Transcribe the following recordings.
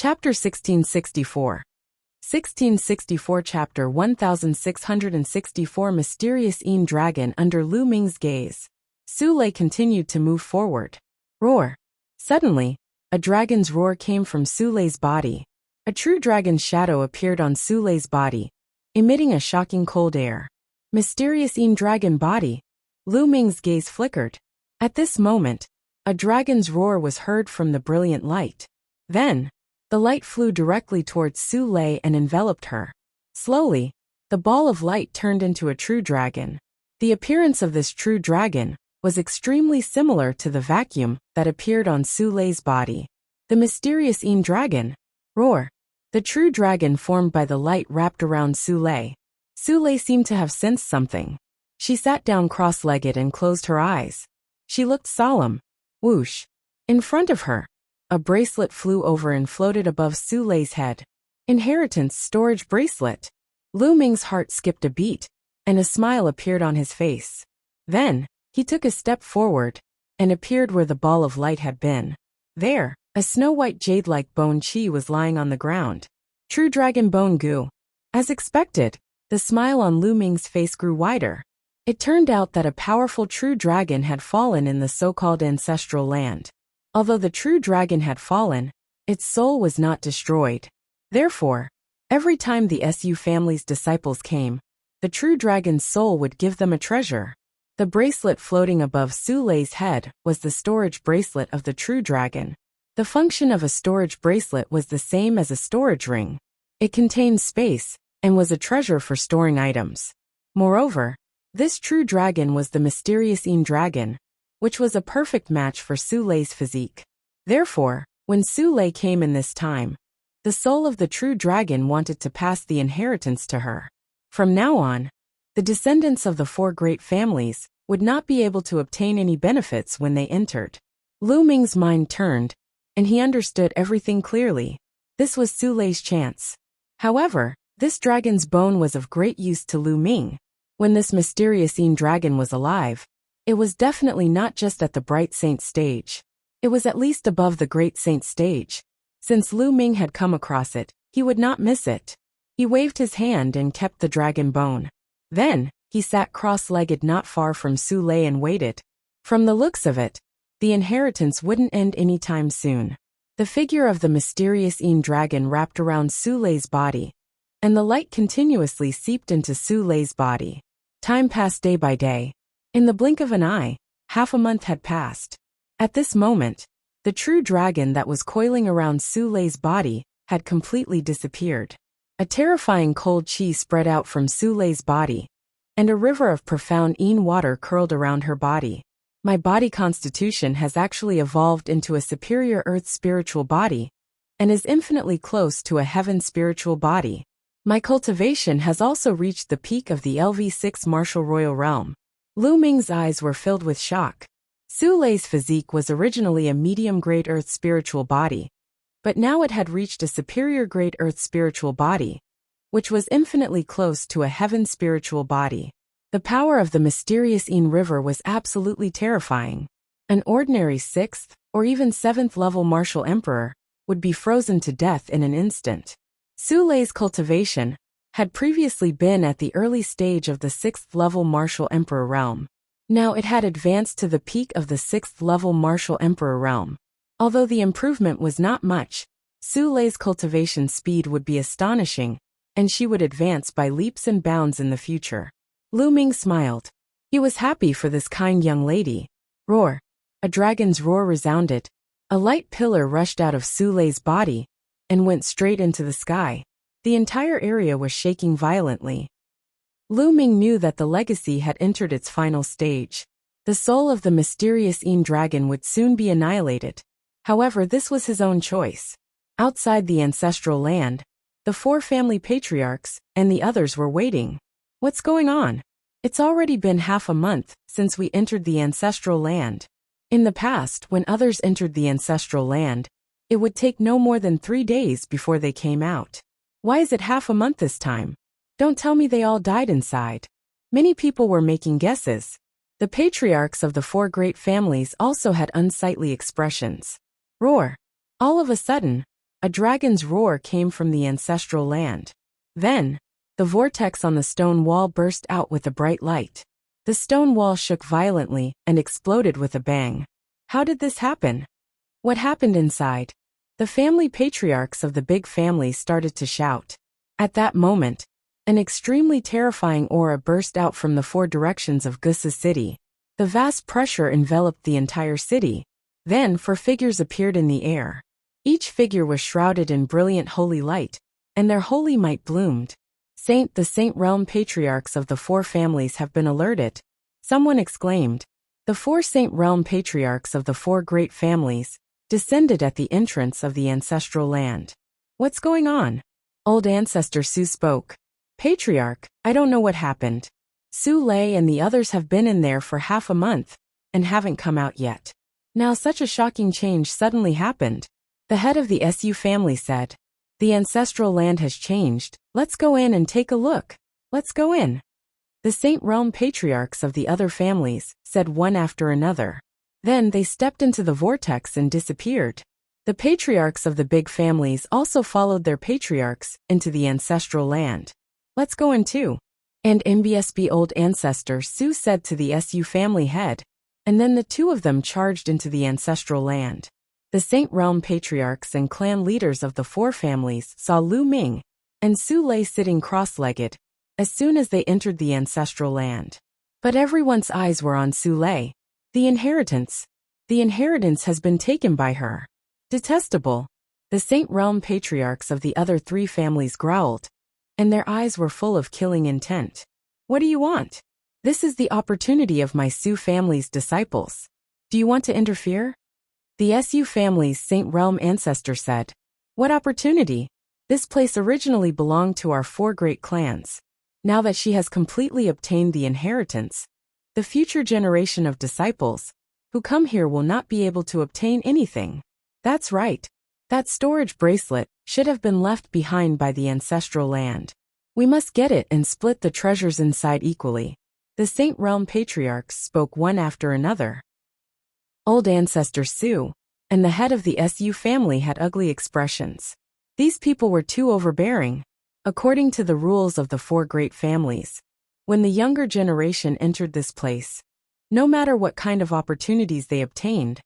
Chapter 1664. 1664 Chapter 1664 Mysterious Dragon under Lu Ming's gaze. Su Lei continued to move forward. Roar. Suddenly, a dragon's roar came from Su Lei's body. A true dragon's shadow appeared on Su Lei's body, emitting a shocking cold air. Mysterious dragon body. Lu Ming's gaze flickered. At this moment, a dragon's roar was heard from the brilliant light. Then, the light flew directly towards Su Lei and enveloped her. Slowly, the ball of light turned into a true dragon. The appearance of this true dragon was extremely similar to the vacuum that appeared on Su Lei's body. The mysterious dragon. Roar. The true dragon formed by the light wrapped around Su Lei. Su Lei seemed to have sensed something. She sat down cross-legged and closed her eyes. She looked solemn. Whoosh. In front of her, a bracelet flew over and floated above Su Lei's head. Inheritance storage bracelet. Lu Ming's heart skipped a beat, and a smile appeared on his face. Then, he took a step forward, and appeared where the ball of light had been. There, a snow-white jade-like bone chi was lying on the ground. True dragon bone goo. As expected, the smile on Lu Ming's face grew wider. It turned out that a powerful true dragon had fallen in the so-called ancestral land. Although the true dragon had fallen, its soul was not destroyed. Therefore, every time the Su family's disciples came, the true dragon's soul would give them a treasure. The bracelet floating above Su Lei's head was the storage bracelet of the true dragon. The function of a storage bracelet was the same as a storage ring. It contained space, and was a treasure for storing items. Moreover, this true dragon was the mysterious dragon, which was a perfect match for Su Lei's physique. Therefore, when Su Lei came in this time, the soul of the true dragon wanted to pass the inheritance to her. From now on, the descendants of the four great families would not be able to obtain any benefits when they entered. Lu Ming's mind turned, and he understood everything clearly. This was Su Lei's chance. However, this dragon's bone was of great use to Lu Ming. When this mysterious dragon was alive, it was definitely not just at the Bright Saint stage. It was at least above the Great Saint stage. Since Lu Ming had come across it, he would not miss it. He waved his hand and kept the dragon bone. Then, he sat cross-legged not far from Su Lei and waited. From the looks of it, the inheritance wouldn't end anytime soon. The figure of the mysterious dragon wrapped around Su Lei's body, and the light continuously seeped into Su Lei's body. Time passed day by day. In the blink of an eye, half a month had passed. At this moment, the true dragon that was coiling around Su Lei's body had completely disappeared. A terrifying cold chi spread out from Su Lei's body, and a river of profound water curled around her body. My body constitution has actually evolved into a superior earth spiritual body, and is infinitely close to a heaven spiritual body. My cultivation has also reached the peak of the LV6 martial royal realm. Lu Ming's eyes were filled with shock. Su Lei's physique was originally a medium-grade earth spiritual body, but now it had reached a superior-grade earth spiritual body, which was infinitely close to a heaven spiritual body. The power of the mysterious river was absolutely terrifying. An ordinary 6th or even 7th level martial emperor would be frozen to death in an instant. Su Lei's cultivation had previously been at the early stage of the 6th level martial emperor realm. Now it had advanced to the peak of the 6th level martial emperor realm. Although the improvement was not much, Su Lei's cultivation speed would be astonishing, and she would advance by leaps and bounds in the future. Lu Ming smiled. He was happy for this kind young lady. Roar. A dragon's roar resounded. A light pillar rushed out of Su Lei's body, and went straight into the sky. The entire area was shaking violently. Lu Ming knew that the legacy had entered its final stage. The soul of the mysterious dragon would soon be annihilated. However, this was his own choice. Outside the ancestral land, the four family patriarchs and the others were waiting. What's going on? It's already been half a month since we entered the ancestral land. In the past, when others entered the ancestral land, it would take no more than 3 days before they came out. Why is it half a month this time? Don't tell me they all died inside. Many people were making guesses. The patriarchs of the four great families also had unsightly expressions. Roar. All of a sudden, A dragon's roar came from the ancestral land. Then, the vortex on the stone wall burst out with a bright light. The stone wall shook violently and exploded with a bang. How did this happen? What happened inside? The family patriarchs of the big family started to shout. At that moment, an extremely terrifying aura burst out from the four directions of Wuxia city. The vast pressure enveloped the entire city. Then four figures appeared in the air. Each figure was shrouded in brilliant holy light, and their holy might bloomed. The Saint Realm patriarchs of the four families have been alerted. Someone exclaimed. The four Saint Realm patriarchs of the four great families descended at the entrance of the ancestral land. What's going on? Old Ancestor Su spoke. Patriarch, I don't know what happened. Su Lei and the others have been in there for half a month and haven't come out yet. Now such a shocking change suddenly happened. The head of the Su family said. The ancestral land has changed. Let's go in and take a look. Let's go in. The Saint Realm patriarchs of the other families said one after another. Then they stepped into the vortex and disappeared. The patriarchs of the big families also followed their patriarchs into the ancestral land. Let's go in too. And MBSB Old Ancestor Su said to the Su family head. And then the two of them charged into the ancestral land. The Saint Realm patriarchs and clan leaders of the four families saw Lu Ming and Su Lei sitting cross-legged as soon as they entered the ancestral land. But everyone's eyes were on Su Lei. The inheritance. The inheritance has been taken by her. Detestable. The Saint Realm patriarchs of the other three families growled, and their eyes were full of killing intent. What do you want? This is the opportunity of my Su family's disciples. Do you want to interfere? The Su family's Saint Realm ancestor said. What opportunity? This place originally belonged to our four great clans. Now that she has completely obtained the inheritance, the future generation of disciples who come here will not be able to obtain anything. That's right. That storage bracelet should have been left behind by the ancestral land. We must get it and split the treasures inside equally. The Saint Realm patriarchs spoke one after another. Old Ancestor Su and the head of the Su family had ugly expressions. These people were too overbearing. According to the rules of the four great families, when the younger generation entered this place, no matter what kind of opportunities they obtained,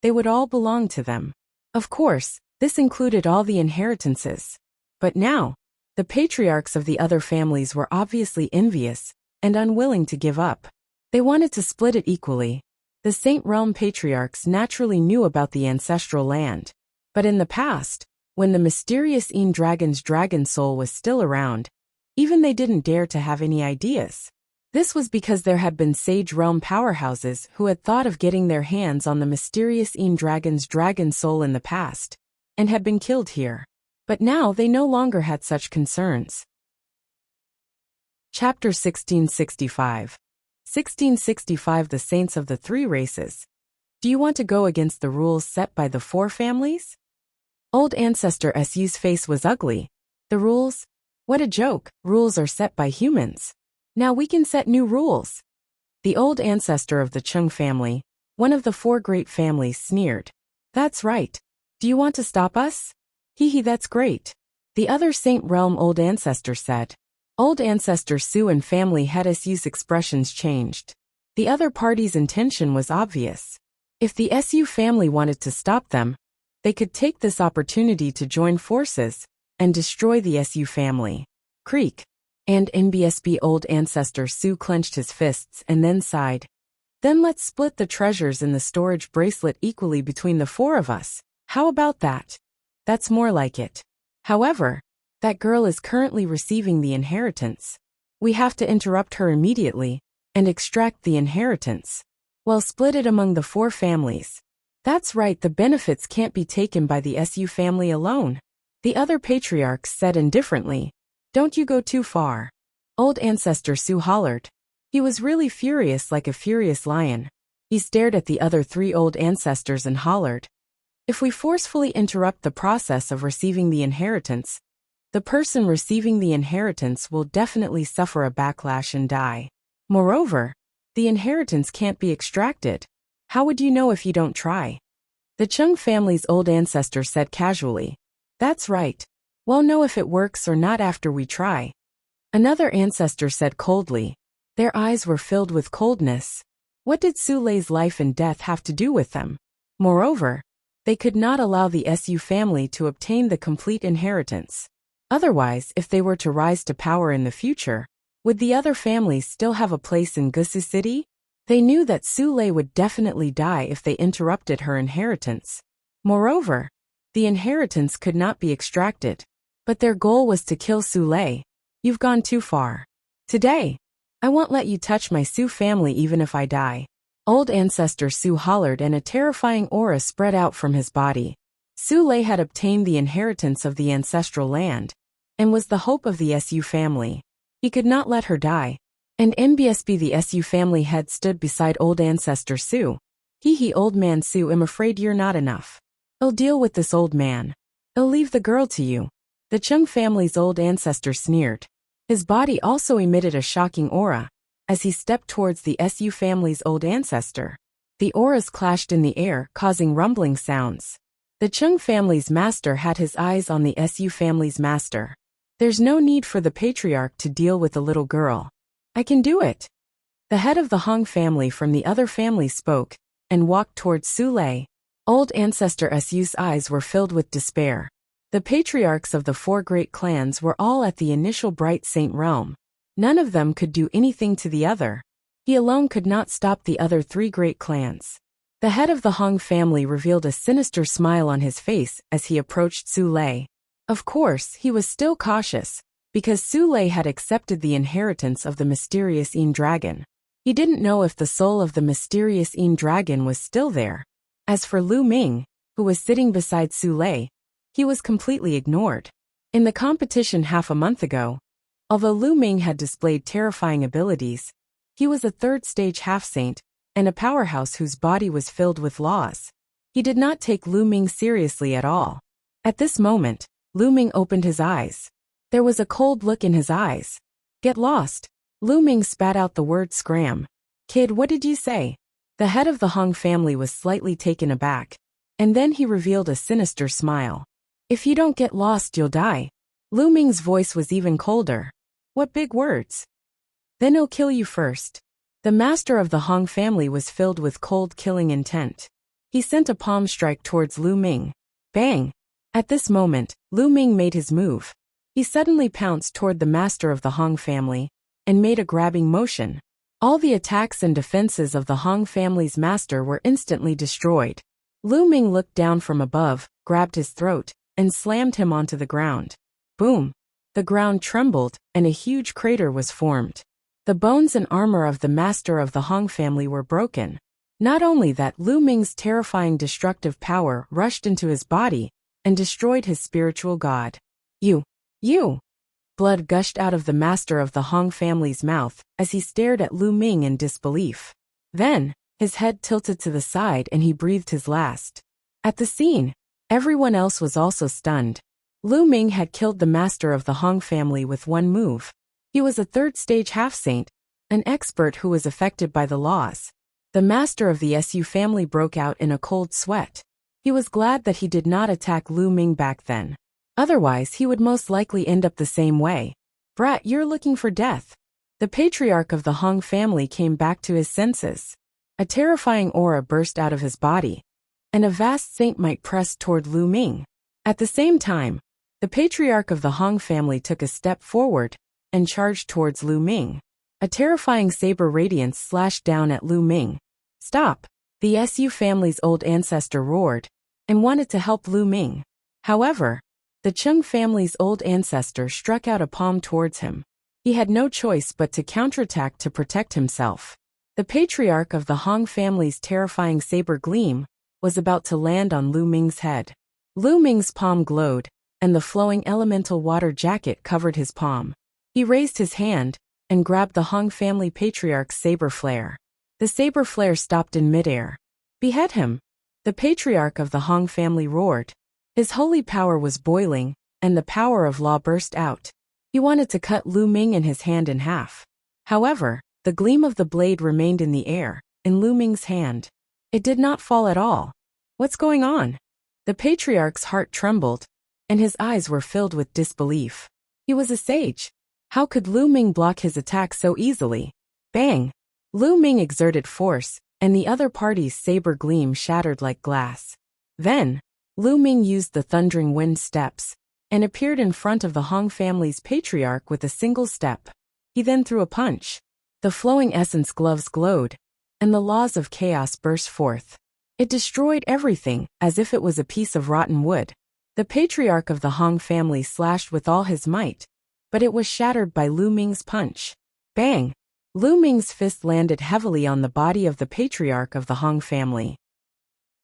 they would all belong to them. Of course, this included all the inheritances. But now, the patriarchs of the other families were obviously envious and unwilling to give up. They wanted to split it equally. The Saint Realm patriarchs naturally knew about the ancestral land. But in the past, when the mysterious dragon's dragon soul was still around, even they didn't dare to have any ideas. This was because there had been Sage Realm powerhouses who had thought of getting their hands on the mysterious dragon's dragon soul in the past, and had been killed here. But now they no longer had such concerns. Chapter 1665. 1665 The Saints of the Three Races. Do you want to go against the rules set by the four families? Old Ancestor Su's face was ugly. The rules? What a joke. Rules are set by humans. Now we can set new rules. The old ancestor of the Chung family, one of the four great families, sneered. That's right. Do you want to stop us? Hee, that's great. The other Saint Realm Old Ancestor said. Old Ancestor Su and family head Su's expressions changed. The other party's intention was obvious. If the Su family wanted to stop them, they could take this opportunity to join forces and destroy the Su family. Creak. And NBSB Old Ancestor Su clenched his fists and then sighed. Then let's split the treasures in the storage bracelet equally between the four of us. How about that? That's more like it. However, that girl is currently receiving the inheritance. We have to interrupt her immediately and extract the inheritance. Well, split it among the four families. That's right, the benefits can't be taken by the Su family alone. The other patriarchs said indifferently. Don't you go too far. Old Ancestor Su hollered. He was really furious, like a furious lion. He stared at the other three old ancestors and hollered. If we forcefully interrupt the process of receiving the inheritance, the person receiving the inheritance will definitely suffer a backlash and die. Moreover, the inheritance can't be extracted. How would you know if you don't try? The Chung family's old ancestor said casually. That's right. We'll know if it works or not after we try. Another ancestor said coldly. Their eyes were filled with coldness. What did Su Lei's life and death have to do with them? Moreover, they could not allow the Su family to obtain the complete inheritance. Otherwise, if they were to rise to power in the future, would the other families still have a place in Gusu City? They knew that Su Lei would definitely die if they interrupted her inheritance. Moreover, the inheritance could not be extracted. But their goal was to kill Su Lei. You've gone too far. Today, I won't let you touch my Su family even if I die. Old ancestor Su hollered and a terrifying aura spread out from his body. Su Lei had obtained the inheritance of the ancestral land, and was the hope of the Su family. He could not let her die. And MBSB the Su family head stood beside old ancestor Su. He old man Su, I'm afraid you're not enough. I'll deal with this old man. I'll leave the girl to you. The Chung family's old ancestor sneered. His body also emitted a shocking aura, as he stepped towards the Su family's old ancestor. The auras clashed in the air, causing rumbling sounds. The Chung family's master had his eyes on the Su family's master. There's no need for the patriarch to deal with the little girl. I can do it. The head of the Hong family from the other family spoke, and walked towards Su Lei. Old ancestor Su's eyes were filled with despair. The patriarchs of the 4 great clans were all at the initial Bright Saint realm. None of them could do anything to the other. He alone could not stop the other 3 great clans. The head of the Hong family revealed a sinister smile on his face as he approached Su Lei. Of course, he was still cautious, because Su Lei had accepted the inheritance of the mysterious Yin dragon. He didn't know if the soul of the mysterious Yin dragon was still there. As for Lu Ming, who was sitting beside Su Lei, he was completely ignored. In the competition half a month ago, although Lu Ming had displayed terrifying abilities, he was a 3rd stage half-saint, and a powerhouse whose body was filled with laws. He did not take Lu Ming seriously at all. At this moment, Lu Ming opened his eyes. There was a cold look in his eyes. Get lost. Lu Ming spat out the word scram. Kid, what did you say? The head of the Hong family was slightly taken aback, and then he revealed a sinister smile. If you don't get lost, you'll die. Lu Ming's voice was even colder. What big words? Then he'll kill you first. The master of the Hong family was filled with cold killing intent. He sent a palm strike towards Lu Ming. Bang! At this moment, Lu Ming made his move. He suddenly pounced toward the master of the Hong family, and made a grabbing motion. All the attacks and defenses of the Hong family's master were instantly destroyed. Lu Ming looked down from above, grabbed his throat, and slammed him onto the ground. Boom! The ground trembled, and a huge crater was formed. The bones and armor of the master of the Hong family were broken. Not only that, Lu Ming's terrifying destructive power rushed into his body, and destroyed his spiritual god. You! Blood gushed out of the master of the Hong family's mouth, as he stared at Lu Ming in disbelief. Then, his head tilted to the side and he breathed his last. At the scene, everyone else was also stunned. Lu Ming had killed the master of the Hong family with one move. He was a 3rd stage half-saint, an expert who was affected by the laws. The master of the Su family broke out in a cold sweat. He was glad that he did not attack Lu Ming back then. Otherwise, he would most likely end up the same way. Brat, you're looking for death. The patriarch of the Hong family came back to his senses. A terrifying aura burst out of his body, and a vast saint might pressed toward Lu Ming. At the same time, the patriarch of the Hong family took a step forward, and charged towards Lu Ming. A terrifying saber radiance slashed down at Lu Ming. Stop! The Su family's old ancestor roared, and wanted to help Lu Ming. However, the Chung family's old ancestor struck out a palm towards him. He had no choice but to counterattack to protect himself. The patriarch of the Hong family's terrifying saber gleam was about to land on Lu Ming's head. Lu Ming's palm glowed, and the flowing elemental water jacket covered his palm. He raised his hand, and grabbed the Hong family patriarch's saber flare. The saber flare stopped in midair. Behead him! The patriarch of the Hong family roared. His holy power was boiling, and the power of law burst out. He wanted to cut Lu Ming and his hand in half. However, the gleam of the blade remained in the air, in Lu Ming's hand. It did not fall at all. What's going on? The patriarch's heart trembled, and his eyes were filled with disbelief. He was a sage. How could Lu Ming block his attack so easily? Bang! Lu Ming exerted force, and the other party's saber gleam shattered like glass. Then, Lu Ming used the thundering wind steps, and appeared in front of the Hong family's patriarch with a single step. He then threw a punch. The flowing essence gloves glowed, and the laws of chaos burst forth. It destroyed everything, as if it was a piece of rotten wood. The patriarch of the Hong family slashed with all his might, but it was shattered by Lu Ming's punch. Bang! Lu Ming's fist landed heavily on the body of the patriarch of the Hong family.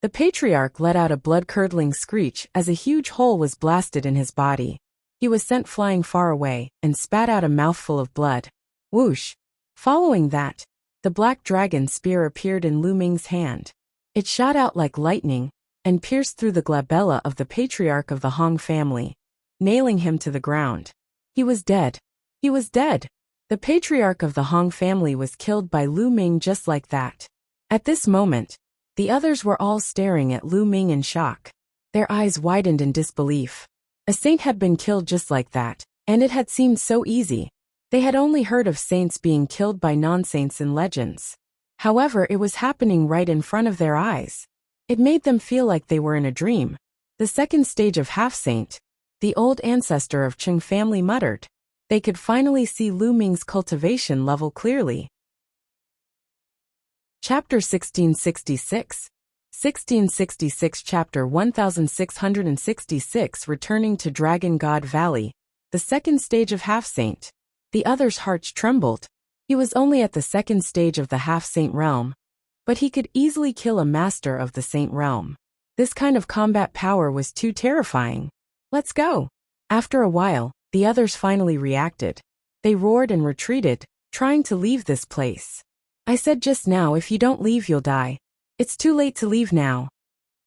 The patriarch let out a blood-curdling screech as a huge hole was blasted in his body. He was sent flying far away and spat out a mouthful of blood. Whoosh! Following that, the black dragon spear appeared in Lu Ming's hand. It shot out like lightning and pierced through the glabella of the patriarch of the Hong family, nailing him to the ground. He was dead. He was dead. The patriarch of the Hong family was killed by Lu Ming just like that. At this moment, the others were all staring at Lu Ming in shock. Their eyes widened in disbelief. A saint had been killed just like that, and it had seemed so easy. They had only heard of saints being killed by non-saints in legends. However, it was happening right in front of their eyes. It made them feel like they were in a dream. The second stage of half-saint, the old ancestor of Cheng family muttered. They could finally see Lu Ming's cultivation level clearly. Chapter 1666. 1666 Chapter 1666 Returning to Dragon God Valley. The second stage of half-saint. The other's hearts trembled. He was only at the second stage of the half-saint realm, but he could easily kill a master of the saint realm. This kind of combat power was too terrifying. Let's go! After a while, the others finally reacted. They roared and retreated, trying to leave this place. I said just now, if you don't leave you'll die. It's too late to leave now.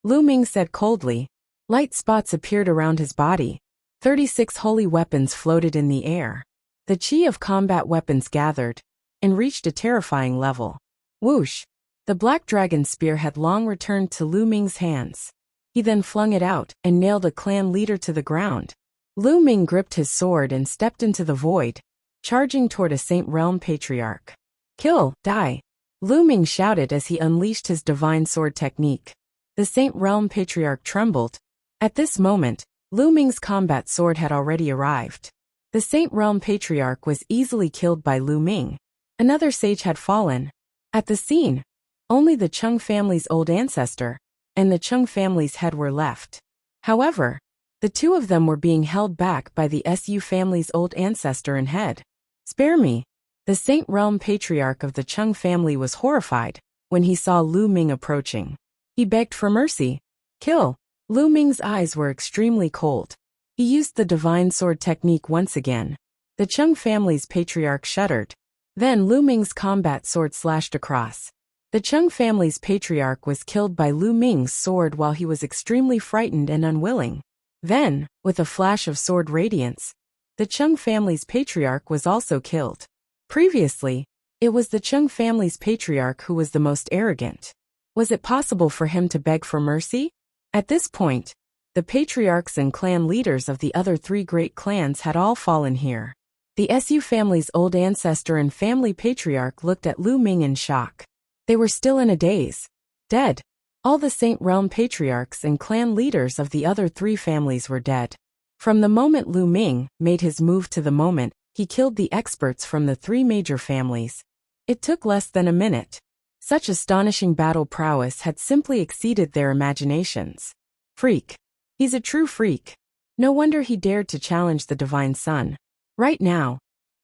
Lu Ming said coldly. Light spots appeared around his body. 36 holy weapons floated in the air. The chi of combat weapons gathered and reached a terrifying level. Whoosh! The black dragon spear had long returned to Lu Ming's hands. He then flung it out and nailed a clan leader to the ground. Lu Ming gripped his sword and stepped into the void, charging toward a Saint Realm patriarch. Kill, die! Lu Ming shouted as he unleashed his divine sword technique. The Saint Realm patriarch trembled. At this moment, Lu Ming's combat sword had already arrived. The Saint Realm patriarch was easily killed by Lu Ming. Another sage had fallen. At the scene, only the Cheng family's old ancestor and the Cheng family's head were left. However, the two of them were being held back by the Su family's old ancestor and head. Spare me! The Saint Realm patriarch of the Cheng family was horrified when he saw Lu Ming approaching. He begged for mercy. Kill! Lu Ming's eyes were extremely cold. He used the divine sword technique once again. The Cheng family's patriarch shuddered. Then Lu Ming's combat sword slashed across. The Cheng family's patriarch was killed by Lu Ming's sword while he was extremely frightened and unwilling. Then, with a flash of sword radiance, the Cheng family's patriarch was also killed. Previously, it was the Cheng family's patriarch who was the most arrogant. Was it possible for him to beg for mercy? At this point, the patriarchs and clan leaders of the other three great clans had all fallen here. The Su family's old ancestor and family patriarch looked at Lu Ming in shock. They were still in a daze. Dead. All the Saint Realm patriarchs and clan leaders of the other three families were dead. From the moment Lu Ming made his move to the moment he killed the experts from the three major families, it took less than a minute. Such astonishing battle prowess had simply exceeded their imaginations. Freak. He's a true freak. No wonder he dared to challenge the Divine Sun. Right now,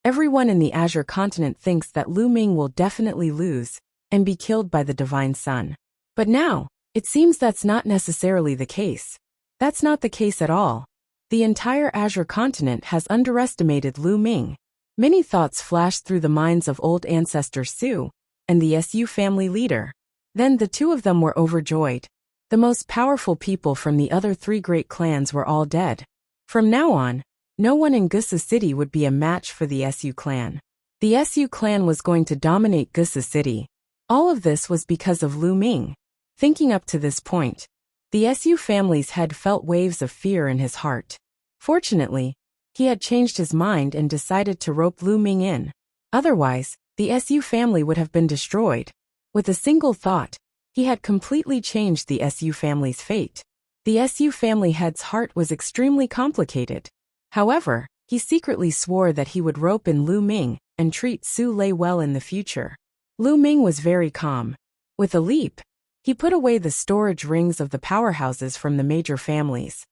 everyone in the Azure continent thinks that Lu Ming will definitely lose and be killed by the Divine Sun. But now, it seems that's not necessarily the case. That's not the case at all. The entire Azure continent has underestimated Lu Ming. Many thoughts flashed through the minds of old ancestor Su and the Su family leader. Then the two of them were overjoyed. The most powerful people from the other three great clans were all dead. From now on, no one in Gusa City would be a match for the Su clan. The Su clan was going to dominate Gusa City. All of this was because of Lu Ming. Thinking up to this point, the Su family's head felt waves of fear in his heart. Fortunately, he had changed his mind and decided to rope Lu Ming in. Otherwise, the Su family would have been destroyed. With a single thought, he had completely changed the Su family's fate. The Su family head's heart was extremely complicated. However, he secretly swore that he would rope in Lu Ming and treat Su Lei well in the future. Lu Ming was very calm. With a leap, he put away the storage rings of the powerhouses from the major families,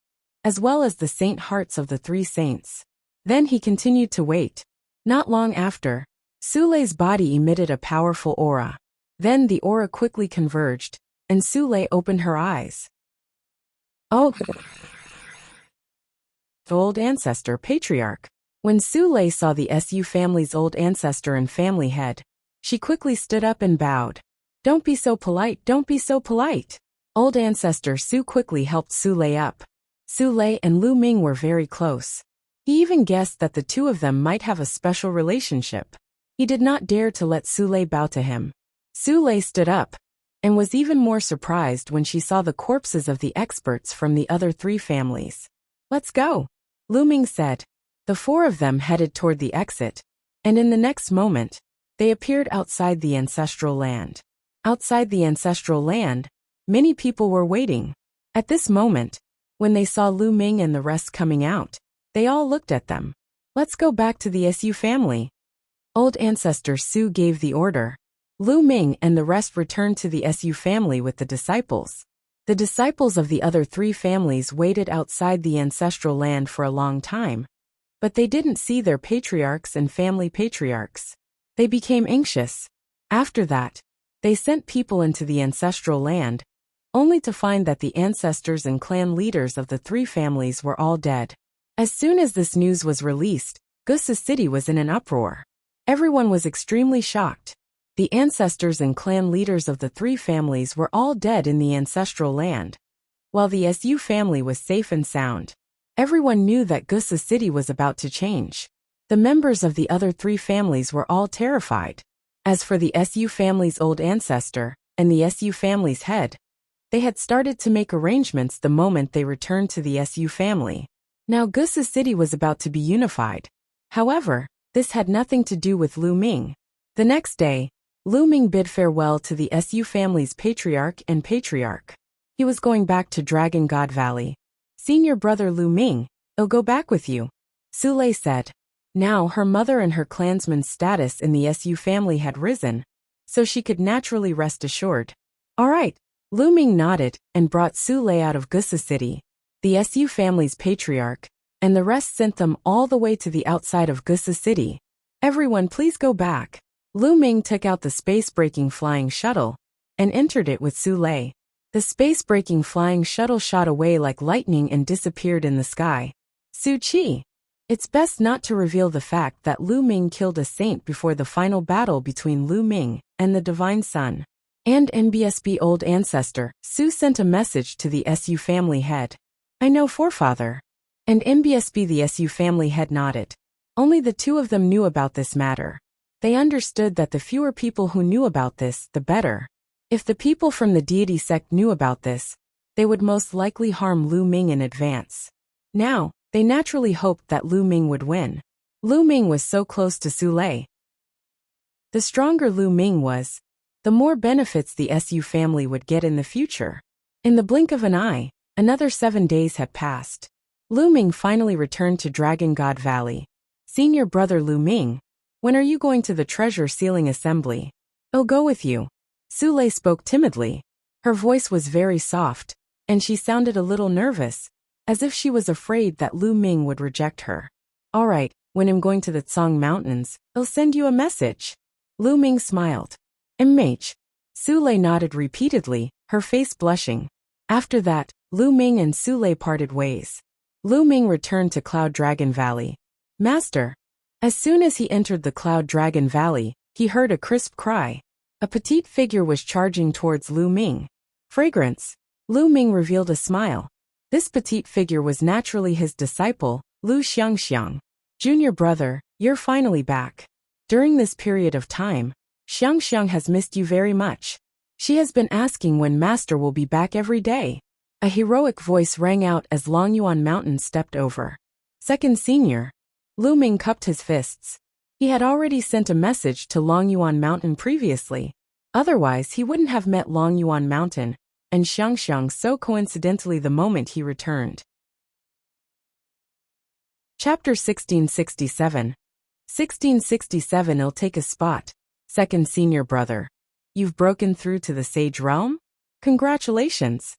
as well as the saint hearts of the 3 saints. Then he continued to wait. Not long after, Su Lei's body emitted a powerful aura. Then the aura quickly converged, and Su Lei opened her eyes. Oh! The old ancestor, patriarch. When Su Lei saw the Su family's old ancestor and family head, she quickly stood up and bowed. Don't be so polite, don't be so polite. Old ancestor Su quickly helped Su Lei up. Su Lei and Lu Ming were very close. He even guessed that the two of them might have a special relationship. He did not dare to let Su Lei bow to him. Su Lei stood up, and was even more surprised when she saw the corpses of the experts from the other 3 families. Let's go, Lu Ming said. The 4 of them headed toward the exit, and in the next moment, they appeared outside the ancestral land. Outside the ancestral land, many people were waiting. At this moment, when they saw Lu Ming and the rest coming out, they all looked at them. Let's go back to the Su family. Old ancestor Su gave the order. Lu Ming and the rest returned to the Su family with the disciples. The disciples of the other 3 families waited outside the ancestral land for a long time, but they didn't see their patriarchs and family patriarchs. They became anxious. After that, they sent people into the ancestral land, only to find that the ancestors and clan leaders of the 3 families were all dead. As soon as this news was released, Gusa City was in an uproar. Everyone was extremely shocked. The ancestors and clan leaders of the 3 families were all dead in the ancestral land, while the Su family was safe and sound. Everyone knew that Gusa City was about to change. The members of the other 3 families were all terrified. As for the Su family's old ancestor and the Su family's head, they had started to make arrangements the moment they returned to the Su family. Now Gusa City was about to be unified. However, this had nothing to do with Lu Ming. The next day, Lu Ming bid farewell to the Su family's patriarch and patriarch. He was going back to Dragon God Valley. Senior brother Lu Ming, I'll go back with you, Su Lei said. Now her mother and her clansman's status in the Su family had risen, so she could naturally rest assured. All right, Lu Ming nodded and brought Su Lei out of Gusa City. The Su family's patriarch and the rest sent them all the way to the outside of Gusa City. Everyone please go back. Lu Ming took out the space-breaking flying shuttle and entered it with Su Lei. The space-breaking flying shuttle shot away like lightning and disappeared in the sky. Su Qi. It's best not to reveal the fact that Lu Ming killed a saint before the final battle between Lu Ming and the Divine Sun. And NBSB old ancestor, Su sent a message to the Su family head. I know forefather. And NBSB the Su family head nodded. Only the 2 of them knew about this matter. They understood that the fewer people who knew about this, the better. If the people from the deity sect knew about this, they would most likely harm Lu Ming in advance. Now, they naturally hoped that Lu Ming would win. Lu Ming was so close to Su Lei. The stronger Lu Ming was, the more benefits the Su family would get in the future. In the blink of an eye, another 7 days had passed. Lu Ming finally returned to Dragon God Valley. Senior brother Lu Ming, when are you going to the treasure sealing assembly? I'll go with you. Su Lei spoke timidly. Her voice was very soft, and she sounded a little nervous, as if she was afraid that Lu Ming would reject her. All right, when I'm going to the Tsang Mountains, I'll send you a message. Lu Ming smiled. MH. Su Lei nodded repeatedly, her face blushing. After that, Lu Ming and Su Lei parted ways. Lu Ming returned to Cloud Dragon Valley. Master. As soon as he entered the Cloud Dragon Valley, he heard a crisp cry. A petite figure was charging towards Lu Ming. Fragrance. Lu Ming revealed a smile. This petite figure was naturally his disciple, Lu Xiangxiang. Junior brother, you're finally back. During this period of time, Xiangxiang has missed you very much. She has been asking when Master will be back every day. A heroic voice rang out as Longyuan Mountain stepped over. Second senior. Lu Ming cupped his fists. He had already sent a message to Longyuan Mountain previously. Otherwise, he wouldn't have met Longyuan Mountain and Xiangxiang so coincidentally the moment he returned. Chapter 1667. 1667 I'll take a spot. Second senior brother. You've broken through to the Sage Realm? Congratulations.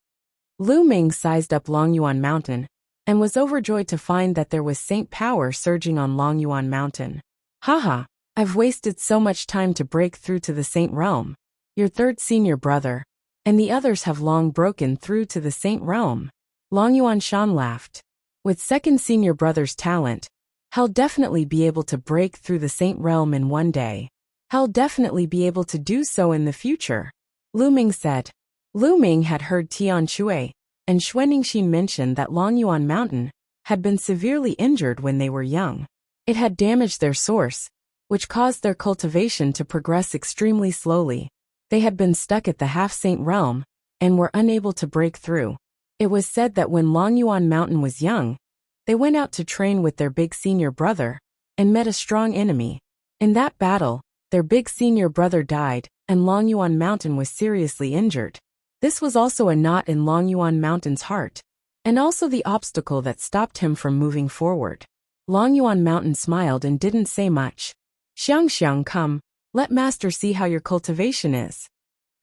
Lu Ming sized up Longyuan Mountain and was overjoyed to find that there was saint power surging on Longyuan Mountain. Haha, I've wasted so much time to break through to the Saint Realm. Your third senior brother and the others have long broken through to the Saint Realm. Longyuan Shan laughed. With second senior brother's talent, he'll definitely be able to break through the Saint Realm in one day. He'll definitely be able to do so in the future. Lu Ming said. Lu Ming had heard Tian Shui and Xuanixin mention that Longyuan Mountain had been severely injured when they were young. It had damaged their source, which caused their cultivation to progress extremely slowly. They had been stuck at the half-saint realm and were unable to break through. It was said that when Longyuan Mountain was young, they went out to train with their big senior brother and met a strong enemy. In that battle, their big senior brother died and Longyuan Mountain was seriously injured. This was also a knot in Longyuan Mountain's heart, and also the obstacle that stopped him from moving forward. Longyuan Mountain smiled and didn't say much. Xiangxiang, come, let master see how your cultivation is.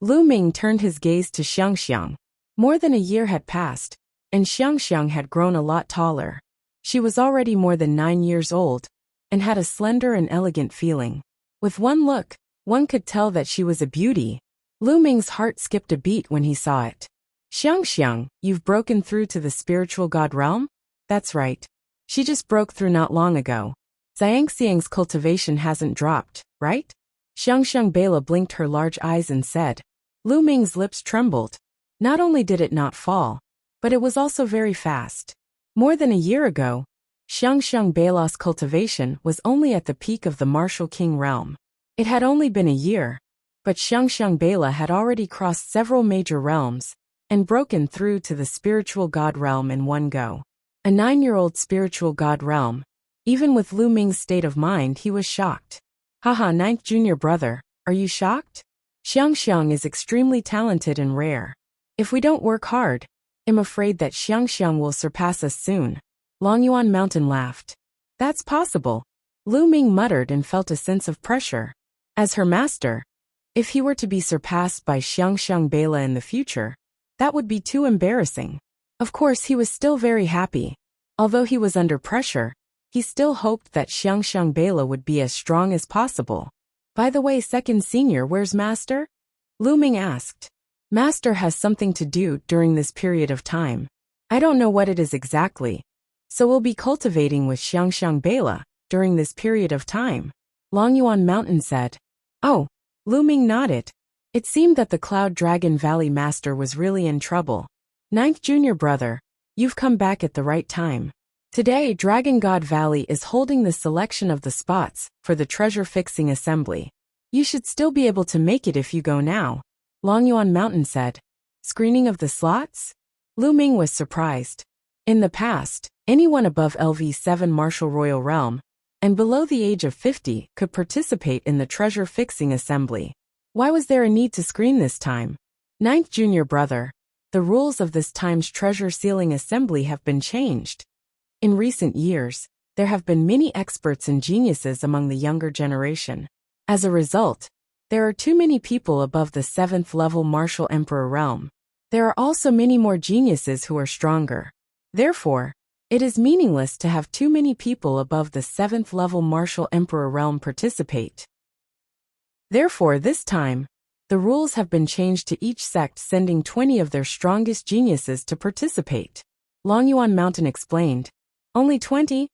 Lu Ming turned his gaze to Xiangxiang. More than a year had passed, and Xiangxiang had grown a lot taller. She was already more than 9 years old, and had a slender and elegant feeling. With one look, one could tell that she was a beauty. Lu Ming's heart skipped a beat when he saw it. Xiangxiang, you've broken through to the spiritual god realm? That's right. She just broke through not long ago. Xiangxiang's cultivation hasn't dropped, right? Xiangxiang Bela blinked her large eyes and said. Lu Ming's lips trembled. Not only did it not fall, but it was also very fast. More than a year ago, Xiangxiang Bela's cultivation was only at the peak of the martial king realm. It had only been a year, but Xiangxiang Bela had already crossed several major realms and broken through to the spiritual god realm in one go. A 9-year-old spiritual god realm. Even with Lu Ming's state of mind, he was shocked. Haha, 9th junior brother, are you shocked? Xiangxiang is extremely talented and rare. If we don't work hard, I'm afraid that Xiangxiang will surpass us soon. Longyuan Mountain laughed. That's possible. Lu Ming muttered and felt a sense of pressure. As her master, if he were to be surpassed by Xiangxiang Bela in the future, that would be too embarrassing. Of course, he was still very happy. Although he was under pressure, he still hoped that Xiangxiang Bela would be as strong as possible. By the way, second senior, where's master? Lu Ming asked. Master has something to do during this period of time. I don't know what it is exactly, so we'll be cultivating with Xiangxiang Bela during this period of time. Longyuan Mountain said. Oh. Lu Ming nodded. It seemed that the Cloud Dragon Valley master was really in trouble. 9th junior brother, you've come back at the right time. Today, Dragon God Valley is holding the selection of the spots for the treasure fixing assembly. You should still be able to make it if you go now, Longyuan Mountain said. Screening of the slots? Lu Ming was surprised. In the past, anyone above LV7 Martial Royal Realm and below the age of 50 could participate in the treasure fixing assembly. Why was there a need to screen this time? 9th junior brother, the rules of this time's treasure sealing assembly have been changed. In recent years, there have been many experts and geniuses among the younger generation. As a result, there are too many people above the 7th level Martial Emperor realm. There are also many more geniuses who are stronger. Therefore, it is meaningless to have too many people above the 7th level Martial Emperor realm participate. Therefore, this time, the rules have been changed to each sect sending 20 of their strongest geniuses to participate. Longyuan Mountain explained. Only 20?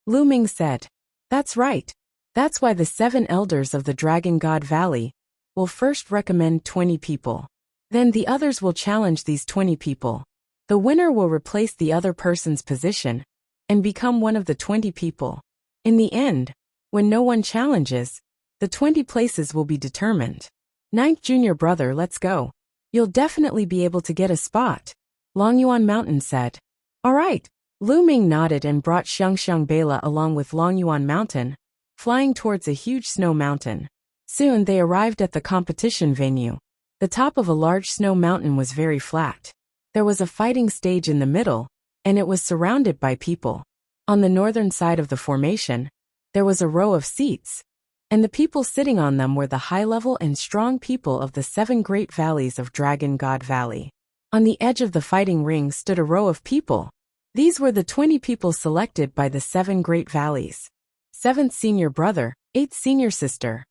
Lu Ming said. That's right. That's why the 7 elders of the Dragon God Valley will first recommend 20 people. Then the others will challenge these 20 people. The winner will replace the other person's position and become one of the 20 people. In the end, when no one challenges, the 20 places will be determined. 9th junior brother, let's go. You'll definitely be able to get a spot, Longyuan Mountain said. All right, Lu Ming nodded and brought Xiangxiang Bela along with Longyuan Mountain, flying towards a huge snow mountain. Soon they arrived at the competition venue. The top of a large snow mountain was very flat. There was a fighting stage in the middle, and it was surrounded by people. On the northern side of the formation, there was a row of seats, and the people sitting on them were the high-level and strong people of the 7 great valleys of Dragon God Valley. On the edge of the fighting ring stood a row of people. These were the 20 people selected by the 7 great valleys. 7th senior brother, 8th senior sister.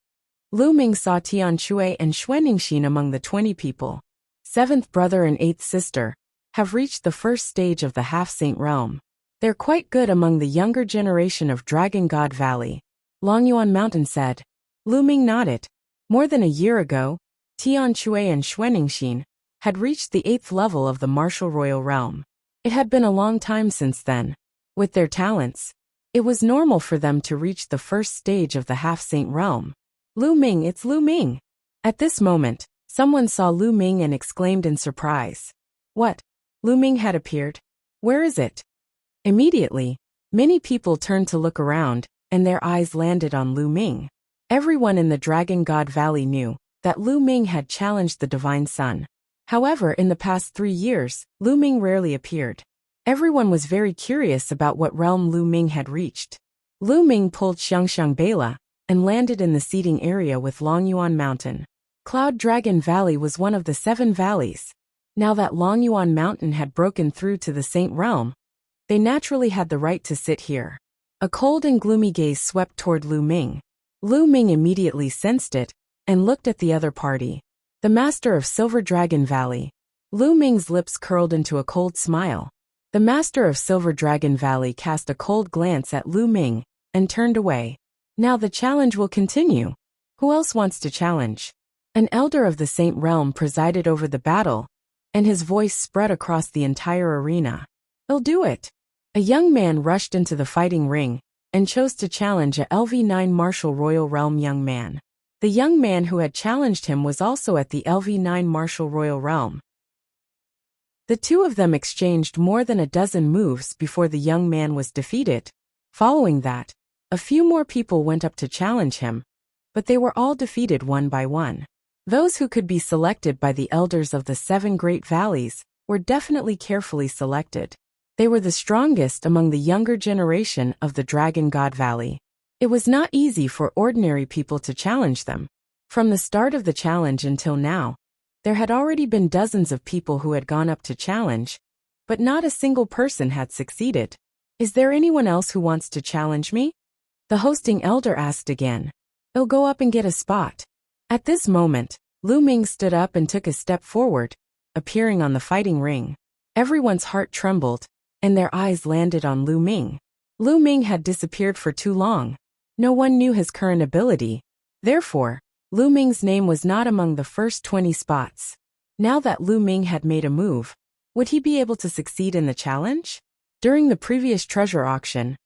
Lu Ming saw Tian Shui and Xuanningsin among the 20 people. 7th brother and 8th sister have reached the first stage of the half-saint realm. They're quite good among the younger generation of Dragon God Valley, Longyuan Mountain said. Lu Ming nodded. More than a year ago, Tian Shui and Xuanningsin had reached the 8th level of the martial royal realm. It had been a long time since then. With their talents, it was normal for them to reach the first stage of the half-saint realm. Lu Ming, it's Lu Ming. At this moment, someone saw Lu Ming and exclaimed in surprise. What? Lu Ming had appeared? Where is it? Immediately, many people turned to look around, and their eyes landed on Lu Ming. Everyone in the Dragon God Valley knew that Lu Ming had challenged the Divine Sun. However, in the past 3 years, Lu Ming rarely appeared. Everyone was very curious about what realm Lu Ming had reached. Lu Ming pulled Xiangxiang Bela and landed in the seating area with Longyuan Mountain. Cloud Dragon Valley was one of the 7 valleys. Now that Longyuan Mountain had broken through to the Saint Realm, they naturally had the right to sit here. A cold and gloomy gaze swept toward Lu Ming. Lu Ming immediately sensed it and looked at the other party. The master of Silver Dragon Valley. Lu Ming's lips curled into a cold smile. The master of Silver Dragon Valley cast a cold glance at Lu Ming and turned away. Now the challenge will continue. Who else wants to challenge? An elder of the Saint Realm presided over the battle, and his voice spread across the entire arena. I'll do it. A young man rushed into the fighting ring and chose to challenge a LV9 Martial Royal Realm young man. The young man who had challenged him was also at the LV9 Martial Royal Realm. The two of them exchanged more than a dozen moves before the young man was defeated. Following that, a few more people went up to challenge him, but they were all defeated one by one. Those who could be selected by the elders of the 7 great valleys were definitely carefully selected. They were the strongest among the younger generation of the Dragon God Valley. It was not easy for ordinary people to challenge them. From the start of the challenge until now, there had already been dozens of people who had gone up to challenge, but not a single person had succeeded. Is there anyone else who wants to challenge me? The hosting elder asked again. I'll go up and get a spot. At this moment, Lu Ming stood up and took a step forward, appearing on the fighting ring. Everyone's heart trembled, and their eyes landed on Lu Ming. Lu Ming had disappeared for too long. No one knew his current ability. Therefore, Lu Ming's name was not among the first 20 spots. Now that Lu Ming had made a move, would he be able to succeed in the challenge? During the previous treasure auction,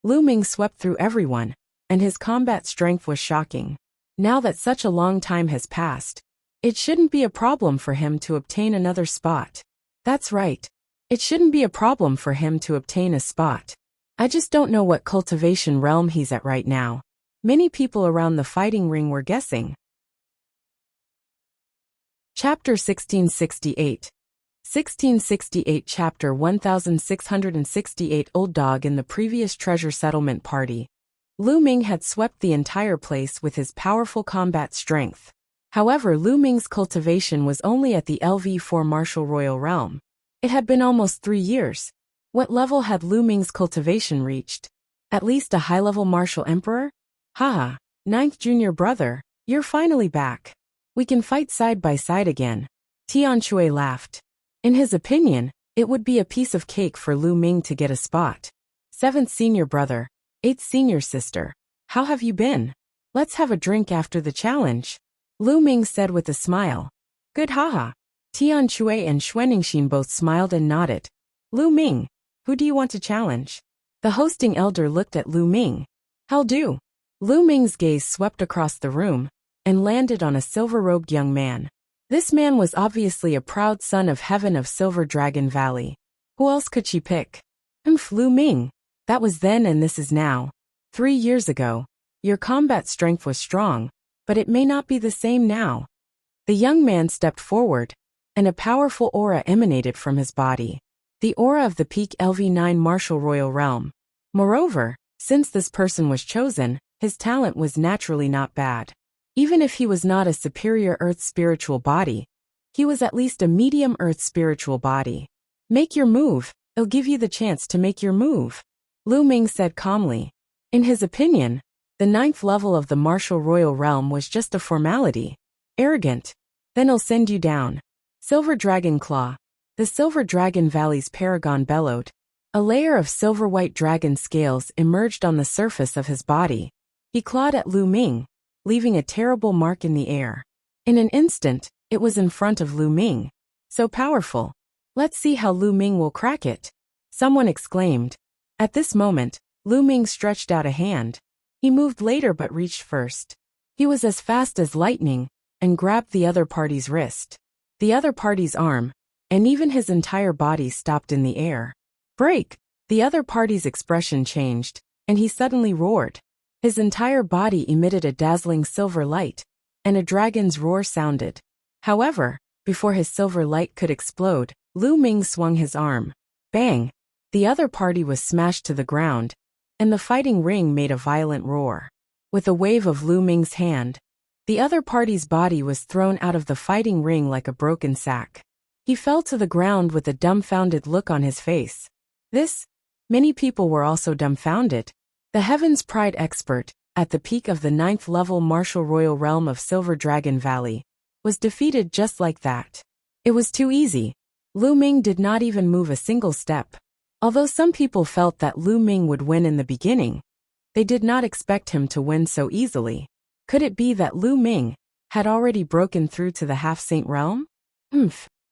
Lu Ming swept through everyone, and his combat strength was shocking. Now that such a long time has passed, it shouldn't be a problem for him to obtain another spot. That's right. It shouldn't be a problem for him to obtain a spot. I just don't know what cultivation realm he's at right now. Many people around the fighting ring were guessing. Chapter 1668. 1668 Chapter 1668 Old Dog. In the previous treasure settlement party, Lu Ming had swept the entire place with his powerful combat strength. However, Lu Ming's cultivation was only at the LV4 Martial Royal Realm. It had been almost 3 years. What level had Lu Ming's cultivation reached? At least a high-level martial emperor? Haha, 9th junior brother, you're finally back. We can fight side by side again. Tian Shui laughed. In his opinion, it would be a piece of cake for Lu Ming to get a spot. 7th senior brother, 8th senior sister, how have you been? Let's have a drink after the challenge. Lu Ming said with a smile. Good haha. Tian Shui and Xuanningsin both smiled and nodded. Lu Ming, who do you want to challenge? The hosting elder looked at Lu Ming. How'll do? Lu Ming's gaze swept across the room and landed on a silver-robed young man. This man was obviously a proud son of heaven of Silver Dragon Valley. Who else could she pick? Lu Ming. That was then and this is now. 3 years ago. Your combat strength was strong, but it may not be the same now. The young man stepped forward, and a powerful aura emanated from his body. The aura of the peak LV9 martial royal realm. Moreover, since this person was chosen, his talent was naturally not bad. Even if he was not a superior earth spiritual body, he was at least a medium earth spiritual body. Make your move, it'll give you the chance to make your move, Lu Ming said calmly. In his opinion, the 9th level of the martial royal realm was just a formality. Arrogant. Then I'll send you down. Silver Dragon Claw. The Silver Dragon Valley's paragon bellowed. A layer of silver-white dragon scales emerged on the surface of his body. He clawed at Lu Ming, leaving a terrible mark in the air. In an instant, it was in front of Lu Ming. So powerful. Let's see how Lu Ming will crack it. Someone exclaimed. At this moment, Lu Ming stretched out a hand. He moved later but reached first. He was as fast as lightning, and grabbed the other party's wrist. The other party's arm, and even his entire body stopped in the air. Break! The other party's expression changed, and he suddenly roared. His entire body emitted a dazzling silver light, and a dragon's roar sounded. However, before his silver light could explode, Lu Ming swung his arm. Bang! The other party was smashed to the ground, and the fighting ring made a violent roar. With a wave of Lu Ming's hand, the other party's body was thrown out of the fighting ring like a broken sack. He fell to the ground with a dumbfounded look on his face. Many people were also dumbfounded. The Heaven's Pride expert, at the peak of the 9th level martial royal realm of Silver Dragon Valley, was defeated just like that. It was too easy. Lu Ming did not even move a single step. Although some people felt that Lu Ming would win in the beginning, they did not expect him to win so easily. Could it be that Lu Ming had already broken through to the half-saint realm?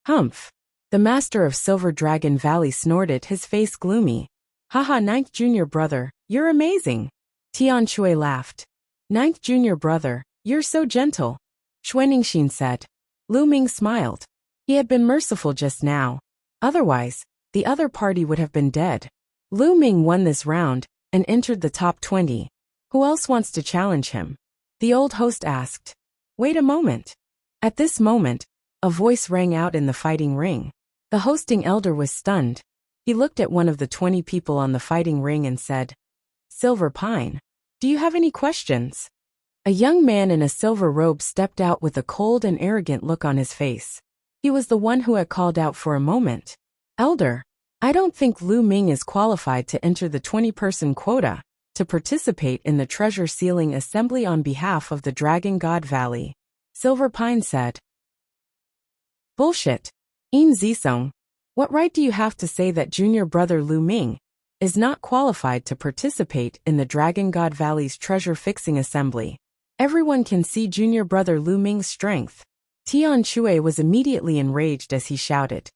Humph. The master of Silver Dragon Valley snorted, his face gloomy. Haha, 9th junior brother, you're amazing. Tian Shui laughed. 9th junior brother, you're so gentle. Xuanixin said. Lu Ming smiled. He had been merciful just now. Otherwise, the other party would have been dead. Lu Ming won this round and entered the top 20. Who else wants to challenge him? The old host asked. Wait a moment. At this moment, a voice rang out in the fighting ring. The hosting elder was stunned. He looked at one of the 20 people on the fighting ring and said, Silver Pine, do you have any questions? A young man in a silver robe stepped out with a cold and arrogant look on his face. He was the one who had called out for a moment. Elder, I don't think Lu Ming is qualified to enter the 20-person quota to participate in the treasure sealing assembly on behalf of the Dragon God Valley. Silver Pine said. Bullshit. Yin Zisong, what right do you have to say that junior brother Lu Ming is not qualified to participate in the Dragon God Valley's treasure fixing assembly? Everyone can see junior brother Lu Ming's strength. Tian Shui was immediately enraged as he shouted.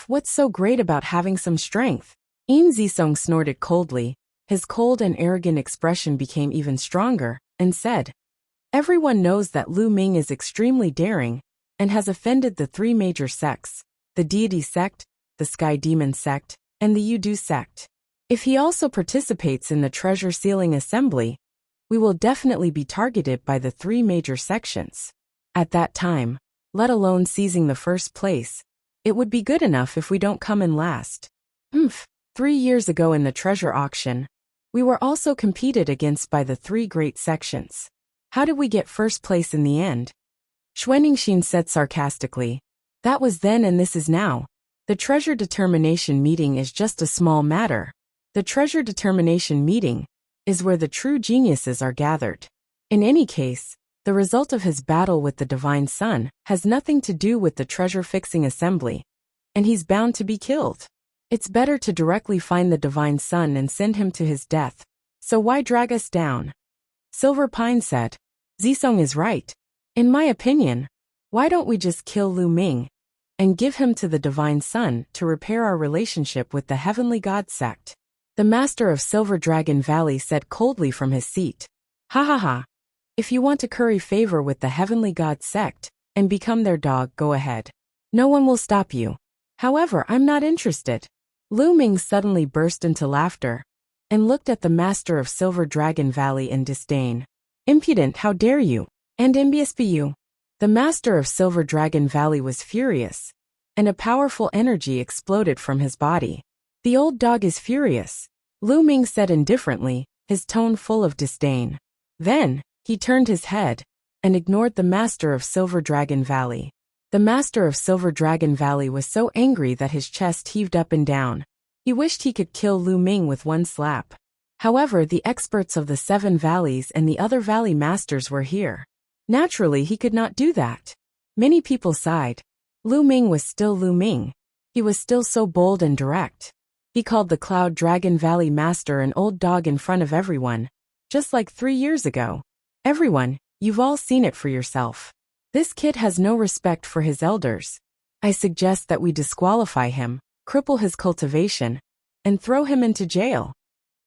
What's so great about having some strength? Yin Zisong snorted coldly. His cold and arrogant expression became even stronger, and said, Everyone knows that Lu Ming is extremely daring, and has offended the 3 major sects, the Deity Sect, the Sky Demon Sect, and the Yudu Sect. If he also participates in the treasure sealing assembly, we will definitely be targeted by the 3 major sections. At that time, let alone seizing the first place, it would be good enough if we don't come in last. 3 years ago in the treasure auction, we were also competed against by the 3 great sections. How did we get first place in the end? Xuanixin said sarcastically. That was then and this is now. The treasure determination meeting is just a small matter. The treasure determination meeting is where the true geniuses are gathered. In any case, the result of his battle with the Divine Sun has nothing to do with the treasure-fixing assembly, and he's bound to be killed. It's better to directly find the Divine Sun and send him to his death, so why drag us down? Silver Pine said. Zisong is right. In my opinion, why don't we just kill Lu Ming and give him to the Divine Sun to repair our relationship with the Heavenly God sect? The master of Silver Dragon Valley said coldly from his seat. Ha ha ha. If you want to curry favor with the Heavenly God sect and become their dog, go ahead. No one will stop you. However, I'm not interested. Lu Ming suddenly burst into laughter and looked at the master of Silver Dragon Valley in disdain. Impudent, how dare you? And envious be you? The master of Silver Dragon Valley was furious, and a powerful energy exploded from his body. The old dog is furious, Lu Ming said indifferently, his tone full of disdain. Then, he turned his head and ignored the master of Silver Dragon Valley. The master of Silver Dragon Valley was so angry that his chest heaved up and down. He wished he could kill Lu Ming with one slap. However, the experts of the 7 valleys and the other valley masters were here. Naturally, he could not do that. Many people sighed. Lu Ming was still Lu Ming. He was still so bold and direct. He called the Cloud Dragon Valley master an old dog in front of everyone, just like 3 years ago. Everyone, you've all seen it for yourself. This kid has no respect for his elders. I suggest that we disqualify him, cripple his cultivation, and throw him into jail.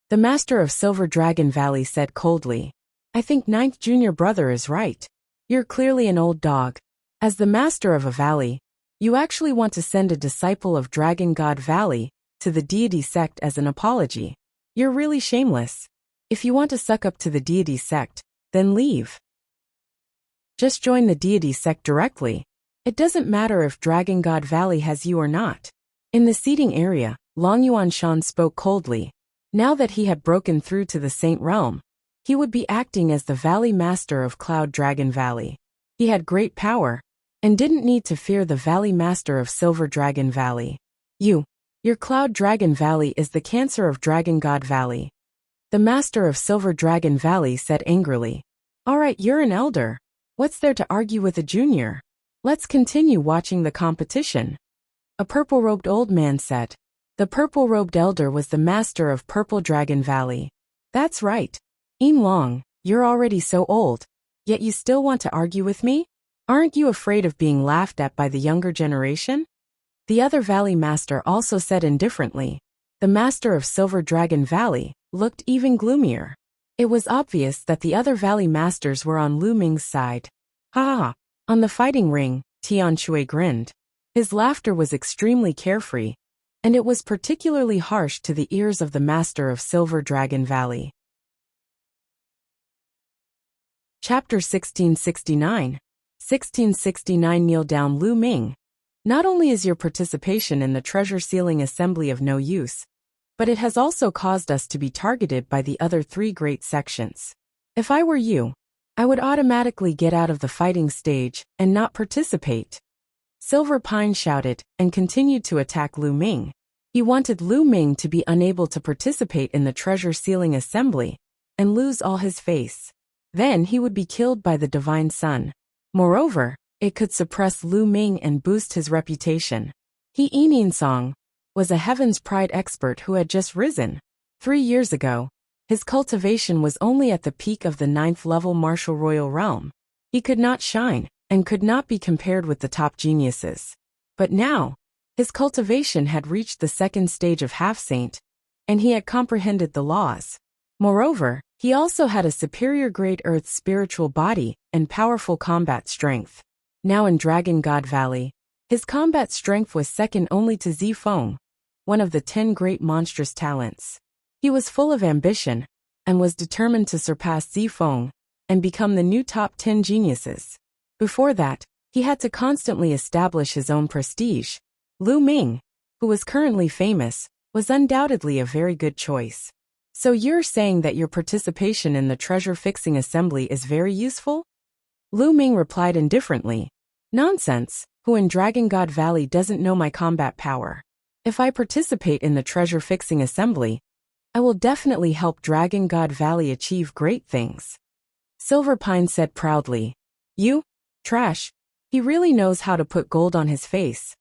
The master of Silver Dragon Valley said coldly. I think 9th junior brother is right. You're clearly an old dog. As the master of a valley, you actually want to send a disciple of Dragon God Valley to the deity sect as an apology. You're really shameless. If you want to suck up to the deity sect, then leave. Just join the deity sect directly. It doesn't matter if Dragon God Valley has you or not. In the seating area, Long Yuanshan spoke coldly. Now that he had broken through to the Saint Realm, he would be acting as the Valley Master of Cloud Dragon Valley. He had great power, and didn't need to fear the Valley Master of Silver Dragon Valley. Your Cloud Dragon Valley is the cancer of Dragon God Valley. The Master of Silver Dragon Valley said angrily. Alright, you're an elder. What's there to argue with a junior? Let's continue watching the competition. A purple-robed old man said. The purple-robed elder was the master of Purple Dragon Valley. That's right. Yin Long, you're already so old, yet you still want to argue with me? Aren't you afraid of being laughed at by the younger generation? The other valley master also said indifferently. The master of Silver Dragon Valley looked even gloomier. It was obvious that the other valley masters were on Lu Ming's side. Ha ha! On the fighting ring, Tian Shui grinned. His laughter was extremely carefree, and it was particularly harsh to the ears of the master of Silver Dragon Valley. Chapter 1669. 1669 Kneel down Lu Ming. Not only is your participation in the treasure sealing assembly of no use, but it has also caused us to be targeted by the other 3 great sections. If I were you, I would automatically get out of the fighting stage and not participate. Silver Pine shouted and continued to attack Lu Ming. He wanted Lu Ming to be unable to participate in the treasure sealing assembly and lose all his face. Then he would be killed by the Divine Sun. Moreover, it could suppress Lu Ming and boost his reputation. He Yin Song was a Heaven's Pride expert who had just risen. 3 years ago, his cultivation was only at the peak of the 9th level martial royal realm. He could not shine and could not be compared with the top geniuses. But now, his cultivation had reached the 2nd stage of half-saint, and he had comprehended the laws. Moreover, he also had a superior grade Earth spiritual body and powerful combat strength. Now in Dragon God Valley, his combat strength was second only to Zifeng, one of the 10 great monstrous talents. He was full of ambition, and was determined to surpass Zifeng and become the new top 10 geniuses. Before that, he had to constantly establish his own prestige. Lu Ming, who was currently famous, was undoubtedly a very good choice. So you're saying that your participation in the treasure-fixing assembly is very useful? Lu Ming replied indifferently. Nonsense, who in Dragon God Valley doesn't know my combat power? If I participate in the treasure-fixing assembly, I will definitely help Dragon God Valley achieve great things. Silver Pine said proudly. You? Trash. He really knows how to put gold on his face.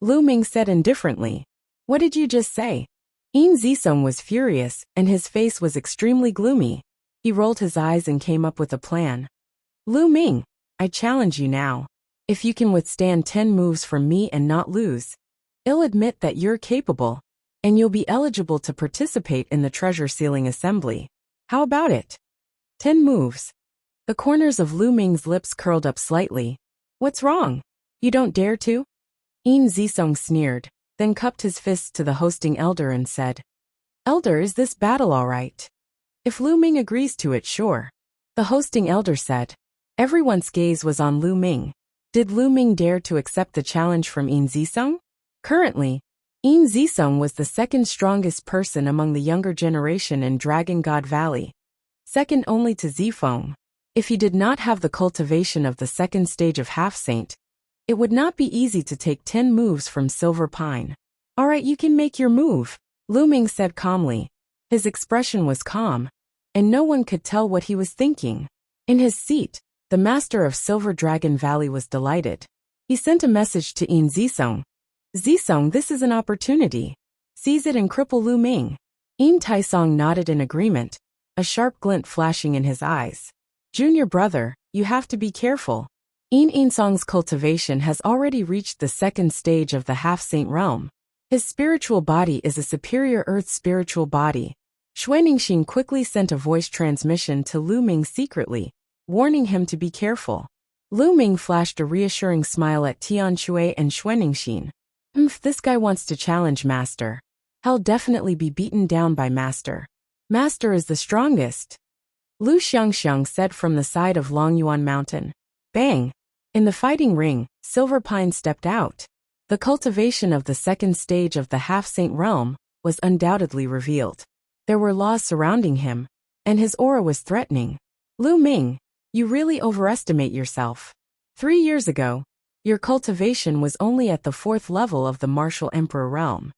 Lu Ming said indifferently. What did you just say? Yin Zisong was furious, and his face was extremely gloomy. He rolled his eyes and came up with a plan. Lu Ming, I challenge you now. If you can withstand 10 moves from me and not lose, I'll admit that you're capable, and you'll be eligible to participate in the treasure sealing assembly. How about it? 10 moves. The corners of Lu Ming's lips curled up slightly. What's wrong? You don't dare to? Yin Zisong sneered. then cupped his fists to the hosting elder and said, "Elder, is this battle all right? If Lu Ming agrees to it, sure." The hosting elder said. Everyone's gaze was on Lu Ming. Did Lu Ming dare to accept the challenge from Yin Zisong? Currently, Yin Zisong was the second strongest person among the younger generation in Dragon God Valley, second only to Zifeng. If he did not have the cultivation of the second stage of Half-Saint, it would not be easy to take 10 moves from Silver Pine. "Alright, you can make your move," Lu Ming said calmly. His expression was calm, and no one could tell what he was thinking. In his seat, the master of Silver Dragon Valley was delighted. He sent a message to Yin Zisong. "Zisong, this is an opportunity. Seize it and cripple Lu Ming." Yin Taisong nodded in agreement, a sharp glint flashing in his eyes. "Junior brother, you have to be careful. Yin Yinsong's cultivation has already reached the second stage of the Half-Saint realm. His spiritual body is a superior earth spiritual body." Xuanixin quickly sent a voice transmission to Lu Ming secretly, warning him to be careful. Lu Ming flashed a reassuring smile at Tianshui and Xuanixin. This guy wants to challenge Master. He'll definitely be beaten down by Master. Master is the strongest." Lu Xiangxiang said from the side of Longyuan Mountain. Bang! In the fighting ring, Silver Pine stepped out. The cultivation of the second stage of the Half-Saint realm was undoubtedly revealed. There were laws surrounding him, and his aura was threatening. "Lu Ming, you really overestimate yourself. 3 years ago, your cultivation was only at the 4th level of the Martial Emperor realm.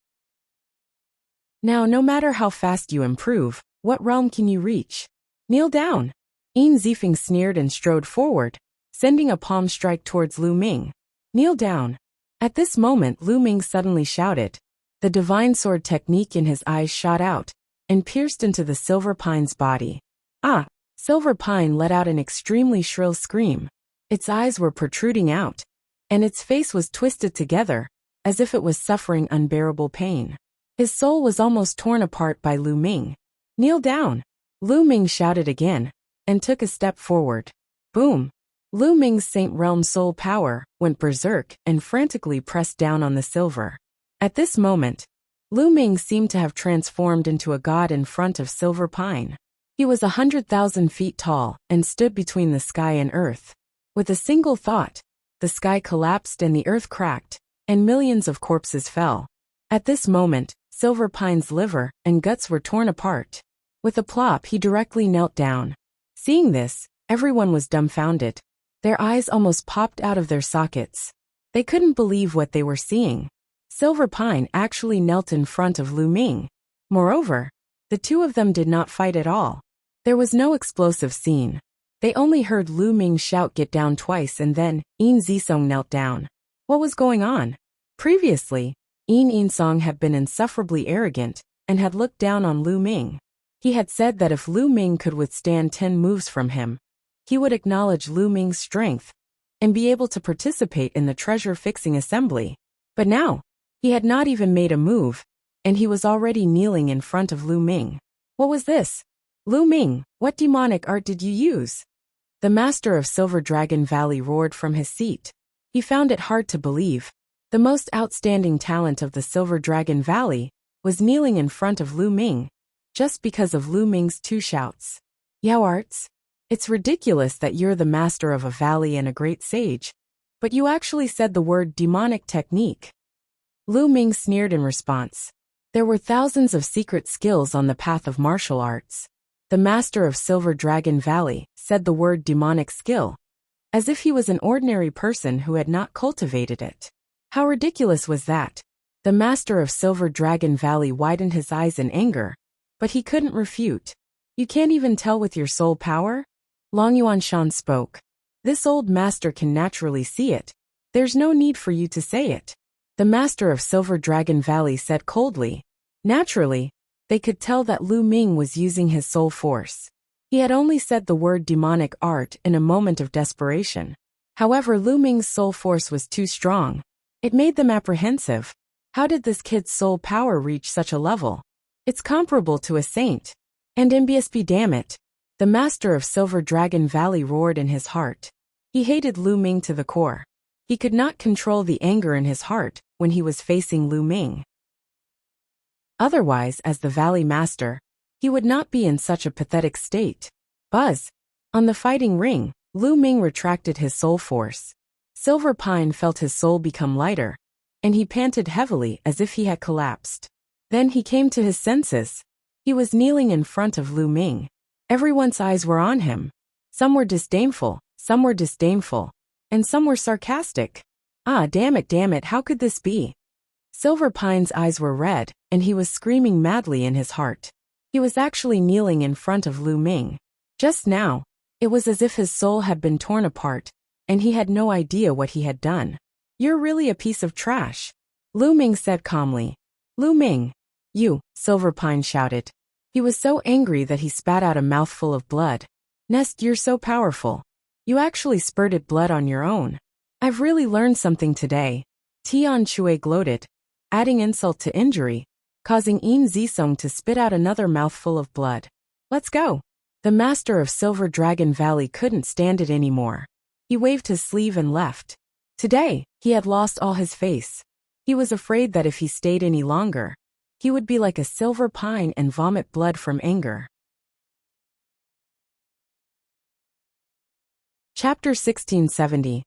Now, no matter how fast you improve, what realm can you reach? Kneel down." Yin Zifeng sneered and strode forward, sending a palm strike towards Lu Ming. "Kneel down." At this moment, Lu Ming suddenly shouted. The divine sword technique in his eyes shot out and pierced into the Silver Pine's body. "Ah!" Silver Pine let out an extremely shrill scream. Its eyes were protruding out, and its face was twisted together, as if it was suffering unbearable pain. His soul was almost torn apart by Lu Ming. "Kneel down!" Lu Ming shouted again, and took a step forward. Boom! Lu Ming's Saint Realm soul power went berserk and frantically pressed down on the silver. At this moment, Lu Ming seemed to have transformed into a god in front of Silver Pine. He was 100,000 feet tall and stood between the sky and earth. With a single thought, the sky collapsed and the earth cracked, and millions of corpses fell. At this moment, Silver Pine's liver and guts were torn apart. With a plop, he directly knelt down. Seeing this, everyone was dumbfounded. Their eyes almost popped out of their sockets. They couldn't believe what they were seeing. Silver Pine actually knelt in front of Lu Ming. Moreover, the two of them did not fight at all. There was no explosive scene. They only heard Lu Ming shout "get down" twice, and then Yin Zisong knelt down. What was going on? Previously, Yin Yinsong had been insufferably arrogant and had looked down on Lu Ming. He had said that if Lu Ming could withstand 10 moves from him, he would acknowledge Lu Ming's strength and be able to participate in the treasure-fixing assembly. But now, he had not even made a move, and he was already kneeling in front of Lu Ming. What was this? "Lu Ming, what demonic art did you use?" The master of Silver Dragon Valley roared from his seat. He found it hard to believe. The most outstanding talent of the Silver Dragon Valley was kneeling in front of Lu Ming, just because of Lu Ming's 2 shouts. "Yao arts? It's ridiculous that you're the master of a valley and a great sage, but you actually said the word demonic technique." Lu Ming sneered in response. There were thousands of secret skills on the path of martial arts. The master of Silver Dragon Valley said the word demonic skill, as if he was an ordinary person who had not cultivated it. How ridiculous was that? The master of Silver Dragon Valley widened his eyes in anger, but he couldn't refute. "You can't even tell with your soul power?" Long Yuanshan spoke. "This old master can naturally see it. There's no need for you to say it." The master of Silver Dragon Valley said coldly. Naturally, they could tell that Lu Ming was using his soul force. He had only said the word demonic art in a moment of desperation. However, Lu Ming's soul force was too strong. It made them apprehensive. How did this kid's soul power reach such a level? It's comparable to a saint. And MBSB, damn it. The master of Silver Dragon Valley roared in his heart. He hated Lu Ming to the core. He could not control the anger in his heart when he was facing Lu Ming. Otherwise, as the Valley Master, he would not be in such a pathetic state. Buzz! On the fighting ring, Lu Ming retracted his soul force. Silver Pine felt his soul become lighter, and he panted heavily as if he had collapsed. Then he came to his senses. He was kneeling in front of Lu Ming. Everyone's eyes were on him. Some were disdainful, and some were sarcastic. Ah, damn it, how could this be? Silver Pine's eyes were red, and he was screaming madly in his heart. He was actually kneeling in front of Lu Ming. Just now, it was as if his soul had been torn apart, and he had no idea what he had done. You're really a piece of trash, Lu Ming said calmly. Lu Ming! You, Silver Pine shouted. He was so angry that he spat out a mouthful of blood. Nest, you're so powerful. You actually spurted blood on your own. I've really learned something today. Tian Shui gloated, adding insult to injury, causing Yin Zisong to spit out another mouthful of blood. Let's go. The master of Silver Dragon Valley couldn't stand it anymore. He waved his sleeve and left. Today, he had lost all his face. He was afraid that if he stayed any longer, he would be like a silver pine and vomit blood from anger. Chapter 1670.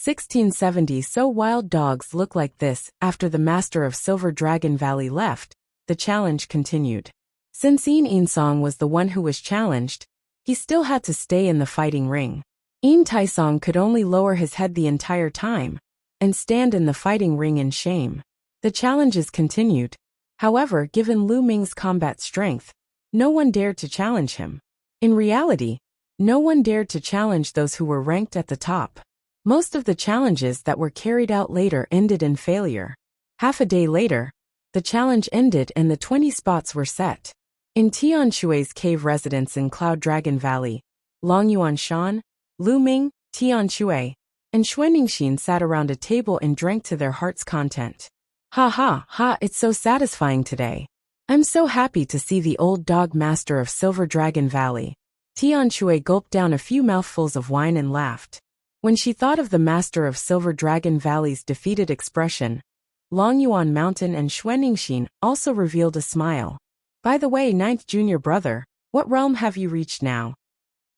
1670. So wild dogs look like this. After the master of Silver Dragon Valley left, the challenge continued. Since Yin Song was the one who was challenged, he still had to stay in the fighting ring. Yin Taisong could only lower his head the entire time and stand in the fighting ring in shame. The challenges continued. However, given Lu Ming's combat strength, no one dared to challenge him. In reality, no one dared to challenge those who were ranked at the top. Most of the challenges that were carried out later ended in failure. Half a day later, the challenge ended and the 20 spots were set. In Tian Shui's cave residence in Cloud Dragon Valley, Long Yuan Shan, Lu Ming, Tian Shui, and Xuaningxin sat around a table and drank to their heart's content. Ha, it's so satisfying today. I'm so happy to see the old dog master of Silver Dragon Valley. Tian Shui gulped down a few mouthfuls of wine and laughed. When she thought of the master of Silver Dragon Valley's defeated expression, Long Yuan Mountain and Xuaningxin also revealed a smile. By the way, ninth junior brother, what realm have you reached now?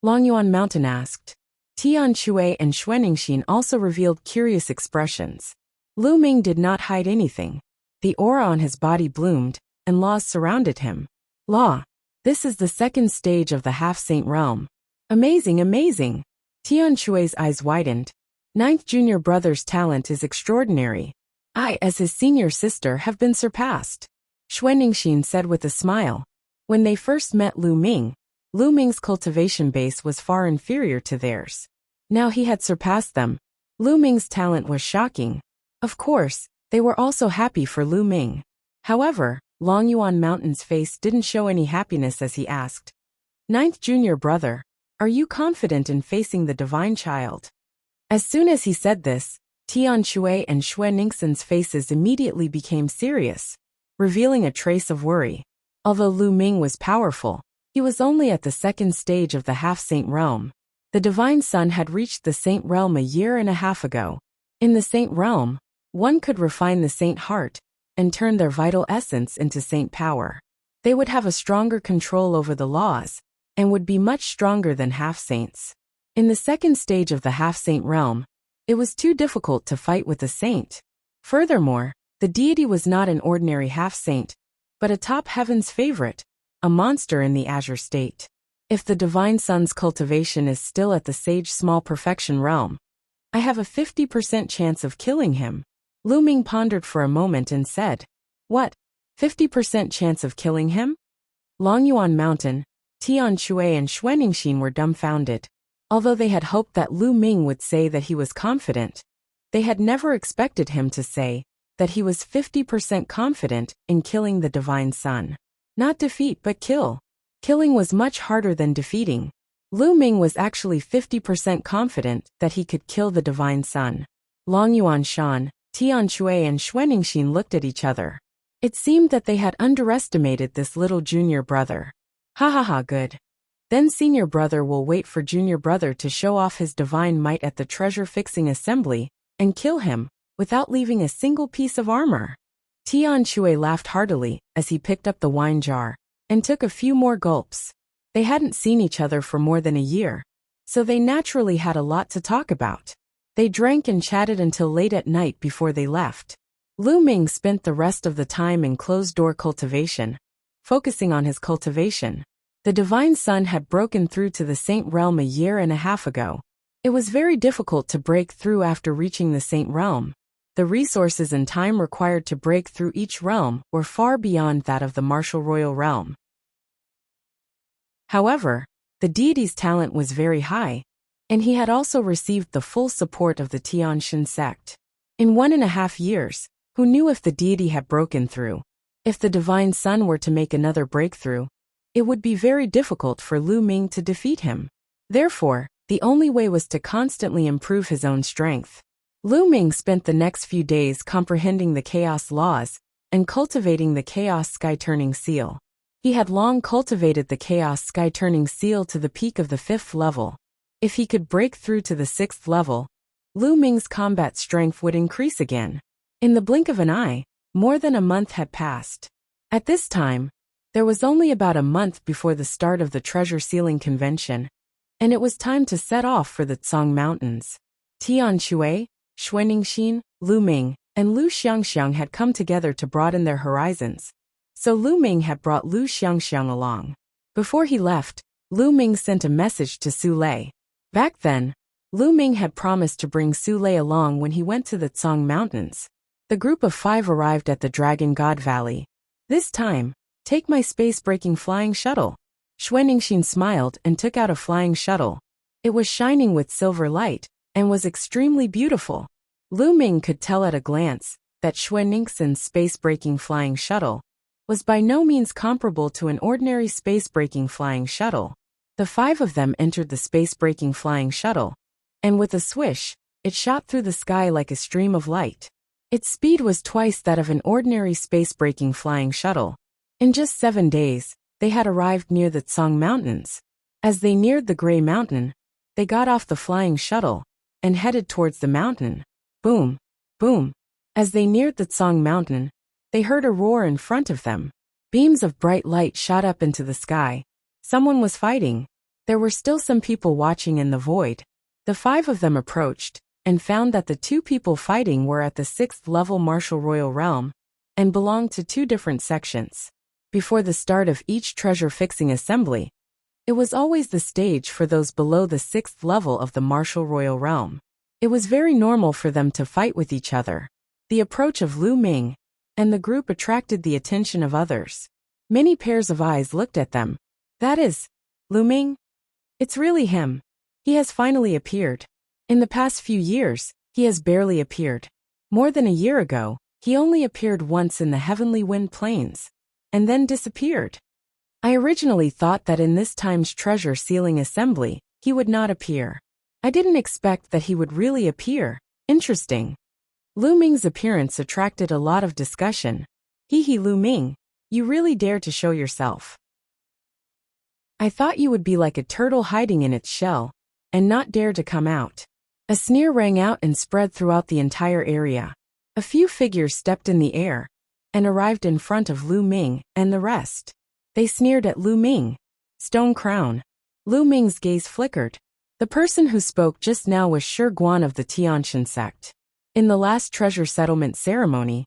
Long Yuan Mountain asked. Tian Shui and Xuaningxin also revealed curious expressions. Lu Ming did not hide anything. The aura on his body bloomed, and laws surrounded him. Law. This is the second stage of the half-saint realm. Amazing. Tian Shui's eyes widened. Ninth junior brother's talent is extraordinary. I, as his senior sister, have been surpassed, Xuaningxin said with a smile. When they first met Lu Ming's cultivation base was far inferior to theirs. Now he had surpassed them. Lu Ming's talent was shocking. Of course, they were also happy for Lu Ming. However, Long Yuan Mountain's face didn't show any happiness as he asked, Ninth junior brother, are you confident in facing the divine child? As soon as he said this, Tian Shui and Xuaningxin's faces immediately became serious, revealing a trace of worry. Although Lu Ming was powerful, he was only at the second stage of the half-saint realm. The divine son had reached the saint realm a year and a half ago. In the saint realm, one could refine the saint heart and turn their vital essence into saint power. They would have a stronger control over the laws and would be much stronger than half-saints. In the second stage of the half-saint realm, it was too difficult to fight with a saint. Furthermore, the deity was not an ordinary half-saint, but a top heaven's favorite, a monster in the azure state. If the divine son's cultivation is still at the sage small perfection realm, I have a 50% chance of killing him. Lu Ming pondered for a moment and said, What? 50% chance of killing him? Long Yuan Mountain, Tian Shui and Xuaningxin were dumbfounded. Although they had hoped that Lu Ming would say that he was confident, they had never expected him to say that he was 50% confident in killing the divine son. Not defeat but kill. Killing was much harder than defeating. Lu Ming was actually 50% confident that he could kill the divine son. Long Yuan Shan, Tian Shui and Xuaningxin looked at each other. It seemed that they had underestimated this little junior brother. Good. Then senior brother will wait for junior brother to show off his divine might at the treasure-fixing assembly and kill him, without leaving a single piece of armor. Tian Shui laughed heartily as he picked up the wine jar and took a few more gulps. They hadn't seen each other for more than a year, so they naturally had a lot to talk about. They drank and chatted until late at night before they left. Lu Ming spent the rest of the time in closed-door cultivation, focusing on his cultivation. The Divine Sun had broken through to the Saint Realm a year and a half ago. It was very difficult to break through after reaching the Saint Realm. The resources and time required to break through each realm were far beyond that of the martial royal realm. However, the deity's talent was very high, and he had also received the full support of the Tianshan sect. In 1.5 years, who knew if the deity had broken through? If the Divine Sun were to make another breakthrough, it would be very difficult for Lu Ming to defeat him. Therefore, the only way was to constantly improve his own strength. Lu Ming spent the next few days comprehending the chaos laws and cultivating the chaos sky-turning seal. He had long cultivated the chaos sky-turning seal to the peak of the 5th level. If he could break through to the 6th level, Lu Ming's combat strength would increase again. In the blink of an eye, more than a month had passed. At this time, there was only about a month before the start of the treasure sealing convention, and it was time to set off for the Tsang Mountains. Tian Shui, Xuaningxin, Lu Ming, and Lu Xiangxiang had come together to broaden their horizons, so Lu Ming had brought Lu Xiangxiang along. Before he left, Lu Ming sent a message to Su Lei. Back then, Lu Ming had promised to bring Su Lei along when he went to the Tsang Mountains. The group of 5 arrived at the Dragon God Valley. This time, take my space-breaking flying shuttle. Xuaningxin smiled and took out a flying shuttle. It was shining with silver light and was extremely beautiful. Lu Ming could tell at a glance that Xuaningxin's space-breaking flying shuttle was by no means comparable to an ordinary space-breaking flying shuttle. The 5 of them entered the space-breaking flying shuttle, and with a swish, it shot through the sky like a stream of light. Its speed was twice that of an ordinary space-breaking flying shuttle. In just 7 days, they had arrived near the Tsang Mountains. As they neared the Gray Mountain, they got off the flying shuttle and headed towards the mountain. Boom, boom. As they neared the Tsang Mountain, they heard a roar in front of them. Beams of bright light shot up into the sky. Someone was fighting. There were still some people watching in the void. The 5 of them approached and found that the 2 people fighting were at the 6th level martial royal realm and belonged to 2 different sections. Before the start of each treasure-fixing assembly, it was always the stage for those below the 6th level of the martial royal realm. It was very normal for them to fight with each other. The approach of Lu Ming and the group attracted the attention of others. Many pairs of eyes looked at them. That is, Lu Ming? It's really him. He has finally appeared. In the past few years, he has barely appeared. More than a year ago, he only appeared once in the Heavenly Wind Plains, and then disappeared. I originally thought that in this time's treasure sealing assembly, he would not appear. I didn't expect that he would really appear. Interesting. Lu Ming's appearance attracted a lot of discussion. Hee Lu Ming, you really dare to show yourself. I thought you would be like a turtle hiding in its shell, and not dare to come out. A sneer rang out and spread throughout the entire area. A few figures stepped in the air and arrived in front of Lu Ming and the rest. They sneered at Lu Ming. Stone Crown. Lu Ming's gaze flickered. The person who spoke just now was Shi Guan of the Tianshan sect. In the last treasure settlement ceremony,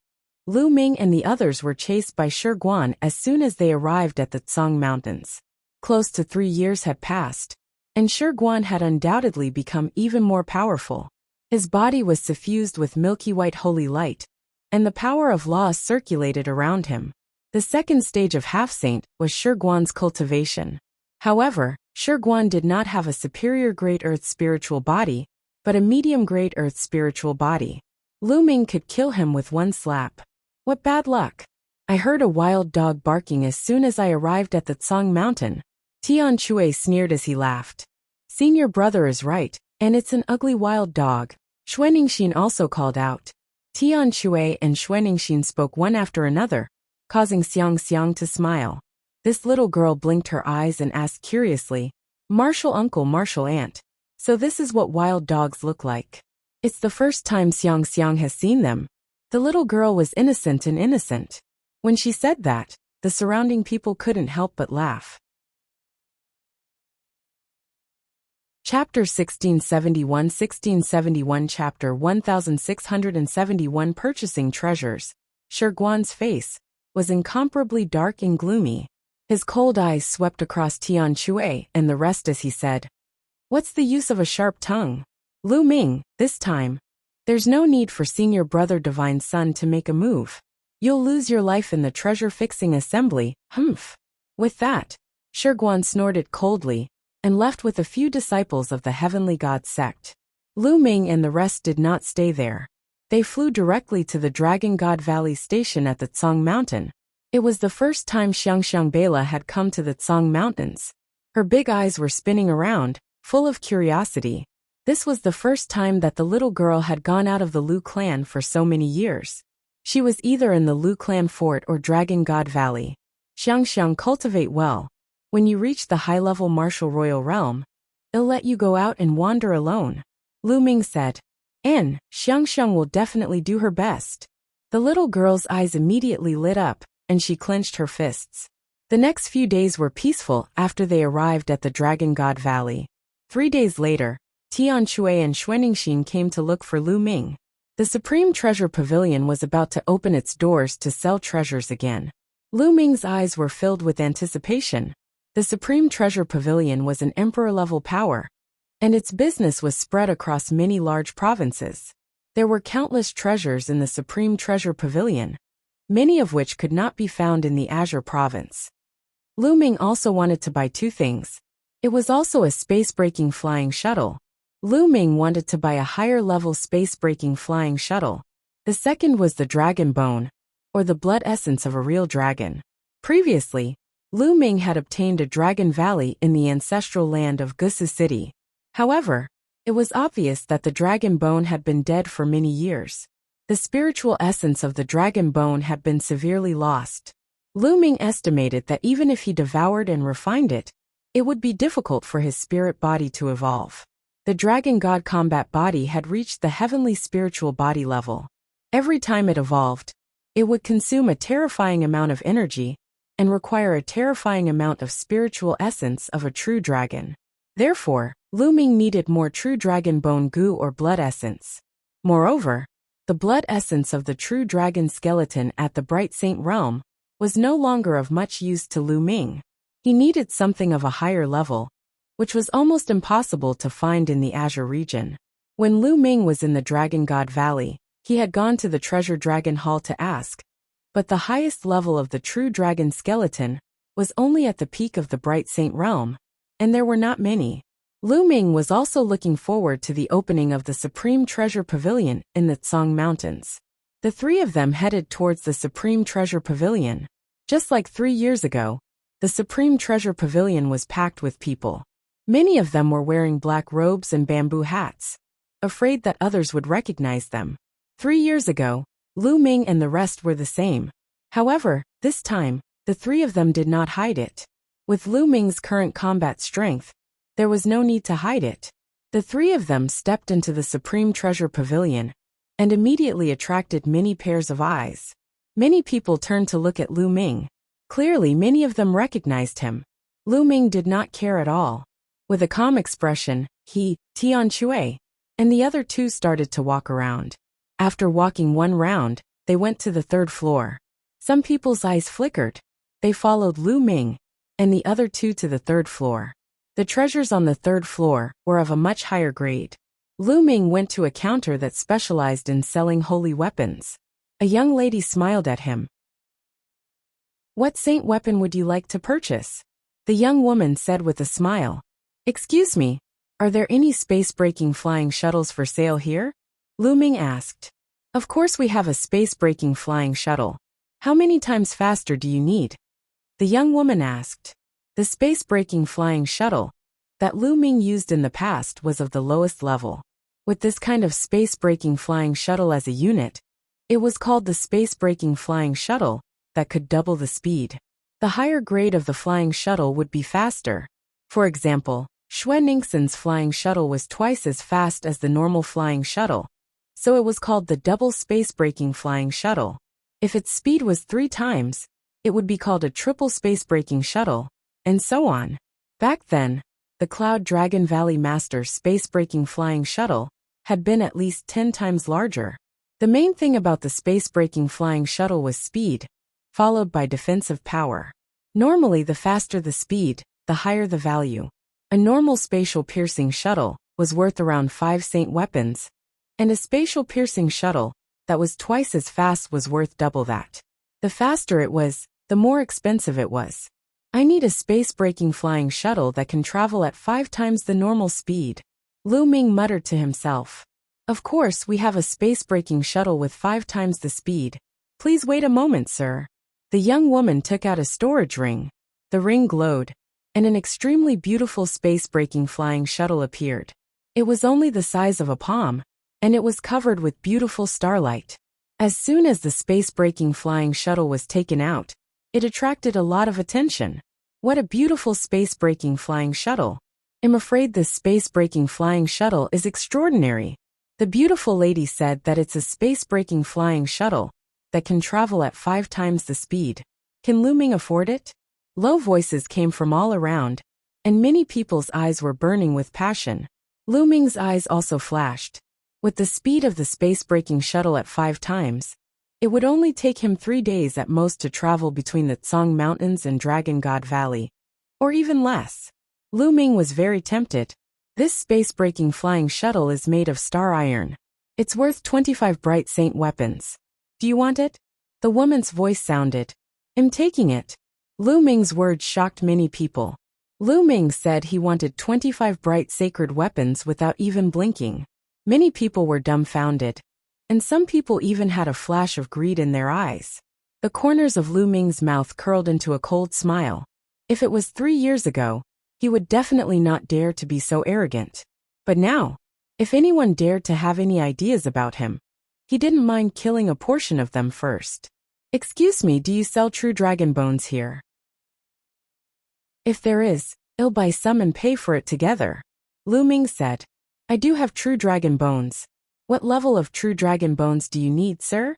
Lu Ming and the others were chased by Shi Guan as soon as they arrived at the Tsang Mountains. Close to 3 years had passed, and Shi Guan had undoubtedly become even more powerful. His body was suffused with milky white holy light, and the power of law circulated around him. The second stage of half-saint was Shi Guan's cultivation. However, Shi Guan did not have a superior Great Earth spiritual body, but a medium Great Earth spiritual body. Lu Ming could kill him with one slap. What bad luck! I heard a wild dog barking as soon as I arrived at the Tsang Mountain. Tian Shui sneered as he laughed. Senior brother is right, and it's an ugly wild dog. Xuaningxin also called out. Tian Shui and Xuaningxin spoke one after another, causing Xiang Xiang to smile. This little girl blinked her eyes and asked curiously, Martial uncle, martial aunt. So this is what wild dogs look like. It's the first time Xiang Xiang has seen them. The little girl was innocent and innocent. When she said that, the surrounding people couldn't help but laugh. Chapter 1671 Chapter 1671 Purchasing Treasures. Shiguan's face was incomparably dark and gloomy. His cold eyes swept across Tian Shui and the rest as he said, "What's the use of a sharp tongue? Lu Ming, this time, there's no need for Senior Brother Divine Son to make a move. You'll lose your life in the treasure-fixing assembly, humph." With that, Shiguan snorted coldly and left with a few disciples of the Heavenly God sect. Lu Ming and the rest did not stay there. They flew directly to the Dragon God Valley station at the Tsang Mountain. It was the first time Xiangxiang Bela had come to the Tsang Mountains. Her big eyes were spinning around, full of curiosity. This was the first time that the little girl had gone out of the Lu clan for so many years. She was either in the Lu clan fort or Dragon God Valley. Xiangxiang, cultivate well. When you reach the high-level martial royal realm, they'll let you go out and wander alone, Lu Ming said. And Xiangxiang will definitely do her best. The little girl's eyes immediately lit up, and she clenched her fists. The next few days were peaceful after they arrived at the Dragon God Valley. 3 days later, Tian Shui and Xuanixin came to look for Lu Ming. The Supreme Treasure Pavilion was about to open its doors to sell treasures again. Lu Ming's eyes were filled with anticipation. The Supreme Treasure Pavilion was an emperor-level power, and its business was spread across many large provinces. There were countless treasures in the Supreme Treasure Pavilion, many of which could not be found in the Azure Province. Lu Ming also wanted to buy 2 things. It was also a space-breaking flying shuttle. Lu Ming wanted to buy a higher-level space-breaking flying shuttle. The second was the dragon bone, or the blood essence of a real dragon. Previously, Lu Ming had obtained a dragon valley in the ancestral land of Gusu City. However, it was obvious that the dragon bone had been dead for many years. The spiritual essence of the dragon bone had been severely lost. Lu Ming estimated that even if he devoured and refined it, it would be difficult for his spirit body to evolve. The dragon god combat body had reached the heavenly spiritual body level. Every time it evolved, it would consume a terrifying amount of energy and require a terrifying amount of spiritual essence of a true dragon. Therefore, Lu Ming needed more true dragon bone goo or blood essence. Moreover, the blood essence of the true dragon skeleton at the Bright Saint realm was no longer of much use to Lu Ming. He needed something of a higher level, which was almost impossible to find in the Azure region. When Lu Ming was in the Dragon God Valley, he had gone to the Treasure Dragon Hall to ask, but the highest level of the true dragon skeleton was only at the peak of the Bright Saint realm, and there were not many. Lu Ming was also looking forward to the opening of the Supreme Treasure Pavilion in the Tsang Mountains. The 3 of them headed towards the Supreme Treasure Pavilion. Just like 3 years ago, the Supreme Treasure Pavilion was packed with people. Many of them were wearing black robes and bamboo hats, afraid that others would recognize them. 3 years ago, Lu Ming and the rest were the same. However, this time, the 3 of them did not hide it. With Lu Ming's current combat strength, there was no need to hide it. The 3 of them stepped into the Supreme Treasure Pavilion and immediately attracted many pairs of eyes. Many people turned to look at Lu Ming. Clearly, many of them recognized him. Lu Ming did not care at all. With a calm expression, he, Tian Shui, and the other 2 started to walk around. After walking 1 round, they went to the 3rd floor. Some people's eyes flickered. They followed Lu Ming and the other 2 to the 3rd floor. The treasures on the 3rd floor were of a much higher grade. Lu Ming went to a counter that specialized in selling holy weapons. A young lady smiled at him. "What saint weapon would you like to purchase?" The young woman said with a smile. "Excuse me, are there any space-breaking flying shuttles for sale here?" Lu Ming asked. "Of course we have a space-breaking flying shuttle. How many times faster do you need?" The young woman asked. The space-breaking flying shuttle that Lu Ming used in the past was of the lowest level. With this kind of space-breaking flying shuttle as a unit, it was called the space-breaking flying shuttle that could double the speed. The higher grade of the flying shuttle would be faster. For example, Xuan Ningxin's flying shuttle was twice as fast as the normal flying shuttle, so it was called the double space-breaking flying shuttle. If its speed was 3 times, it would be called a triple space-breaking shuttle, and so on. Back then, the Cloud Dragon Valley Master's space-breaking flying shuttle had been at least 10 times larger. The main thing about the space-breaking flying shuttle was speed, followed by defensive power. Normally, the faster the speed, the higher the value. A normal spatial piercing shuttle was worth around 5 saint weapons, and a spatial piercing shuttle that was twice as fast was worth double that. The faster it was, the more expensive it was. I need a space-breaking flying shuttle that can travel at 5 times the normal speed. Lu Ming muttered to himself. Of course, we have a space-breaking shuttle with 5 times the speed. Please wait a moment, sir. The young woman took out a storage ring. The ring glowed, and an extremely beautiful space-breaking flying shuttle appeared. It was only the size of a palm, and it was covered with beautiful starlight. As soon as the space-breaking flying shuttle was taken out, it attracted a lot of attention. What a beautiful space-breaking flying shuttle. I'm afraid this space-breaking flying shuttle is extraordinary. The beautiful lady said that it's a space-breaking flying shuttle that can travel at 5 times the speed. Can Lu Ming afford it? Low voices came from all around, and many people's eyes were burning with passion. Lu Ming's eyes also flashed. With the speed of the space-breaking shuttle at 5 times, it would only take him 3 days at most to travel between the Tsang Mountains and Dragon God Valley, or even less. Lu Ming was very tempted. This space-breaking flying shuttle is made of star iron. It's worth 25 bright saint weapons. Do you want it? The woman's voice sounded. I'm taking it. Lu Ming's words shocked many people. Lu Ming said he wanted 25 bright sacred weapons without even blinking. Many people were dumbfounded, and some people even had a flash of greed in their eyes. The corners of Lu Ming's mouth curled into a cold smile. If it was 3 years ago, he would definitely not dare to be so arrogant. But now, if anyone dared to have any ideas about him, he didn't mind killing a portion of them first. Excuse me, do you sell true dragon bones here? If there is, I'll buy some and pay for it together. Lu Ming said. I do have true dragon bones. What level of true dragon bones do you need, sir?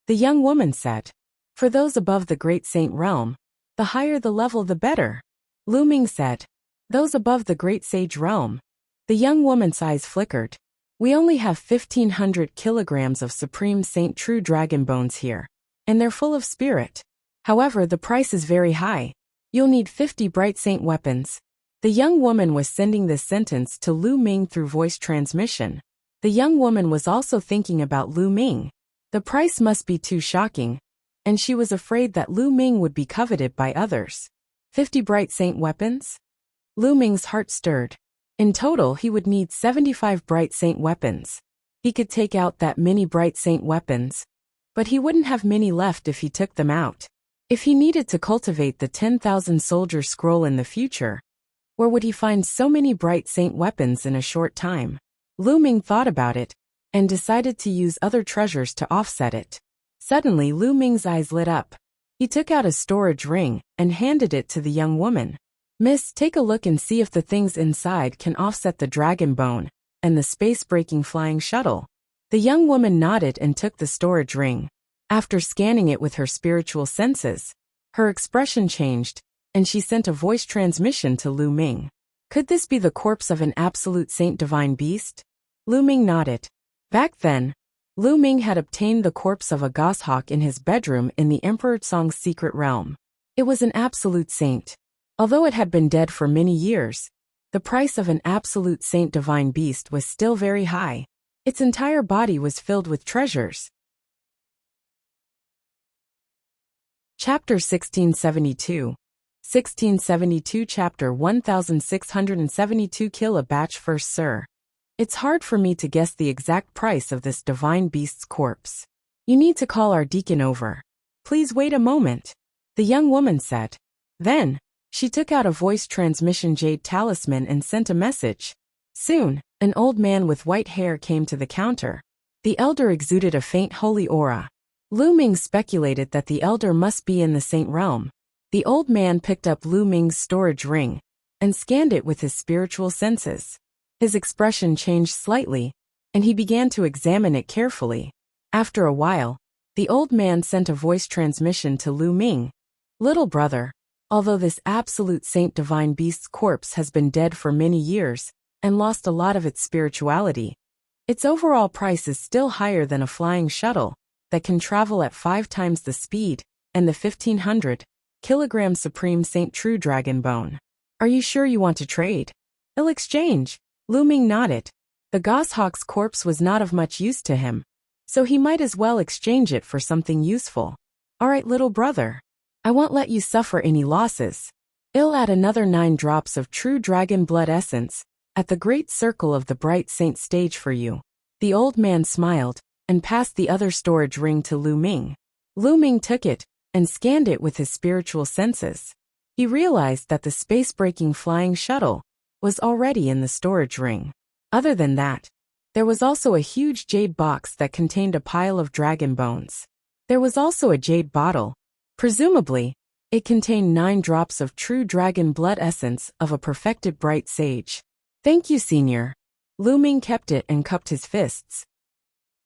The young woman said. For those above the Great Saint Realm, the higher the level the better. Lu Ming said. Those above the Great Sage Realm. The young woman's eyes flickered. We only have 1,500 kilograms of Supreme Saint True Dragon Bones here, and they're full of spirit. However, the price is very high. You'll need 50 Bright Saint weapons. The young woman was sending this sentence to Lu Ming through voice transmission. The young woman was also thinking about Lu Ming. The price must be too shocking, and she was afraid that Lu Ming would be coveted by others. 50 Bright Saint weapons? Lu Ming's heart stirred. In total, he would need 75 Bright Saint weapons. He could take out that many Bright Saint weapons, but he wouldn't have many left if he took them out. If he needed to cultivate the 10,000 soldier scroll in the future, where would he find so many Bright Saint weapons in a short time? Lu Ming thought about it, and decided to use other treasures to offset it. Suddenly Lu Ming's eyes lit up. He took out a storage ring, and handed it to the young woman. Miss, take a look and see if the things inside can offset the dragon bone, and the space-breaking flying shuttle. The young woman nodded and took the storage ring. After scanning it with her spiritual senses, her expression changed, and she sent a voice transmission to Lu Ming. Could this be the corpse of an absolute saint divine beast? Lu Ming nodded. Back then, Lu Ming had obtained the corpse of a goshawk in his bedroom in the Emperor Tsong's secret realm. It was an absolute saint. Although it had been dead for many years, the price of an absolute saint divine beast was still very high. Its entire body was filled with treasures. Chapter 1672. 1672 Chapter 1672 Kill a batch first, sir. It's hard for me to guess the exact price of this divine beast's corpse. You need to call our deacon over. Please wait a moment, the young woman said. Then, she took out a voice transmission jade talisman and sent a message. Soon, an old man with white hair came to the counter. The elder exuded a faint holy aura. Lu Ming speculated that the elder must be in the saint realm. The old man picked up Lu Ming's storage ring and scanned it with his spiritual senses. His expression changed slightly, and he began to examine it carefully. After a while, the old man sent a voice transmission to Lu Ming. Little brother, although this absolute saint divine beast's corpse has been dead for many years and lost a lot of its spirituality, its overall price is still higher than a flying shuttle that can travel at 5 times the speed and the 1,500-kilogram Supreme Saint True Dragon Bone. Are you sure you want to trade? I'll exchange. Lu Ming nodded. The goshawk's corpse was not of much use to him, so he might as well exchange it for something useful. All right, little brother. I won't let you suffer any losses. I'll add another 9 drops of true dragon blood essence at the great circle of the bright saint stage for you. The old man smiled and passed the other storage ring to Lu Ming. Lu Ming took it and scanned it with his spiritual senses. He realized that the space-breaking flying shuttle was already in the storage ring. Other than that, there was also a huge jade box that contained a pile of dragon bones. There was also a jade bottle. Presumably, it contained 9 drops of true dragon blood essence of a perfected bright sage. Thank you, senior. Lu Ming kept it and cupped his fists.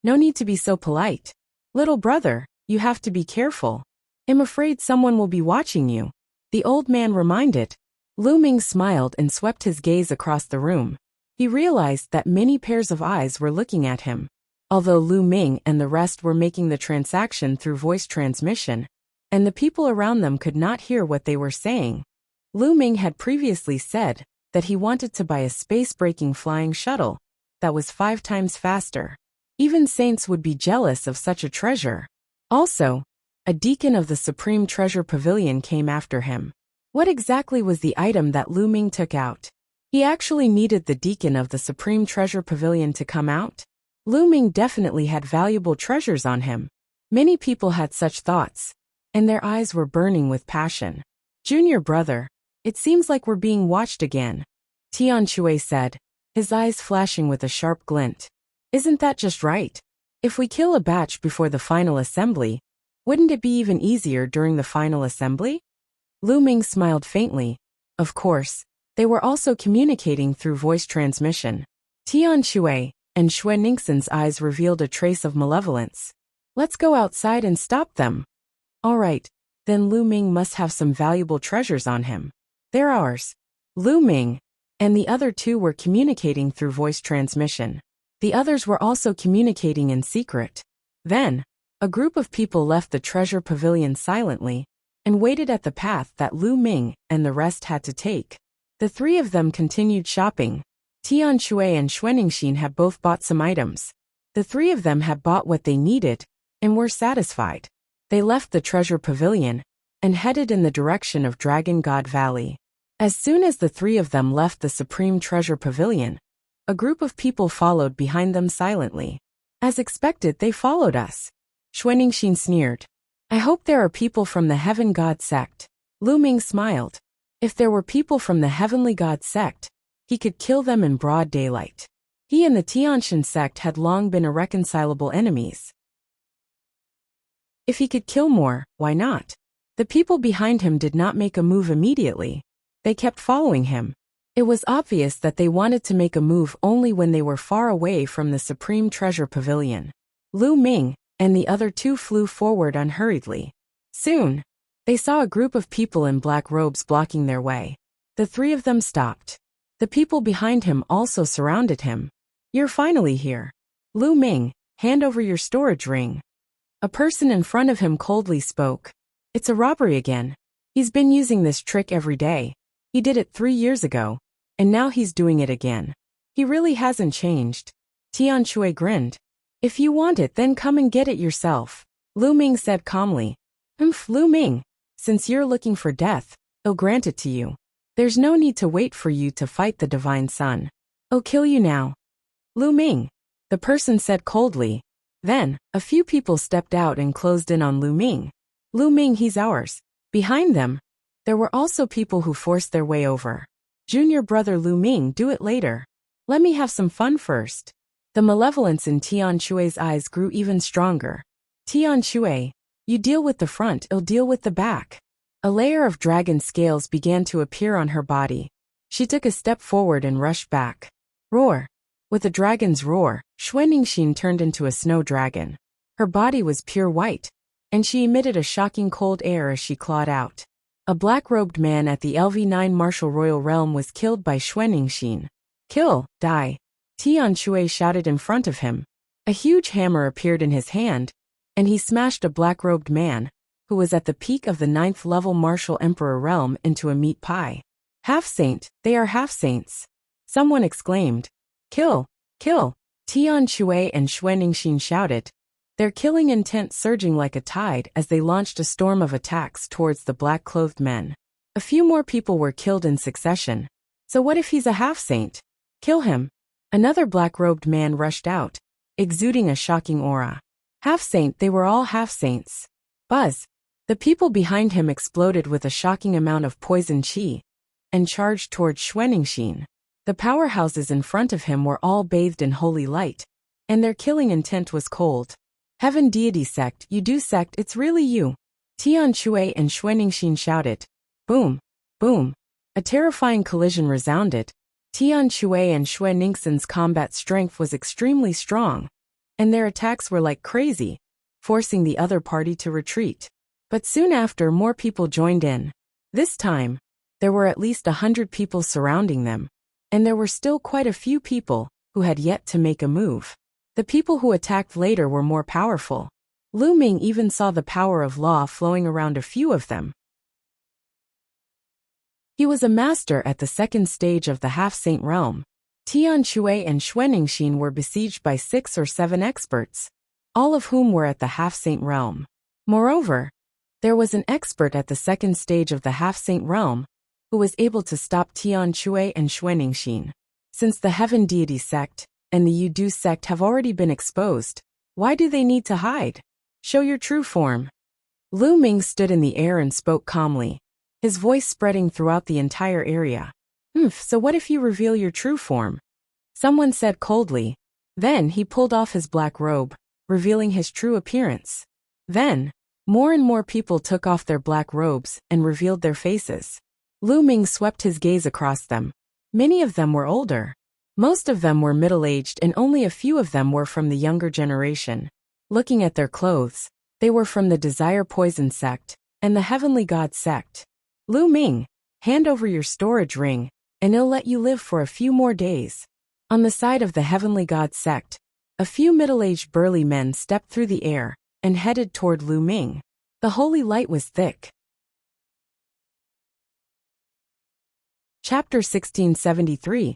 No need to be so polite. Little brother, you have to be careful. I'm afraid someone will be watching you. The old man reminded. Lu Ming smiled and swept his gaze across the room. He realized that many pairs of eyes were looking at him. Although Lu Ming and the rest were making the transaction through voice transmission, and the people around them could not hear what they were saying, Lu Ming had previously said that he wanted to buy a space-breaking flying shuttle that was 5 times faster. Even saints would be jealous of such a treasure. Also, a deacon of the Supreme Treasure Pavilion came after him. What exactly was the item that Lu Ming took out? He actually needed the deacon of the Supreme Treasure Pavilion to come out? Lu Ming definitely had valuable treasures on him. Many people had such thoughts, and their eyes were burning with passion. Junior brother, it seems like we're being watched again, Tian Shui said, his eyes flashing with a sharp glint. Isn't that just right? If we kill a batch before the final assembly, wouldn't it be even easier during the final assembly? Lu Ming smiled faintly. Of course, they were also communicating through voice transmission. Tian Shui and Xue Ningxin's eyes revealed a trace of malevolence. Let's go outside and stop them. All right, then Lu Ming must have some valuable treasures on him. They're ours. Lu Ming and the other 2 were communicating through voice transmission. The others were also communicating in secret. Then, a group of people left the treasure pavilion silently and waited at the path that Lu Ming and the rest had to take. The 3 of them continued shopping. Tian Shui and Xue Ningxin had both bought some items. The 3 of them had bought what they needed and were satisfied. They left the treasure pavilion and headed in the direction of Dragon God Valley. As soon as the 3 of them left the Supreme Treasure Pavilion, a group of people followed behind them silently. As expected, they followed us. Xue Ningxin sneered. I hope there are people from the Heaven God sect. Lu Ming smiled. If there were people from the Heavenly God sect, he could kill them in broad daylight. He and the Tianshan sect had long been irreconcilable enemies. If he could kill more, why not? The people behind him did not make a move immediately. They kept following him. It was obvious that they wanted to make a move only when they were far away from the Supreme Treasure Pavilion. Lu Ming and the other 2 flew forward unhurriedly. Soon, they saw a group of people in black robes blocking their way. The 3 of them stopped. The people behind him also surrounded him. You're finally here. Lu Ming, hand over your storage ring. A person in front of him coldly spoke. It's a robbery again. He's been using this trick every day. He did it 3 years ago, and now he's doing it again. He really hasn't changed. Tian Shui grinned. If you want it, then come and get it yourself, Lu Ming said calmly. Lu Ming, since you're looking for death, I'll grant it to you. There's no need to wait for you to fight the Divine Sun. I'll kill you now. Lu Ming, the person said coldly. Then, a few people stepped out and closed in on Lu Ming. Lu Ming, he's ours. Behind them, there were also people who forced their way over. Junior brother Lu Ming, do it later. Let me have some fun first. The malevolence in Tian Shui's eyes grew even stronger. Tian Shui, you deal with the front, I'll deal with the back. A layer of dragon scales began to appear on her body. She took a step forward and rushed back. Roar! With a dragon's roar, Xuaningxin turned into a snow dragon. Her body was pure white, and she emitted a shocking cold air as she clawed out. A black-robed man at the LV9 martial royal realm was killed by Xuaningxin. Kill, die. Tian Shui shouted in front of him. A huge hammer appeared in his hand, and he smashed a black-robed man, who was at the peak of the 9th level martial emperor realm, into a meat pie. Half-saint, they are half-saints. Someone exclaimed. Kill, kill. Tian Shui and Xuaningxin shouted, their killing intent surging like a tide as they launched a storm of attacks towards the black-clothed men. A few more people were killed in succession. So what if he's a half-saint? Kill him. Another black-robed man rushed out, exuding a shocking aura. Half-saint, they were all half-saints. Buzz. The people behind him exploded with a shocking amount of poison qi and charged towards Xuaningxin. The powerhouses in front of him were all bathed in holy light, and their killing intent was cold. Heaven deity sect, you do sect, it's really you. Tian Shui and Xuaningxin shouted. Boom, boom. A terrifying collision resounded. Tian Shui and Xuaningxin's combat strength was extremely strong, and their attacks were like crazy, forcing the other party to retreat. But soon after, more people joined in. This time, there were at least 100 people surrounding them, and there were still quite a few people who had yet to make a move. The people who attacked later were more powerful. Lu Ming even saw the power of law flowing around a few of them. He was a master at the second stage of the half-saint realm. Tian Shui and Xuaningxin were besieged by 6 or 7 experts, all of whom were at the half-saint realm. Moreover, there was an expert at the second stage of the half-saint realm who was able to stop Tian Shui and Xuaningxin. Since the Heaven Deity sect and the Yudu sect have already been exposed, why do they need to hide? Show your true form. Lu Ming stood in the air and spoke calmly, his voice spreading throughout the entire area. So what if you reveal your true form? Someone said coldly. Then he pulled off his black robe, revealing his true appearance. Then, more and more people took off their black robes and revealed their faces. Lu Ming swept his gaze across them. Many of them were older. Most of them were middle-aged, and only a few of them were from the younger generation. Looking at their clothes, they were from the Desire Poison sect and the Heavenly God sect. Lu Ming, hand over your storage ring, and it'll let you live for a few more days. On the side of the Heavenly God sect, a few middle-aged burly men stepped through the air and headed toward Lu Ming. The holy light was thick. Chapter 1673.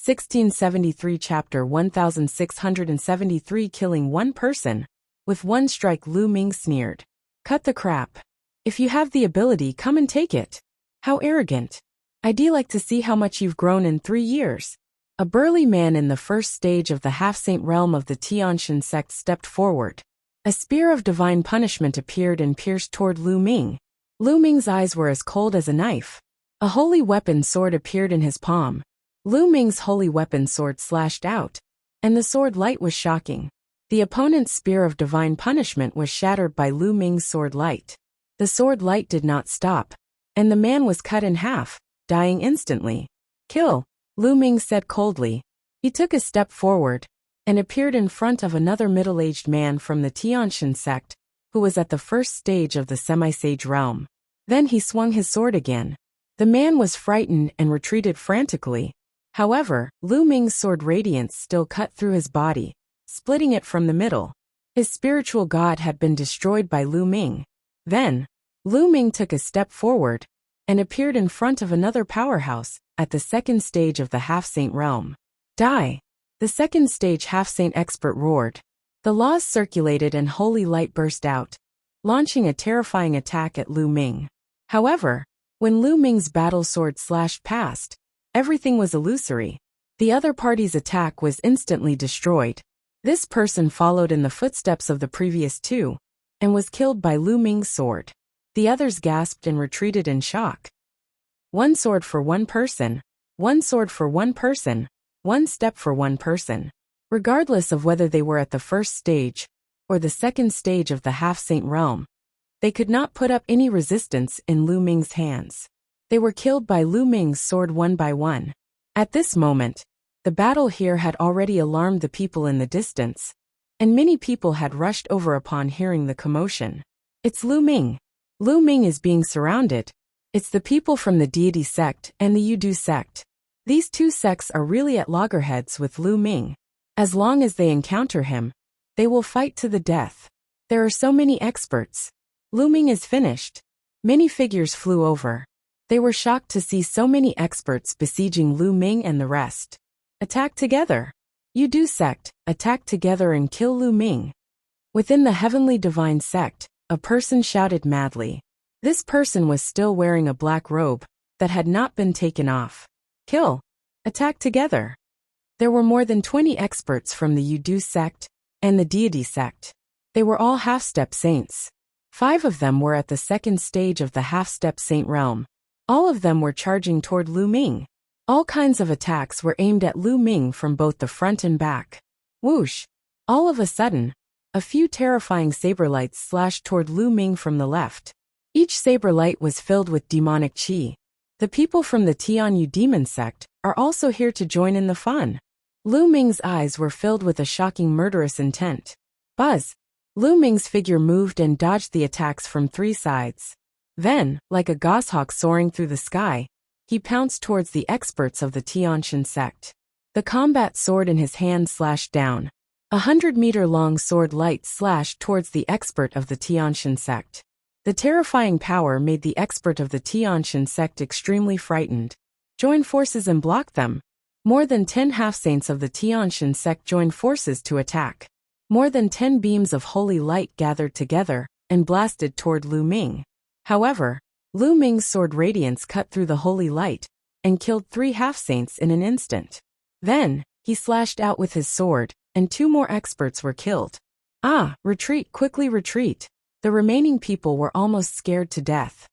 1673 Chapter 1673 Killing one person. With one strike, Lu Ming sneered. Cut the crap. If you have the ability, come and take it. How arrogant. I'd like to see how much you've grown in 3 years. A burly man in the first stage of the half-saint realm of the Tianshan sect stepped forward. A spear of divine punishment appeared and pierced toward Lu Ming. Lu Ming's eyes were as cold as a knife. A holy weapon sword appeared in his palm. Lu Ming's holy weapon sword slashed out, and the sword light was shocking. The opponent's spear of divine punishment was shattered by Lu Ming's sword light. The sword light did not stop, and the man was cut in half, dying instantly. Kill, Lu Ming said coldly. He took a step forward and appeared in front of another middle-aged man from the Tianshan sect, who was at the first stage of the semi-sage realm. Then he swung his sword again. The man was frightened and retreated frantically. However, Lu Ming's sword radiance still cut through his body, splitting it from the middle. His spiritual god had been destroyed by Lu Ming. Then, Lu Ming took a step forward and appeared in front of another powerhouse at the second stage of the half-saint realm. Die! The second stage half-saint expert roared. The laws circulated and holy light burst out, launching a terrifying attack at Lu Ming. However, when Lu Ming's battle sword slashed past, everything was illusory. The other party's attack was instantly destroyed. This person followed in the footsteps of the previous two and was killed by Lu Ming's sword. The others gasped and retreated in shock. One sword for one person, one sword for one person, one step for one person. Regardless of whether they were at the first stage or the second stage of the half-saint realm, they could not put up any resistance in Lu Ming's hands. They were killed by Lu Ming's sword one by one. At this moment, The battle here had already alarmed the people in the distance, and many people had rushed over upon hearing the commotion. It's Lu Ming. Lu Ming is being surrounded. It's the people from the deity sect and the Yudu sect. These two sects are really at loggerheads with Lu Ming. As long as they encounter him, they will fight to the death. There are so many experts. Lu Ming is finished. Many figures flew over. They were shocked to see so many experts besieging Lu Ming and the rest. Attack together. Yudu sect, attack together and kill Lu Ming. Within the heavenly divine sect, a person shouted madly. This person was still wearing a black robe that had not been taken off. Kill. Attack together. There were more than 20 experts from the Yudu sect and the deity sect. They were all half-step saints. 5 of them were at the second stage of the half-step saint realm. All of them were charging toward Lu Ming. All kinds of attacks were aimed at Lu Ming from both the front and back. Whoosh! All of a sudden, a few terrifying saber lights slashed toward Lu Ming from the left. Each saber light was filled with demonic qi. The people from the Tianyu demon sect are also here to join in the fun. Lu Ming's eyes were filled with a shocking murderous intent. Buzz! Lu Ming's figure moved and dodged the attacks from 3 sides. Then, like a goshawk soaring through the sky, he pounced towards the experts of the Tianshan sect. The combat sword in his hand slashed down. 100-meter-long sword light slashed towards the expert of the Tianshan sect. The terrifying power made the expert of the Tianshan sect extremely frightened. Join forces and block them. More than 10 half-saints of the Tianshan sect joined forces to attack. More than 10 beams of holy light gathered together and blasted toward Lu Ming. However, Lu Ming's sword radiance cut through the holy light and killed 3 half-saints in an instant. Then, he slashed out with his sword, and 2 more experts were killed. Ah, retreat, quickly retreat. The remaining people were almost scared to death.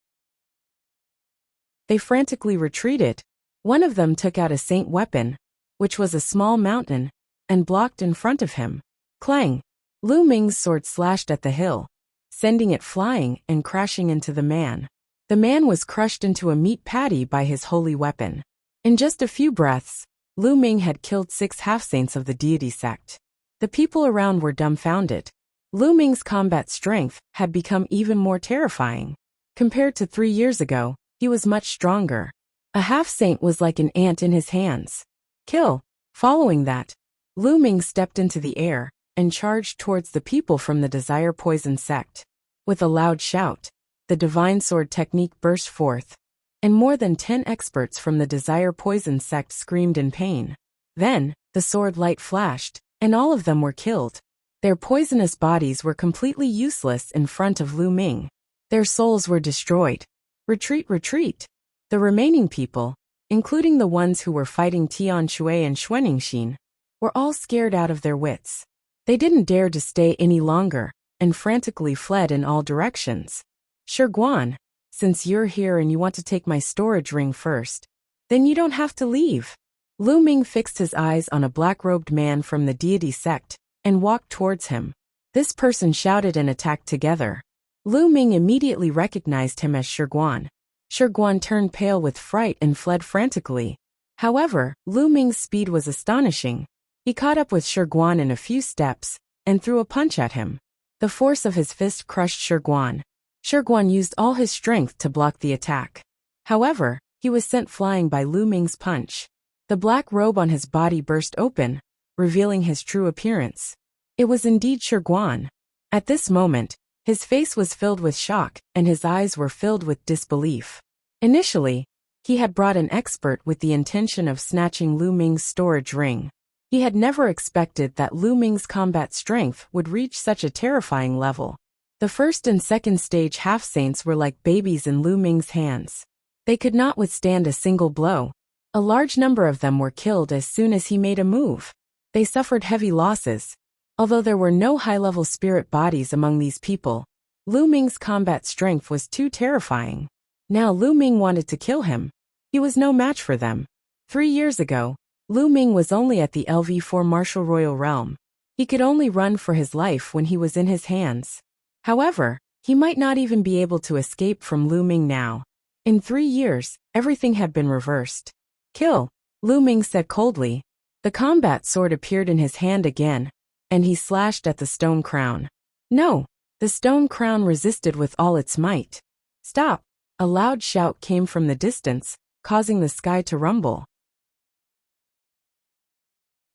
They frantically retreated. One of them took out a saint weapon, which was a small mountain, and blocked in front of him. Clang! Lu Ming's sword slashed at the hill, sending it flying and crashing into the man. The man was crushed into a meat patty by his holy weapon. In just a few breaths, Lu Ming had killed 6 half-saints of the deity sect. The people around were dumbfounded. Lu Ming's combat strength had become even more terrifying. Compared to 3 years ago, he was much stronger. A half-saint was like an ant in his hands. Kill! Following that, Lu Ming stepped into the air and charged towards the people from the Desire Poison sect. With a loud shout, the divine sword technique burst forth, and more than 10 experts from the Desire Poison sect screamed in pain. Then, the sword light flashed, and all of them were killed. Their poisonous bodies were completely useless in front of Lu Ming. Their souls were destroyed. Retreat, retreat! The remaining people, including the ones who were fighting Tian Shui and Xuaningxin, were all scared out of their wits. They didn't dare to stay any longer, and frantically fled in all directions. Shiguan, since you're here and you want to take my storage ring first, then you don't have to leave. Lu Ming fixed his eyes on a black-robed man from the deity sect, and walked towards him. This person shouted and attacked together. Lu Ming immediately recognized him as Shiguan. Shiguan turned pale with fright and fled frantically. However, Lu Ming's speed was astonishing. He caught up with Shiguan in a few steps, and threw a punch at him. The force of his fist crushed Shiguan. Shiguan used all his strength to block the attack. However, he was sent flying by Lu Ming's punch. The black robe on his body burst open, revealing his true appearance. It was indeed Shiguan. At this moment, his face was filled with shock, and his eyes were filled with disbelief. Initially, he had brought an expert with the intention of snatching Lu Ming's storage ring. He had never expected that Lu Ming's combat strength would reach such a terrifying level. The first and second stage half-saints were like babies in Lu Ming's hands. They could not withstand a single blow. A large number of them were killed as soon as he made a move. They suffered heavy losses. Although there were no high-level spirit bodies among these people, Lu Ming's combat strength was too terrifying. Now Lu Ming wanted to kill him. He was no match for them. 3 years ago, Lu Ming was only at the LV4 Martial Royal Realm. He could only run for his life when he was in his hands. However, he might not even be able to escape from Lu Ming now. In 3 years, everything had been reversed. Kill, Lu Ming said coldly. The combat sword appeared in his hand again, and he slashed at the stone crown. No! The stone crown resisted with all its might. Stop! A loud shout came from the distance, causing the sky to rumble.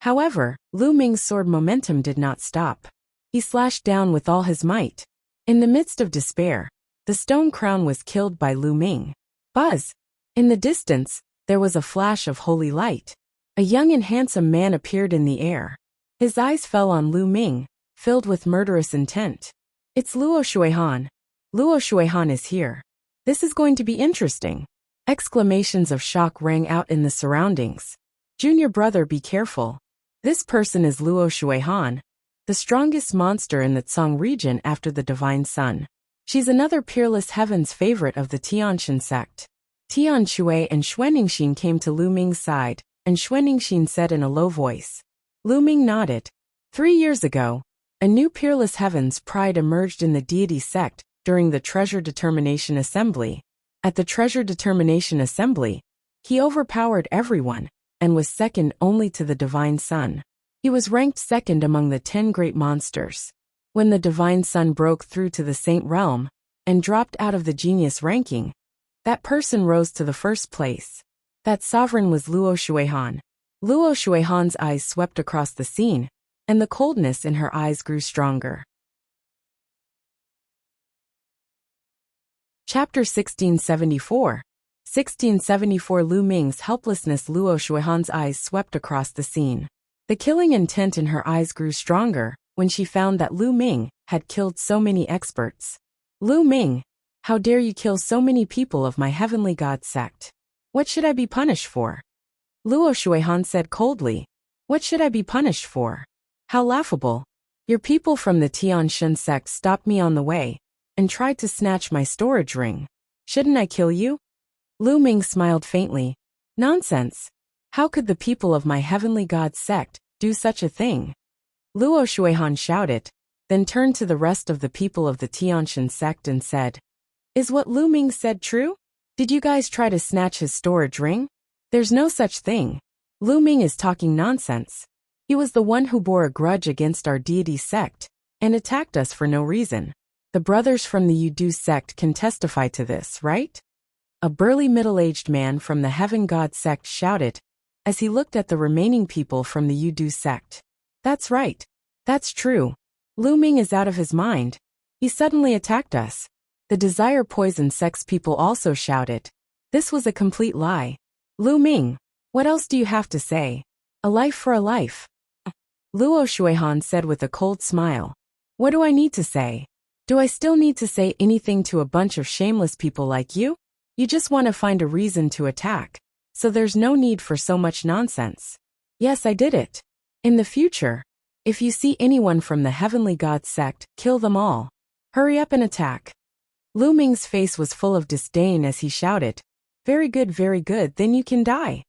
However, Lu Ming's sword momentum did not stop. He slashed down with all his might. In the midst of despair, the stone crown was killed by Lu Ming. Buzz! In the distance, there was a flash of holy light. A young and handsome man appeared in the air. His eyes fell on Lu Ming, filled with murderous intent. It's Luo Shuihan. Luo Shuihan is here. This is going to be interesting. Exclamations of shock rang out in the surroundings. Junior brother, be careful. This person is Luo Shuihan, the strongest monster in the Tsang region after the Divine Sun. She's another peerless heaven's favorite of the Tianshan sect. Tian Shui and Xuanixin came to Lu Ming's side, and Xuanixin said in a low voice. Lu Ming nodded. 3 years ago, a new peerless heaven's pride emerged in the deity sect during the Treasure Determination Assembly. At the Treasure Determination Assembly, he overpowered everyone and was second only to the Divine Sun. He was ranked second among the 10 great monsters. When the Divine Sun broke through to the Saint Realm and dropped out of the genius ranking, that person rose to the first place. That sovereign was Luo Shuihan. Luo Shuihan's eyes swept across the scene, and the coldness in her eyes grew stronger. Chapter 1674. 1674 Lu Ming's helplessness. Luo Shuihan's eyes swept across the scene. The killing intent in her eyes grew stronger when she found that Lu Ming had killed so many experts. Lu Ming, how dare you kill so many people of my heavenly god sect? What should I be punished for? Luo Shuihan said coldly. What should I be punished for? How laughable. Your people from the Tianshan sect stopped me on the way and tried to snatch my storage ring. Shouldn't I kill you? Lu Ming smiled faintly. Nonsense. How could the people of my heavenly god sect do such a thing? Luo Shuihan shouted, then turned to the rest of the people of the Tianshan sect and said, Is what Lu Ming said true? Did you guys try to snatch his storage ring? There's no such thing. Lu Ming is talking nonsense. He was the one who bore a grudge against our deity sect and attacked us for no reason. The brothers from the Yudu sect can testify to this, right? A burly middle-aged man from the Heaven God sect shouted as he looked at the remaining people from the Yudu sect. That's right. That's true. Lu Ming is out of his mind. He suddenly attacked us. The Desire Poison sect's people also shouted. This was a complete lie. Lu Ming, what else do you have to say? A life for a life. Luo Shuihan said with a cold smile. What do I need to say? Do I still need to say anything to a bunch of shameless people like you? You just want to find a reason to attack, so there's no need for so much nonsense. Yes, I did it. In the future, if you see anyone from the Heavenly God sect, kill them all. Hurry up and attack. Lu Ming's face was full of disdain as he shouted, very good, then you can die.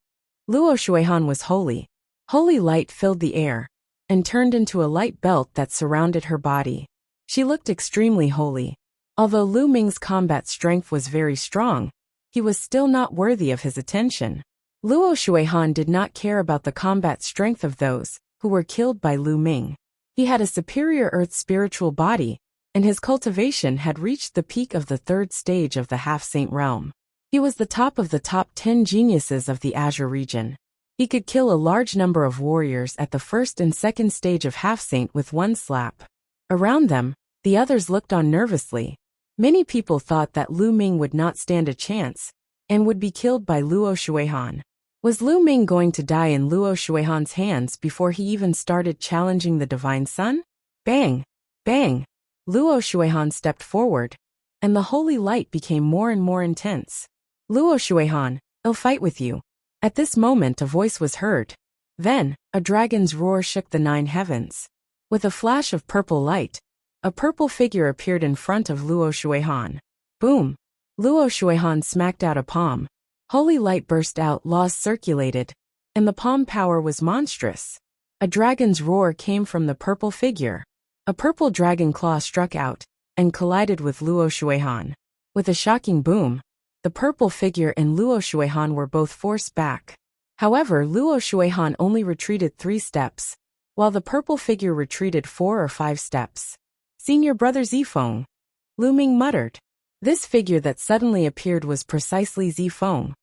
Luo Shuihan was holy. Holy light filled the air and turned into a light belt that surrounded her body. She looked extremely holy. Although Lu Ming's combat strength was very strong, he was still not worthy of his attention. Luo Shuihan did not care about the combat strength of those who were killed by Lu Ming. He had a superior earth spiritual body, and his cultivation had reached the peak of the 3rd stage of the half-saint realm. He was the top of the top 10 geniuses of the Azure region. He could kill a large number of warriors at the 1st and 2nd stage of half-saint with one slap. Around them, the others looked on nervously. Many people thought that Lu Ming would not stand a chance and would be killed by Luo Shuihan. Was Lu Ming going to die in Luo Shuihan's hands before he even started challenging the Divine Sun? Bang! Bang! Luo Shuihan stepped forward, and the holy light became more and more intense. Luo Shuihan, I'll fight with you. At this moment a voice was heard. Then, a dragon's roar shook the 9 heavens. With a flash of purple light, a purple figure appeared in front of Luo Shuihan. Boom! Luo Shuihan smacked out a palm. Holy light burst out, laws circulated, and the palm power was monstrous. A dragon's roar came from the purple figure. A purple dragon claw struck out and collided with Luo Shuihan. With a shocking boom, the purple figure and Luo Shuihan were both forced back. However, Luo Shuihan only retreated 3 steps, while the purple figure retreated 4 or 5 steps. "Seen your brother Zifeng," Lu Ming muttered. This figure that suddenly appeared was precisely Zifeng,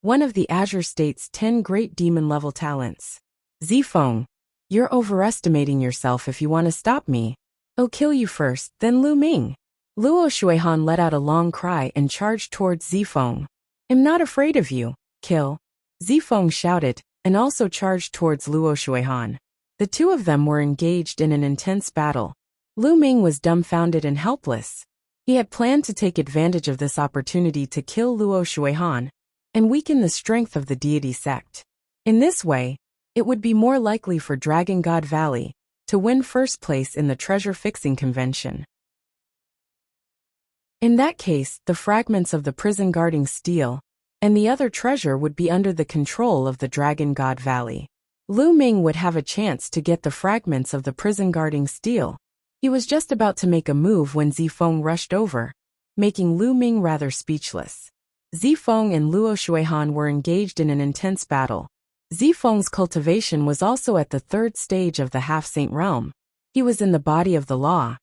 one of the Azure State's 10 great demon-level talents. "Zifeng, you're overestimating yourself if you want to stop me. I'll kill you first, then Lu Ming." Luo Shuihan let out a long cry and charged towards Zifeng. "I'm not afraid of you, kill," Zifeng shouted, and also charged towards Luo Shuihan. The two of them were engaged in an intense battle. Lu Ming was dumbfounded and helpless. He had planned to take advantage of this opportunity to kill Luo Shuihan and weaken the strength of the deity sect. In this way, it would be more likely for Dragon God Valley to win first place in the treasure-fixing convention. In that case, the fragments of the prison guarding steel and the other treasure would be under the control of the Dragon God Valley. Lu Ming would have a chance to get the fragments of the prison guarding steel. He was just about to make a move when Zifeng rushed over, making Lu Ming rather speechless. Zifeng and Luo Shuihan were engaged in an intense battle. Zifeng's cultivation was also at the 3rd stage of the half-saint realm. He was in the body of the law,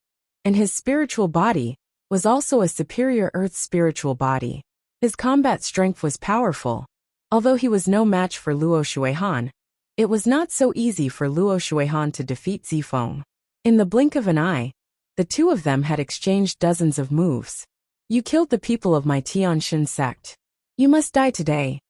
and his spiritual body was also a superior earth spiritual body. His combat strength was powerful. Although he was no match for Luo Shuihan, it was not so easy for Luo Shuihan to defeat Zifeng. In the blink of an eye, the two of them had exchanged dozens of moves. "You killed the people of my Tianshan sect. You must die today."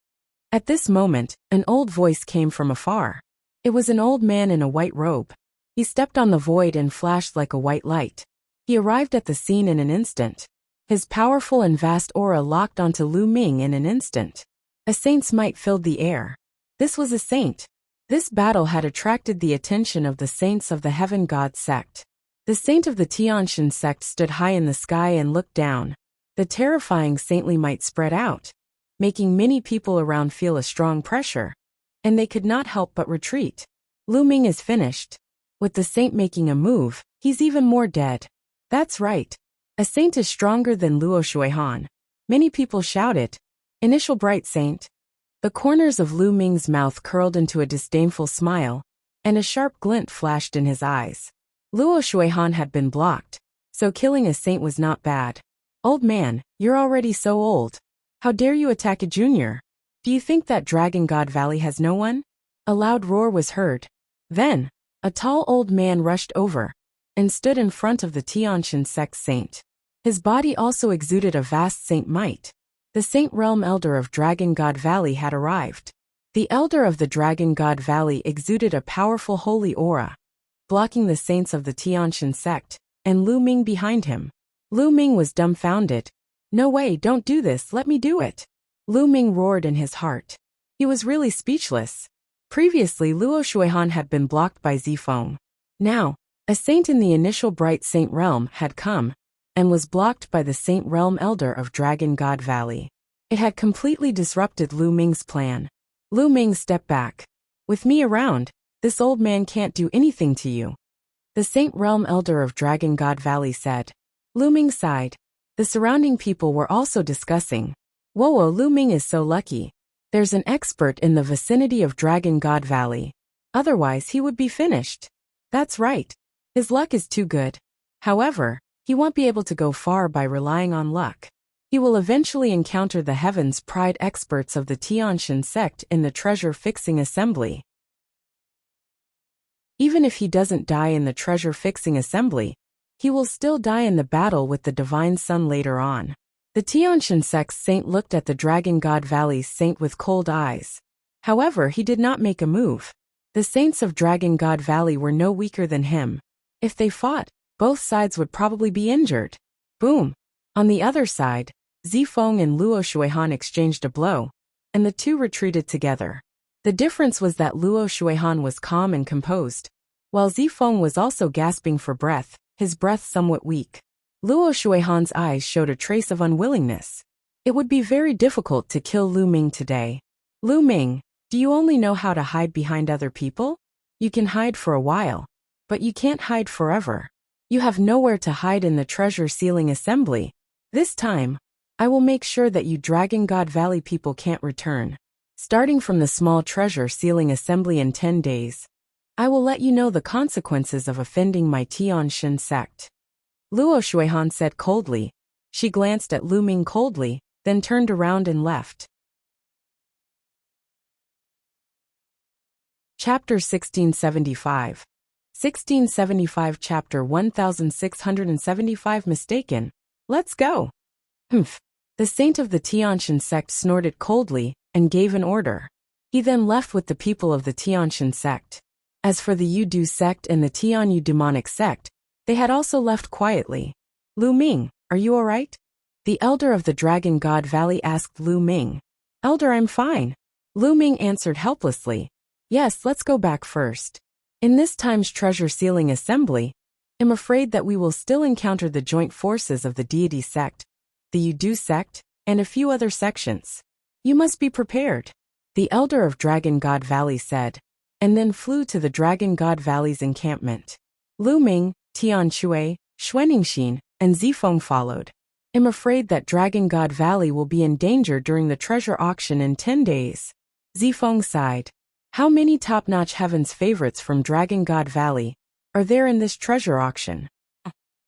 At this moment, an old voice came from afar. It was an old man in a white robe. He stepped on the void and flashed like a white light. He arrived at the scene in an instant. His powerful and vast aura locked onto Lu Ming in an instant. A saint's might filled the air. This was a saint. This battle had attracted the attention of the saints of the Heaven God sect. The saint of the Tianshan sect stood high in the sky and looked down. The terrifying saintly might spread out, making many people around feel a strong pressure, and they could not help but retreat. Lu Ming is finished. With the saint making a move, he's even more dead. That's right. A saint is stronger than Luo Shuihan. Many people shouted, "Initial bright saint." The corners of Lu Ming's mouth curled into a disdainful smile, and a sharp glint flashed in his eyes. Luo Shuihan had been blocked, so killing a saint was not bad. "Old man, you're already so old. How dare you attack a junior? Do you think that Dragon God Valley has no one?" A loud roar was heard. Then, a tall old man rushed over and stood in front of the Tianshan sect saint. His body also exuded a vast saint might. The Saint Realm Elder of Dragon God Valley had arrived. The Elder of the Dragon God Valley exuded a powerful holy aura, blocking the saints of the Tianshan sect, and Lu Ming behind him. Lu Ming was dumbfounded. "No way, don't do this, let me do it." Lu Ming roared in his heart. He was really speechless. Previously, Luo Shuihan had been blocked by Zifeng. Now, a saint in the initial bright saint realm had come, and was blocked by the Saint Realm Elder of Dragon God Valley. It had completely disrupted Lu Ming's plan. Lu Ming stepped back. "With me around, this old man can't do anything to you," the Saint Realm Elder of Dragon God Valley said. Lu Ming sighed. The surrounding people were also discussing. "Whoa, Lu Ming is so lucky. There's an expert in the vicinity of Dragon God Valley. Otherwise he would be finished." That's right. His luck is too good. However, he won't be able to go far by relying on luck. He will eventually encounter the Heaven's Pride experts of the Tianshan sect in the treasure-fixing assembly. Even if he doesn't die in the treasure-fixing assembly, he will still die in the battle with the Divine Sun later on. The Tianshan sect's saint looked at the Dragon God Valley's saint with cold eyes. However, he did not make a move. The saints of Dragon God Valley were no weaker than him. If they fought, both sides would probably be injured. Boom! On the other side, Zifeng and Luo Shuihan exchanged a blow, and the two retreated together. The difference was that Luo Shuihan was calm and composed, while Zifeng was also gasping for breath, his breath somewhat weak. Luo Shuihan's eyes showed a trace of unwillingness. It would be very difficult to kill Lu Ming today. "Lu Ming, do you only know how to hide behind other people? You can hide for a while, but you can't hide forever. You have nowhere to hide in the treasure sealing assembly. This time, I will make sure that you Dragon God Valley people can't return." starting from the small treasure sealing assembly in 10 days. I will let you know the consequences of offending my Tianshan sect. Luo Shuihan said coldly. She glanced at Lu Ming coldly, then turned around and left. Chapter 1675. 1675 Chapter 1675 Mistaken. Let's go. Humph. The saint of the Tianshan sect snorted coldly and gave an order. He then left with the people of the Tianshan sect. As for the Yudu sect and the Tianyu demonic sect, they had also left quietly. Lu Ming, are you alright? The elder of the Dragon God Valley asked Lu Ming. Elder, I'm fine. Lu Ming answered helplessly. Yes, let's go back first. In this time's treasure sealing assembly, I'm afraid that we will still encounter the joint forces of the deity sect, the Yudu sect, and a few other sections. You must be prepared. The elder of Dragon God Valley said, and then flew to the Dragon God Valley's encampment. Lu Ming, Tian Shui, Xuaningxin, and Zifeng followed. I'm afraid that Dragon God Valley will be in danger during the treasure auction in 10 days. Zifeng sighed. How many top-notch heaven's favorites from Dragon God Valley are there in this treasure auction?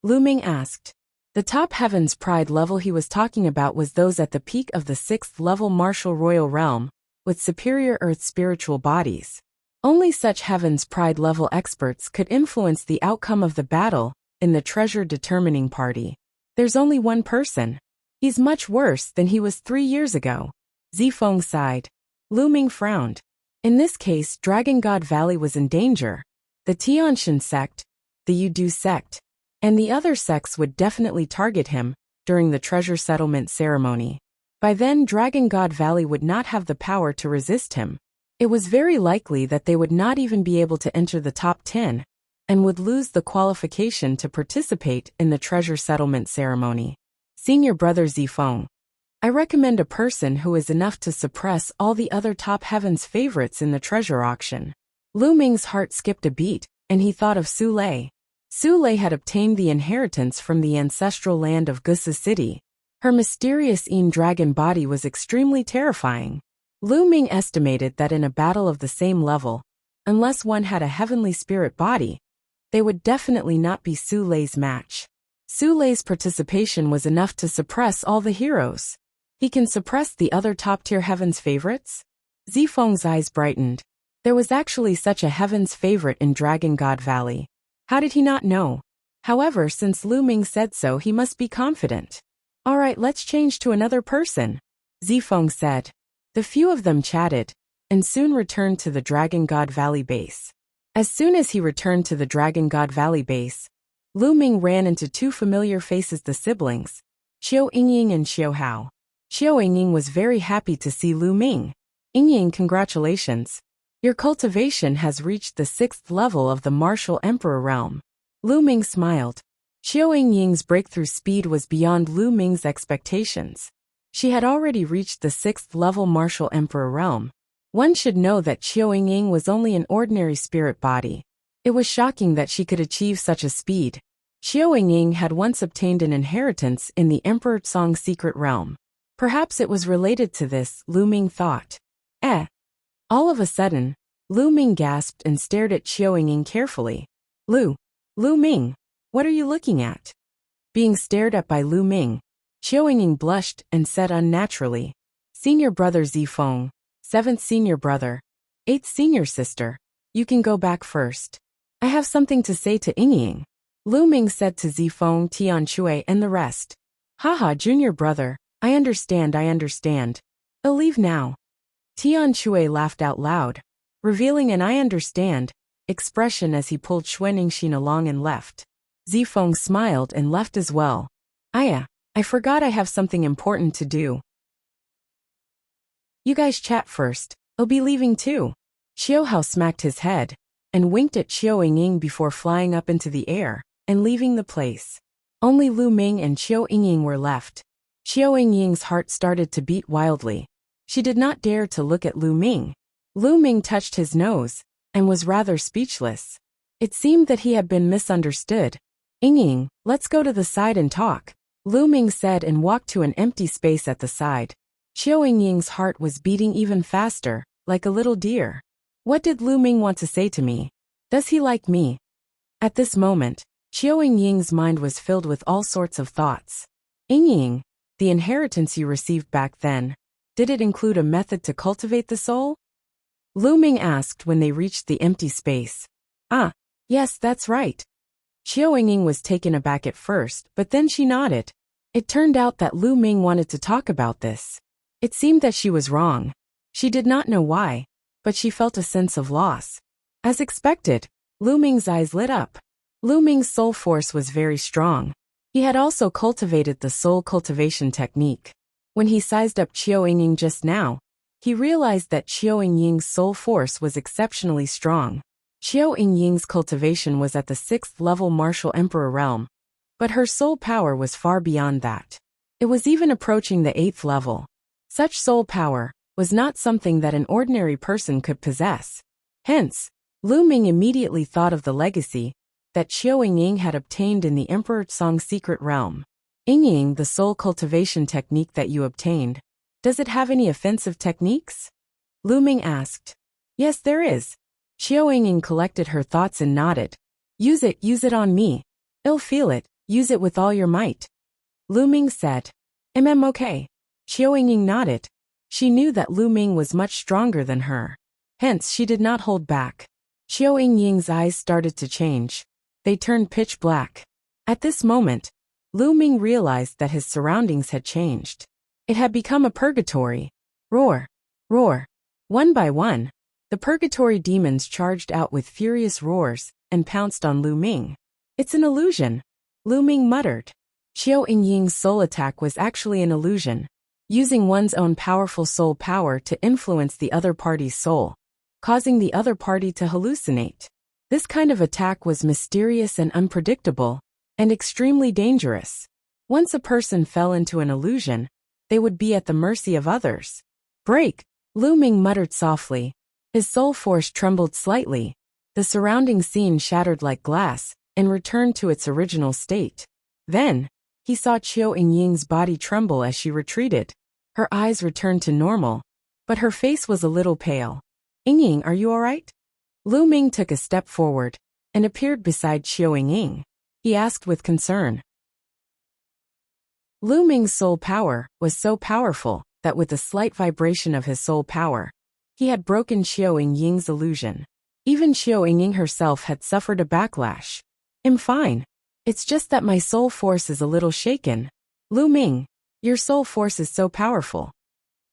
Lu Ming asked. The top heaven's pride level he was talking about was those at the peak of the 6th level martial royal realm, with superior earth spiritual bodies. Only such heaven's pride level experts could influence the outcome of the battle in the treasure determining party. There's only one person. He's much worse than he was 3 years ago. Zifeng sighed. Lu Ming frowned. In this case, Dragon God Valley was in danger. The Tianshan sect, the Yudu sect, and the other sects would definitely target him during the treasure settlement ceremony. By then, Dragon God Valley would not have the power to resist him. It was very likely that they would not even be able to enter the top 10 and would lose the qualification to participate in the treasure settlement ceremony. Senior Brother Zifeng, I recommend a person who is enough to suppress all the other top heaven's favorites in the treasure auction. Lu Ming's heart skipped a beat, and he thought of Su Lei. Su Lei had obtained the inheritance from the ancestral land of Gusa City. Her mysterious dragon body was extremely terrifying. Lu Ming estimated that in a battle of the same level, unless one had a heavenly spirit body, they would definitely not be Su Lei's match. Su Lei's participation was enough to suppress all the heroes. He can suppress the other top-tier heaven's favorites? Zifeng's eyes brightened. There was actually such a heaven's favorite in Dragon God Valley. How did he not know? However, since Lu Ming said so, he must be confident. Alright, let's change to another person, Zifeng said. The few of them chatted, and soon returned to the Dragon God Valley base. As soon as he returned to the Dragon God Valley base, Lu Ming ran into two familiar faces, the siblings, Xiao Yingying and Xiao Hao. Xiao Yingying was very happy to see Lu Ming. Yingying, congratulations. Your cultivation has reached the 6th level of the Martial Emperor realm. Lu Ming smiled. Xiao Yingying's breakthrough speed was beyond Lu Ming's expectations. She had already reached the 6th level Martial Emperor realm. One should know that Xiao Yingying was only an ordinary spirit body. It was shocking that she could achieve such a speed. Xiao Yingying had once obtained an inheritance in the Emperor Tsong's secret realm. Perhaps it was related to this, Lu Ming thought. All of a sudden, Lu Ming gasped and stared at Xiao Yingying carefully. Lu Ming, what are you looking at? Being stared at by Lu Ming, Xiao Yingying blushed and said unnaturally, Senior Brother Zifeng, 7th Senior Brother, 8th Senior Sister, you can go back first. I have something to say to Yingying. Lu Ming said to Zifeng, Tian Shui, and the rest. Haha, Junior Brother, I understand. I'll leave now. Tian Shui laughed out loud, revealing an I understand expression as he pulled Xuaningxin along and left. Zifeng smiled and left as well. I forgot I have something important to do. You guys chat first, I'll be leaving too. Xiao Hao smacked his head and winked at Xiao Yingying before flying up into the air and leaving the place. Only Lu Ming and Xiao Yingying were left. Xiao Yingying's heart started to beat wildly. She did not dare to look at Lu Ming. Lu Ming touched his nose and was rather speechless. It seemed that he had been misunderstood. Yingying, let's go to the side and talk, Lu Ming said and walked to an empty space at the side. Qiao Yingying's heart was beating even faster, like a little deer. What did Lu Ming want to say to me? Does he like me? At this moment, Qiao Yingying's mind was filled with all sorts of thoughts. Yingying, the inheritance you received back then, did it include a method to cultivate the soul? Lu Ming asked when they reached the empty space. Ah, yes, that's right. Qiao Yingying was taken aback at first, but then she nodded. It turned out that Lu Ming wanted to talk about this. It seemed that she was wrong. She did not know why, but she felt a sense of loss. As expected, Lu Ming's eyes lit up. Lu Ming's soul force was very strong. He had also cultivated the soul cultivation technique. When he sized up Qiao Yingying just now, he realized that Qiao Yingying's soul force was exceptionally strong. Qiao Yingying's cultivation was at the 6th level martial emperor realm, but her soul power was far beyond that. It was even approaching the 8th level. Such soul power was not something that an ordinary person could possess. Hence, Lu Ming immediately thought of the legacy that Qiao Yingying had obtained in the Emperor Tsong's secret realm. Yingying, the soul cultivation technique that you obtained, does it have any offensive techniques? Lu Ming asked. Yes, there is. Qiao Yingying collected her thoughts and nodded. Use it on me. I'll feel it, use it with all your might. Lu Ming said. Okay. Qiao Yingying nodded. She knew that Lu Ming was much stronger than her. Hence, she did not hold back. Qiao Yingying's eyes started to change. They turned pitch black. At this moment, Lu Ming realized that his surroundings had changed. It had become a purgatory. Roar! Roar! One by one, the purgatory demons charged out with furious roars and pounced on Lu Ming. It's an illusion, Lu Ming muttered. Qiao Yingying's soul attack was actually an illusion, using one's own powerful soul power to influence the other party's soul, causing the other party to hallucinate. This kind of attack was mysterious and unpredictable, and extremely dangerous. Once a person fell into an illusion, they would be at the mercy of others. Break! Lu Ming muttered softly. His soul force trembled slightly. The surrounding scene shattered like glass and returned to its original state. Then, he saw Qiao Yingying's body tremble as she retreated. Her eyes returned to normal, but her face was a little pale. Yingying, are you alright? Lu Ming took a step forward and appeared beside Qiao Yingying. He asked with concern. Lu Ming's soul power was so powerful that with a slight vibration of his soul power, he had broken Qiao Yingying's illusion. Even Qiao Yingying herself had suffered a backlash. I'm fine. It's just that my soul force is a little shaken. Lu Ming, your soul force is so powerful.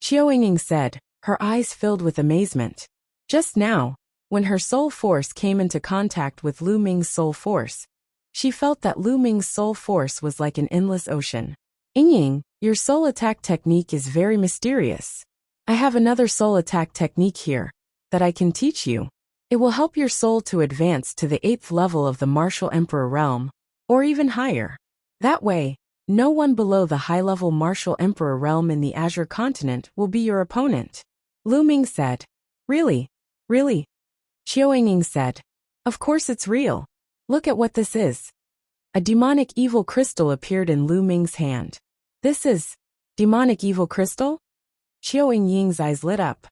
Qiao Yingying said, her eyes filled with amazement. Just now, when her soul force came into contact with Lu Ming's soul force, she felt that Lu Ming's soul force was like an endless ocean. Yingying, your soul attack technique is very mysterious. I have another soul attack technique here that I can teach you. It will help your soul to advance to the 8th level of the martial emperor realm, or even higher. That way, no one below the high-level martial emperor realm in the Azure continent will be your opponent. Lu Ming said. Really? Really? Qiao Yingying said. Of course it's real. Look at what this is. A demonic evil crystal appeared in Lu Ming's hand. This is demonic evil crystal? Qiao Yingying's eyes lit up.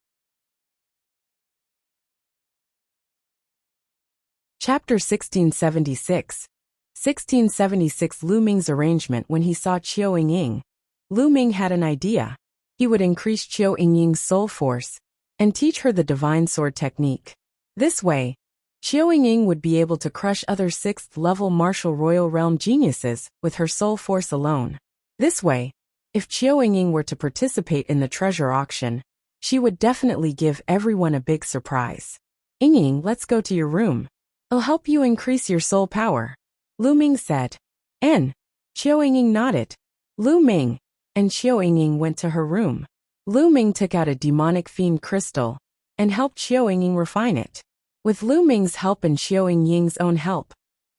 Chapter 1676. 1676 Lu Ming's arrangement. When he saw Qiao Yingying, Lu Ming had an idea. He would increase Qiao Yingying's soul force and teach her the divine sword technique. This way, Qiao Yingying would be able to crush other 6th level martial royal realm geniuses with her soul force alone. This way, if Qiao Yingying were to participate in the treasure auction, she would definitely give everyone a big surprise. Yingying, let's go to your room. I'll help you increase your soul power, Lu Ming said. Qiao Yingying nodded. Lu Ming and Qiao Yingying went to her room. Lu Ming took out a demonic fiend crystal and helped Qiao Yingying refine it. With Lu Ming's help and Qiao Yingying's own help,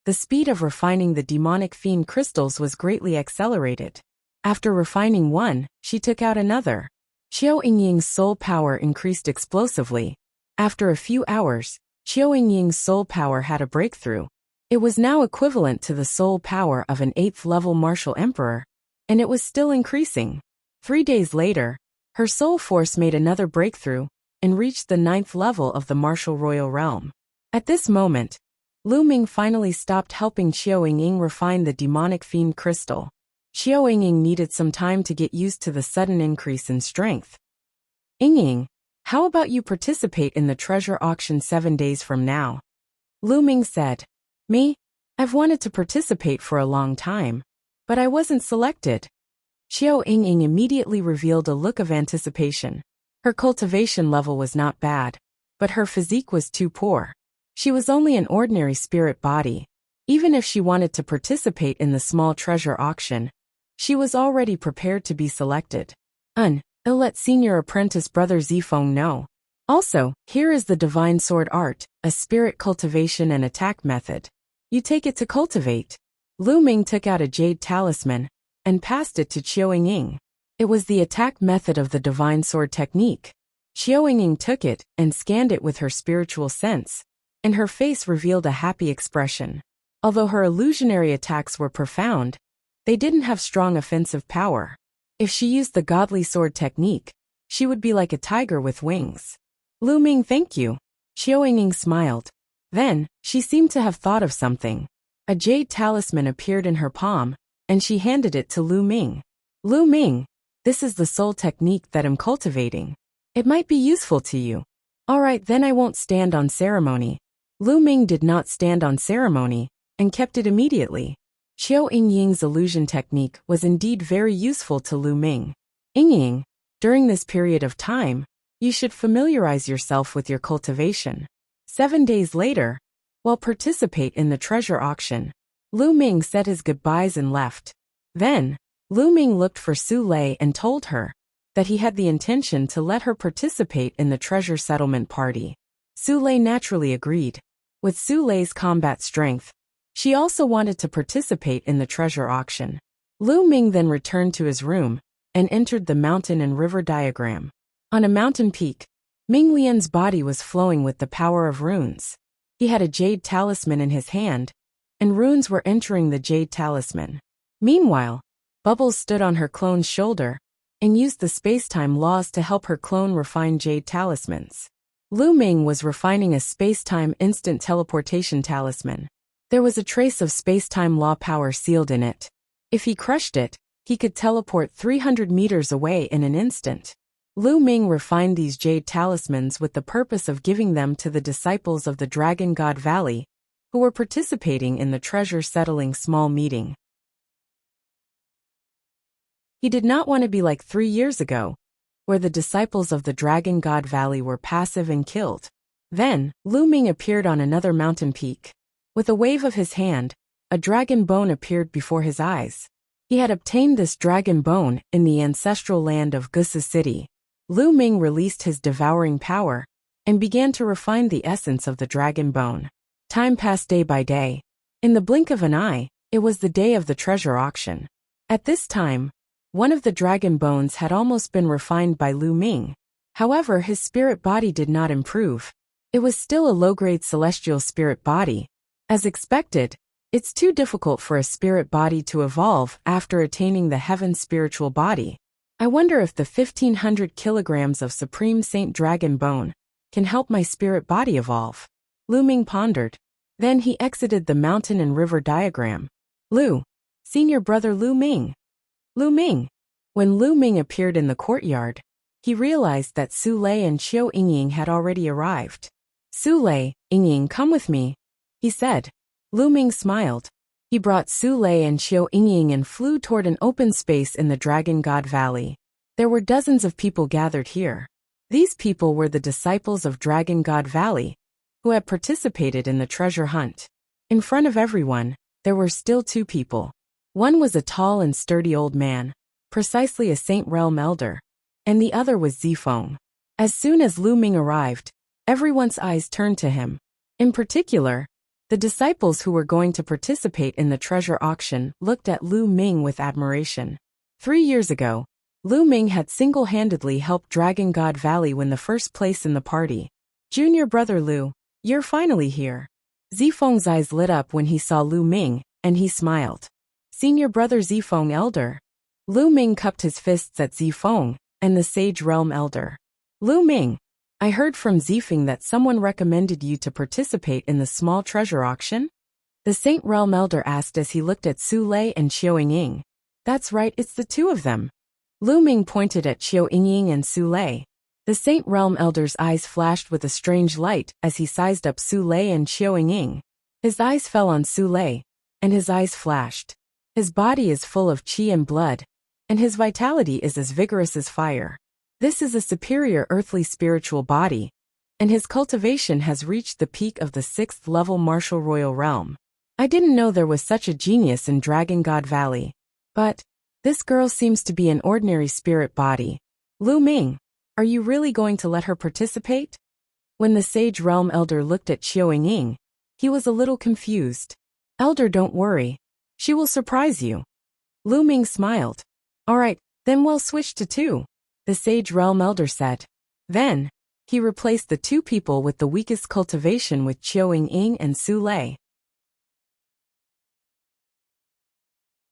the speed of refining the demonic fiend crystals was greatly accelerated. After refining one, she took out another. Qiao Yingying's soul power increased explosively. After a few hours, Qiao Yingying's soul power had a breakthrough. It was now equivalent to the soul power of an 8th level martial emperor, and it was still increasing. 3 days later, Her soul force made another breakthrough and reached the 9th level of the martial royal realm. At this moment, Lu Ming finally stopped helping Qiao Ying refine the demonic fiend crystal. Qiao Ying needed some time to get used to the sudden increase in strength. Ying, how about you participate in the treasure auction 7 days from now? Lu Ming said. Me? I've wanted to participate for a long time, but I wasn't selected. Qiao Ying immediately revealed a look of anticipation. Her cultivation level was not bad, but her physique was too poor. She was only an ordinary spirit body. Even if she wanted to participate in the small treasure auction, she was already prepared to be selected. I'll let senior apprentice brother Zifeng know. Also, here is the divine sword art, a spirit cultivation and attack method. You take it to cultivate. Lu Ming took out a jade talisman and passed it to Qiao Ying. It was the attack method of the divine sword technique. Qiao Ying took it and scanned it with her spiritual sense, and her face revealed a happy expression. Although her illusionary attacks were profound, they didn't have strong offensive power. If she used the godly sword technique, she would be like a tiger with wings. Lu Ming, thank you. Qiao Ying smiled. Then, she seemed to have thought of something. A jade talisman appeared in her palm, and she handed it to Lu Ming. Lu Ming, this is the soul technique that I'm cultivating. It might be useful to you. All right, then I won't stand on ceremony. Lu Ming did not stand on ceremony, and kept it immediately. Qiao Ying's illusion technique was indeed very useful to Lu Ming. Ying, during this period of time, you should familiarize yourself with your cultivation. 7 days later, while participate in the treasure auction, Lu Ming said his goodbyes and left. Then, Lu Ming looked for Su Lei and told her that he had the intention to let her participate in the treasure settlement party. Su Lei naturally agreed. With Su Lei's combat strength, she also wanted to participate in the treasure auction. Lu Ming then returned to his room and entered the mountain and river diagram. On a mountain peak, Ming Lian's body was flowing with the power of runes. He had a jade talisman in his hand, and runes were entering the jade talisman. Meanwhile, Bubbles stood on her clone's shoulder and used the space-time laws to help her clone refine jade talismans. Lu Ming was refining a space-time instant teleportation talisman. There was a trace of space-time law power sealed in it. If he crushed it, he could teleport 300 meters away in an instant. Lu Ming refined these jade talismans with the purpose of giving them to the disciples of the Dragon God Valley, who were participating in the treasure settling small meeting. He did not want to be like 3 years ago, where the disciples of the Dragon God Valley were passive and killed. Then, Lu Ming appeared on another mountain peak. With a wave of his hand, a dragon bone appeared before his eyes. He had obtained this dragon bone in the ancestral land of Gusa City. Lu Ming released his devouring power and began to refine the essence of the dragon bone. Time passed day by day. In the blink of an eye, it was the day of the treasure auction. At this time, one of the dragon bones had almost been refined by Lu Ming. However, his spirit body did not improve. It was still a low-grade celestial spirit body. As expected, it's too difficult for a spirit body to evolve after attaining the heaven spiritual body. I wonder if the 1,500 kilograms of Supreme Saint Dragon Bone can help my spirit body evolve. Lu Ming pondered. Then he exited the mountain and river diagram. Lu, senior brother Lu Ming. Lu Ming. When Lu Ming appeared in the courtyard, he realized that Su Lei and Qiao Ying had already arrived. Su Lei, Ying, come with me, he said. Lu Ming smiled. He brought Su Lei and Qiao Ying and flew toward an open space in the Dragon God Valley. There were dozens of people gathered here. These people were the disciples of Dragon God Valley, who had participated in the treasure hunt. In front of everyone, there were still 2 people. One was a tall and sturdy old man, precisely a Saint Realm elder, and the other was Zifeng. As soon as Lu Ming arrived, everyone's eyes turned to him. In particular, the disciples who were going to participate in the treasure auction looked at Lu Ming with admiration. 3 years ago, Lu Ming had single-handedly helped Dragon God Valley win the first place in the party. Junior brother Lu, you're finally here. Zifeng's eyes lit up when he saw Lu Ming, and he smiled. Senior brother Zifeng elder. Lu Ming cupped his fists at Zifeng and the Sage Realm Elder. Lu Ming, I heard from Zifeng that someone recommended you to participate in the small treasure auction? The Saint Realm Elder asked as he looked at Su Lei and Xiao Yingying. That's right, it's the two of them. Lu Ming pointed at Xiao Yingying and Su Lei. The Saint Realm Elder's eyes flashed with a strange light as he sized up Su Lei and Xiao Yingying. His eyes fell on Su Lei, and his eyes flashed. His body is full of qi and blood, and his vitality is as vigorous as fire. This is a superior earthly spiritual body, and his cultivation has reached the peak of the 6th level martial royal realm. I didn't know there was such a genius in Dragon God Valley. But this girl seems to be an ordinary spirit body. Lu Ming, are you really going to let her participate? When the Sage Realm Elder looked at Xiao Yingying, he was a little confused. Elder, don't worry. She will surprise you. Lu Ming smiled. Alright, then we'll switch to 2. The Sage Realm Elder said. Then, he replaced the 2 people with the weakest cultivation with Xiao Yingying and Su Lei.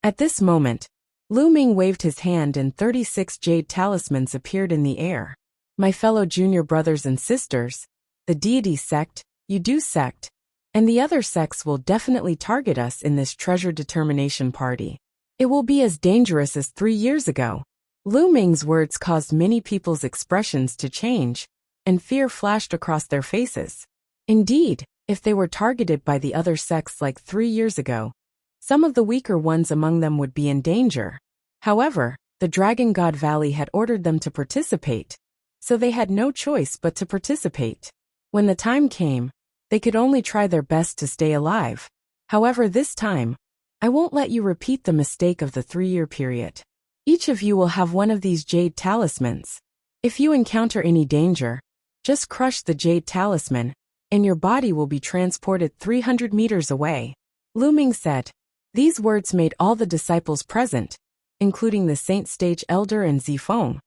At this moment, Lu Ming waved his hand and 36 jade talismans appeared in the air. My fellow junior brothers and sisters, the deity sect, Yudu sect, and the other sects will definitely target us in this treasure determination party. It will be as dangerous as 3 years ago. Lu Ming's words caused many people's expressions to change, and fear flashed across their faces. Indeed, if they were targeted by the other sects like 3 years ago, some of the weaker ones among them would be in danger. However, the Dragon God Valley had ordered them to participate, so they had no choice but to participate. When the time came, they could only try their best to stay alive. However, this time, I won't let you repeat the mistake of the 3-year period. Each of you will have one of these jade talismans. If you encounter any danger, just crush the jade talisman, and your body will be transported 300 meters away. Lu Ming said. These words made all the disciples present, including the Saint Stage Elder and Zifeng,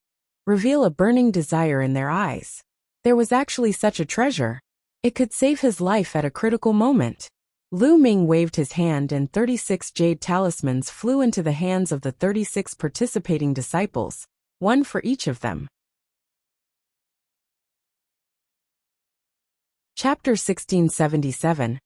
reveal a burning desire in their eyes. There was actually such a treasure. It could save his life at a critical moment. Lu Ming waved his hand and 36 jade talismans flew into the hands of the 36 participating disciples, one for each of them. Chapter 1677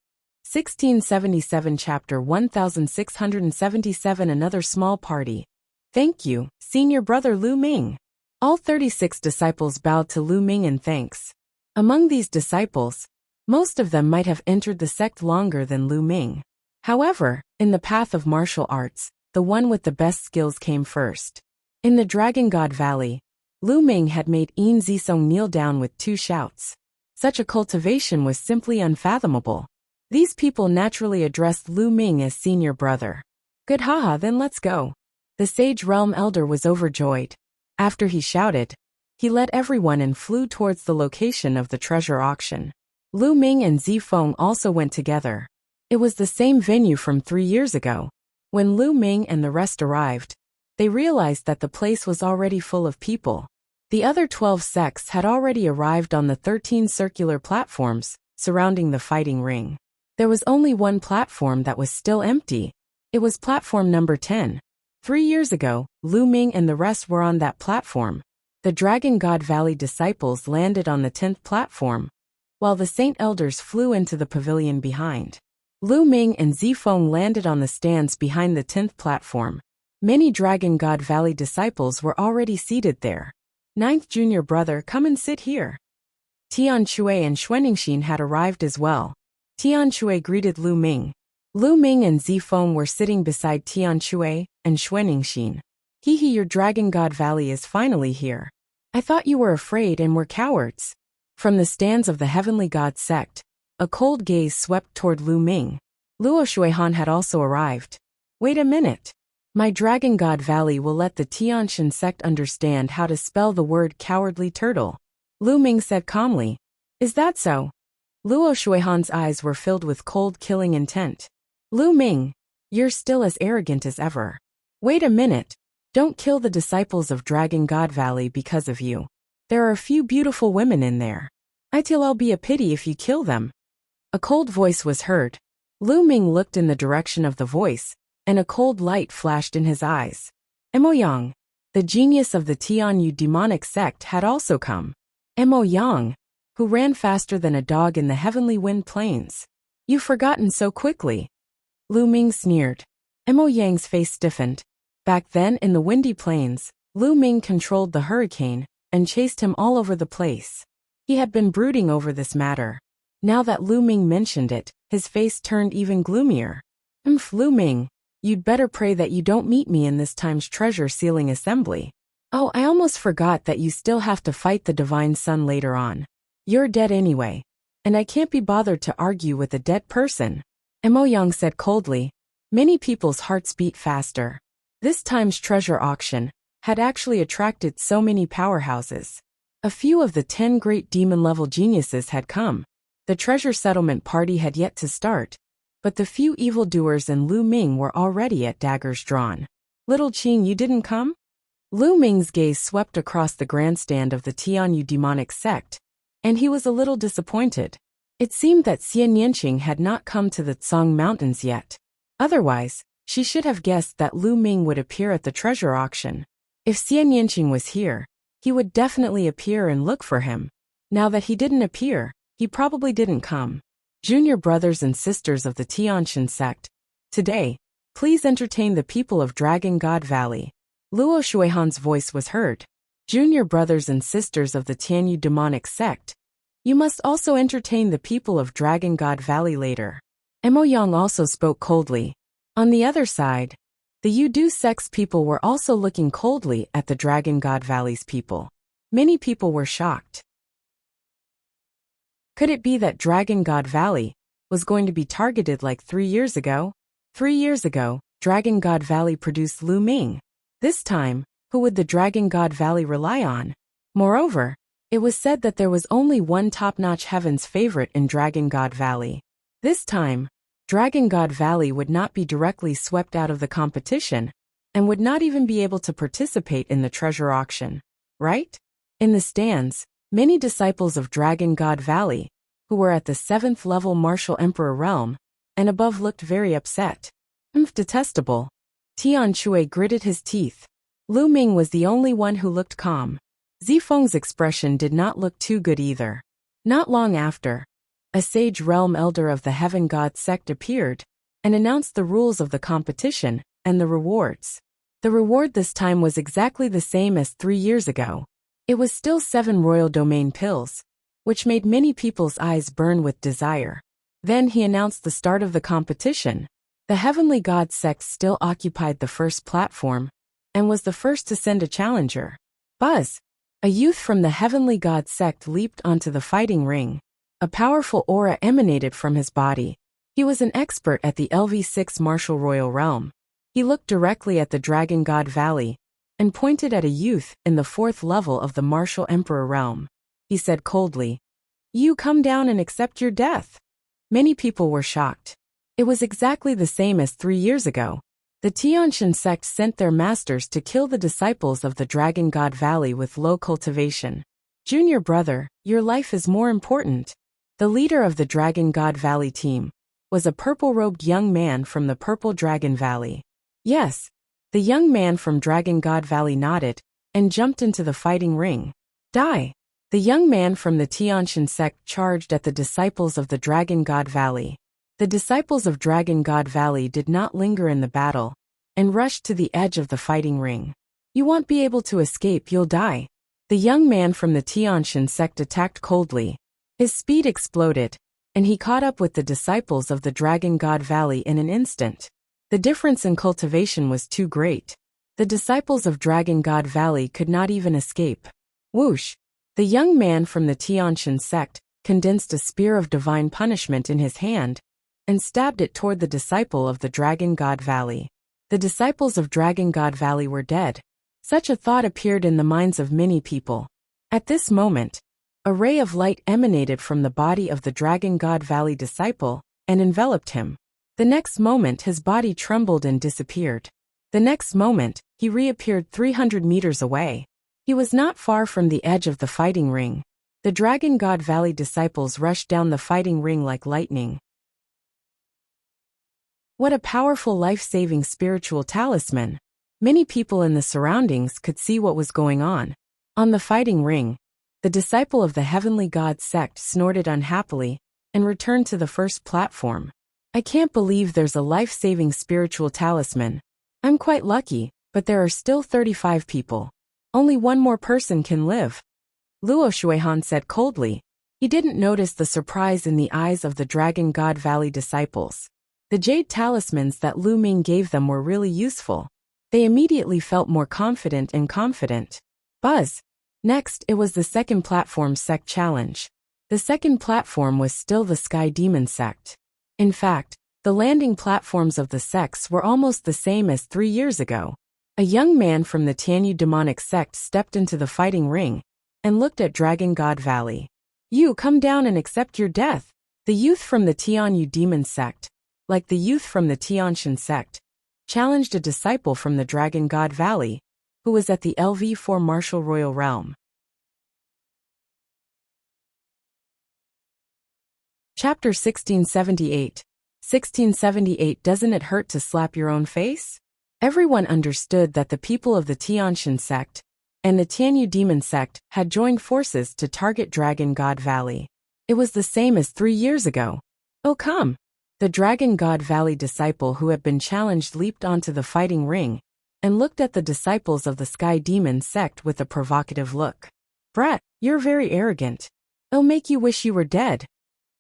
1677 Chapter 1677 Another small party. Thank you, Senior Brother Lu Ming. All 36 disciples bowed to Lu Ming in thanks. Among these disciples, most of them might have entered the sect longer than Lu Ming. However, in the path of martial arts, the one with the best skills came first. In the Dragon God Valley, Lu Ming had made Yin Zisong kneel down with 2 shouts. Such a cultivation was simply unfathomable. These people naturally addressed Lu Ming as senior brother. Good, haha, then let's go. The Sage Realm Elder was overjoyed. After he shouted, he led everyone and flew towards the location of the treasure auction. Lu Ming and Zifeng also went together. It was the same venue from 3 years ago. When Lu Ming and the rest arrived, they realized that the place was already full of people. The other 12 sects had already arrived on the 13 circular platforms surrounding the fighting ring. There was only one platform that was still empty. It was platform number 10. 3 years ago, Lu Ming and the rest were on that platform. The Dragon God Valley disciples landed on the 10th platform, while the Saint Elders flew into the pavilion behind. Lu Ming and Zifeng landed on the stands behind the 10th platform. Many Dragon God Valley disciples were already seated there. 9th junior brother, come and sit here. Tian Shui and Xuanixin had arrived as well. Tian Shui greeted Lu Ming. Lu Ming and Zifeng were sitting beside Tian Shui and Xuanixin. Hehe, your Dragon God Valley is finally here. I thought you were afraid and were cowards. From the stands of the Heavenly God sect, a cold gaze swept toward Lu Ming. Luo Shuihan had also arrived. Wait a minute. My Dragon God Valley will let the Tianshan sect understand how to spell the word cowardly turtle. Lu Ming said calmly. Is that so? Luo Shuihan's eyes were filled with cold killing intent. Lu Ming, you're still as arrogant as ever. Wait a minute. Don't kill the disciples of Dragon God Valley because of you. There are a few beautiful women in there. It'll be a pity if you kill them. A cold voice was heard. Lu Ming looked in the direction of the voice, and a cold light flashed in his eyes. Emoyang, The genius of the Tianyu demonic sect had also come. Mo Yang, who ran faster than a dog in the heavenly wind plains. You've forgotten so quickly. Lu Ming sneered. Mo Yang's face stiffened. Back then in the windy plains, Lu Ming controlled the hurricane and chased him all over the place. He had been brooding over this matter. Now that Lu Ming mentioned it, his face turned even gloomier. Lu Ming, you'd better pray that you don't meet me in this time's treasure sealing assembly. Oh, I almost forgot that you still have to fight the Divine Sun later on. You're dead anyway, and I can't be bothered to argue with a dead person. Mo Yang said coldly. Many people's hearts beat faster. This time's treasure auction had actually attracted so many powerhouses. A few of the 10 great demon-level geniuses had come. The treasure settlement party had yet to start, but the few evildoers and Lu Ming were already at daggers drawn. Little Qing, you didn't come? Lu Ming's gaze swept across the grandstand of the Tianyu demonic sect, and he was a little disappointed. It seemed that Xian Yanqing had not come to the Tsang Mountains yet. Otherwise, she should have guessed that Lu Ming would appear at the treasure auction. If Xian Yanqing was here, he would definitely appear and look for him. Now that he didn't appear, he probably didn't come. Junior brothers and sisters of the Tianshan sect, today, please entertain the people of Dragon God Valley. Luo Shuihan's voice was heard. Junior brothers and sisters of the Tianyu demonic sect, you must also entertain the people of Dragon God Valley later. Mo Yang also spoke coldly. On the other side, the Yudu sect's people were also looking coldly at the Dragon God Valley's people. Many people were shocked. Could it be that Dragon God Valley was going to be targeted like 3 years ago? 3 years ago, Dragon God Valley produced Lu Ming. This time, who would the Dragon God Valley rely on? Moreover, it was said that there was only one top-notch heaven's favorite in Dragon God Valley. This time, Dragon God Valley would not be directly swept out of the competition and would not even be able to participate in the treasure auction, right? In the stands, many disciples of Dragon God Valley, who were at the 7th level Martial Emperor realm, and above looked very upset. Detestable. Tian Shui gritted his teeth. Lu Ming was the only one who looked calm. Zifeng's expression did not look too good either. Not long after, a sage realm elder of the Heaven God sect appeared and announced the rules of the competition and the rewards. The reward this time was exactly the same as 3 years ago. It was still 7 royal domain pills, which made many people's eyes burn with desire. Then he announced the start of the competition. The Heavenly God sect still occupied the first platform and was the first to send a challenger. Buzz! A youth from the Heavenly God sect leaped onto the fighting ring. A powerful aura emanated from his body. He was an expert at the LV6 Martial Royal Realm. He looked directly at the Dragon God Valley and pointed at a youth in the 4th level of the Martial Emperor realm. He said coldly, "You come down and accept your death." Many people were shocked. It was exactly the same as 3 years ago. The Tianshan sect sent their masters to kill the disciples of the Dragon God Valley with low cultivation. Junior brother, your life is more important. The leader of the Dragon God Valley team was a purple-robed young man from the Purple Dragon Valley. Yes, the young man from Dragon God Valley nodded and jumped into the fighting ring. Die! The young man from the Tianshan sect charged at the disciples of the Dragon God Valley. The disciples of Dragon God Valley did not linger in the battle and rushed to the edge of the fighting ring. You won't be able to escape, you'll die. The young man from the Tianshan sect attacked coldly. His speed exploded, and he caught up with the disciples of the Dragon God Valley in an instant. The difference in cultivation was too great. The disciples of Dragon God Valley could not even escape. Whoosh! The young man from the Tianshan sect condensed a spear of divine punishment in his hand and stabbed it toward the disciple of the Dragon God Valley. The disciples of Dragon God Valley were dead. Such a thought appeared in the minds of many people. At this moment, a ray of light emanated from the body of the Dragon God Valley disciple and enveloped him. The next moment his body trembled and disappeared. The next moment, he reappeared 300 meters away. He was not far from the edge of the fighting ring. The Dragon God Valley disciples rushed down the fighting ring like lightning. What a powerful life-saving spiritual talisman! Many people in the surroundings could see what was going on. On the fighting ring, the disciple of the heavenly god sect snorted unhappily and returned to the first platform. I can't believe there's a life-saving spiritual talisman. I'm quite lucky, but there are still 35 people. Only one more person can live. Luo Shuihan said coldly. He didn't notice the surprise in the eyes of the Dragon God Valley disciples. The jade talismans that Lu Ming gave them were really useful. They immediately felt more confident and confident. Buzz. Next, it was the second platform sect challenge. The second platform was still the Sky Demon sect. In fact, the landing platforms of the sects were almost the same as 3 years ago. A young man from the Tianyu demonic sect stepped into the fighting ring and looked at Dragon God Valley. You come down and accept your death. The youth from the Tianyu demon sect, like the youth from the Tianshan sect, challenged a disciple from the Dragon God Valley, who was at the LV4 martial royal realm. Chapter 1678. 1678. Doesn't it hurt to slap your own face? Everyone understood that the people of the Tianshan sect and the Tianyu demon sect had joined forces to target Dragon God Valley. It was the same as 3 years ago. Oh come! The Dragon God Valley disciple who had been challenged leaped onto the fighting ring and looked at the disciples of the Sky Demon sect with a provocative look. Brat, you're very arrogant. It'll make you wish you were dead.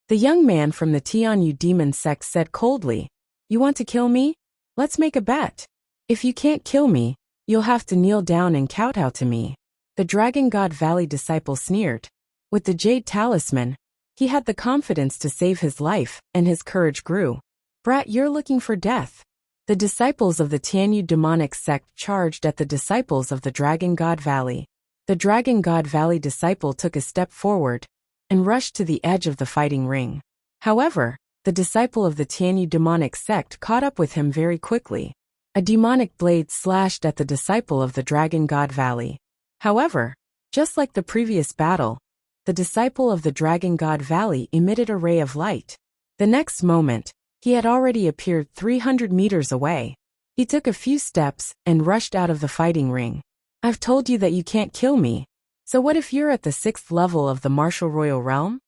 The young man from the Tianyu demon sect said coldly, You want to kill me? Let's make a bet. If you can't kill me, you'll have to kneel down and kowtow to me. The Dragon God Valley disciple sneered. With the jade talisman, he had the confidence to save his life, and his courage grew. Brat, you're looking for death. The disciples of the Tianyu demonic sect charged at the disciples of the Dragon God Valley. The Dragon God Valley disciple took a step forward and rushed to the edge of the fighting ring. However, the disciple of the Tianyu demonic sect caught up with him very quickly. A demonic blade slashed at the disciple of the Dragon God Valley. However, just like the previous battle, the disciple of the Dragon God Valley emitted a ray of light. The next moment, he had already appeared 300 meters away. He took a few steps and rushed out of the fighting ring. I've told you that you can't kill me. So what if you're at the 6th level of the martial royal realm?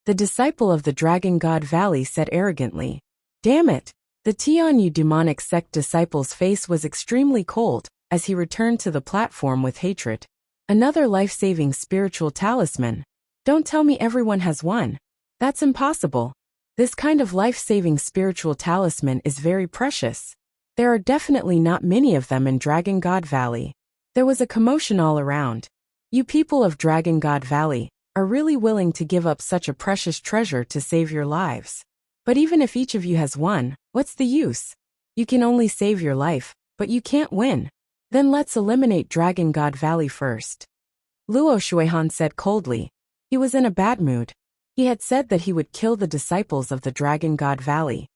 The disciple of the Dragon God Valley said arrogantly. Damn it! The Tianyu demonic sect disciple's face was extremely cold as he returned to the platform with hatred. Another life-saving spiritual talisman. Don't tell me everyone has one. That's impossible. This kind of life-saving spiritual talisman is very precious. There are definitely not many of them in Dragon God Valley. There was a commotion all around. You people of Dragon God Valley are really willing to give up such a precious treasure to save your lives. But even if each of you has one, what's the use? You can only save your life, but you can't win. Then let's eliminate Dragon God Valley first. Luo Shuihan said coldly. He was in a bad mood. He had said that he would kill the disciples of the Dragon God Valley,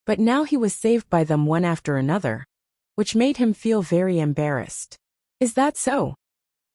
but now he was saved by them one after another, which made him feel very embarrassed. Is that so?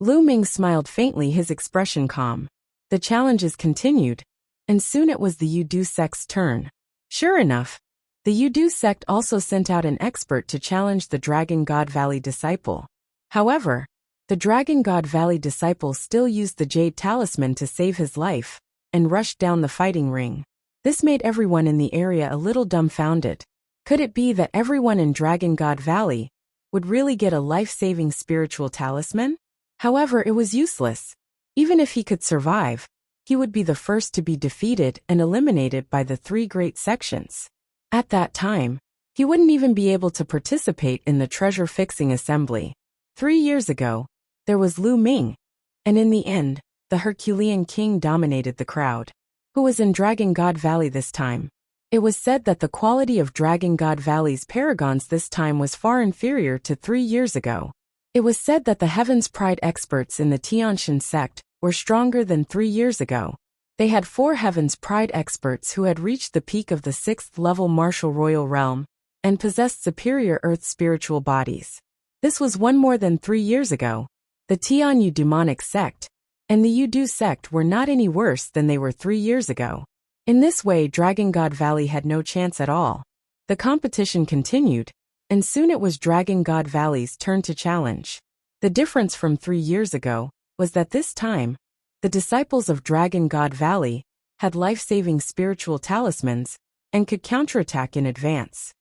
Lu Ming smiled faintly, his expression calm. The challenges continued, and soon it was the Yudu sect's turn. Sure enough, the Yudu sect also sent out an expert to challenge the Dragon God Valley disciple. However, the Dragon God Valley disciple still used the jade talisman to save his life and rushed down the fighting ring. This made everyone in the area a little dumbfounded. Could it be that everyone in Dragon God Valley would really get a life-saving spiritual talisman? However, it was useless. Even if he could survive, he would be the first to be defeated and eliminated by the 3 great sections. At that time, he wouldn't even be able to participate in the treasure-fixing assembly. 3 years ago, there was Lu Ming, and in the end, the Herculean king dominated the crowd. Who was in Dragon God Valley this time? It was said that the quality of Dragon God Valley's paragons this time was far inferior to 3 years ago. It was said that the Heaven's Pride experts in the Tianshan sect were stronger than 3 years ago. They had 4 Heaven's Pride experts who had reached the peak of the 6th level martial royal realm and possessed superior earth spiritual bodies. This was one more than 3 years ago. The Tianyu demonic sect and the Yudu sect were not any worse than they were 3 years ago. In this way, Dragon God Valley had no chance at all. The competition continued, and soon it was Dragon God Valley's turn to challenge. The difference from 3 years ago was that this time, the disciples of Dragon God Valley had life-saving spiritual talismans and could counterattack in advance.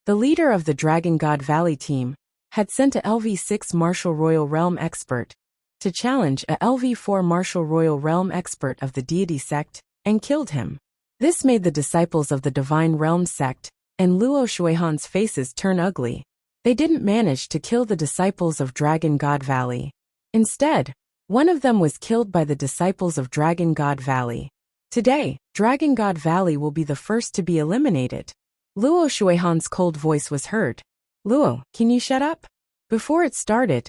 The leader of the Dragon God Valley team had sent a LV6 Martial Royal Realm expert to challenge a LV4 Martial Royal Realm expert of the deity sect and killed him. This made the disciples of the Divine Realm sect and Luo Shuihan's faces turn ugly. They didn't manage to kill the disciples of Dragon God Valley. Instead, one of them was killed by the disciples of Dragon God Valley. Today, Dragon God Valley will be the first to be eliminated. Luo Shuihan's cold voice was heard. Luo, can you shut up? Before it started,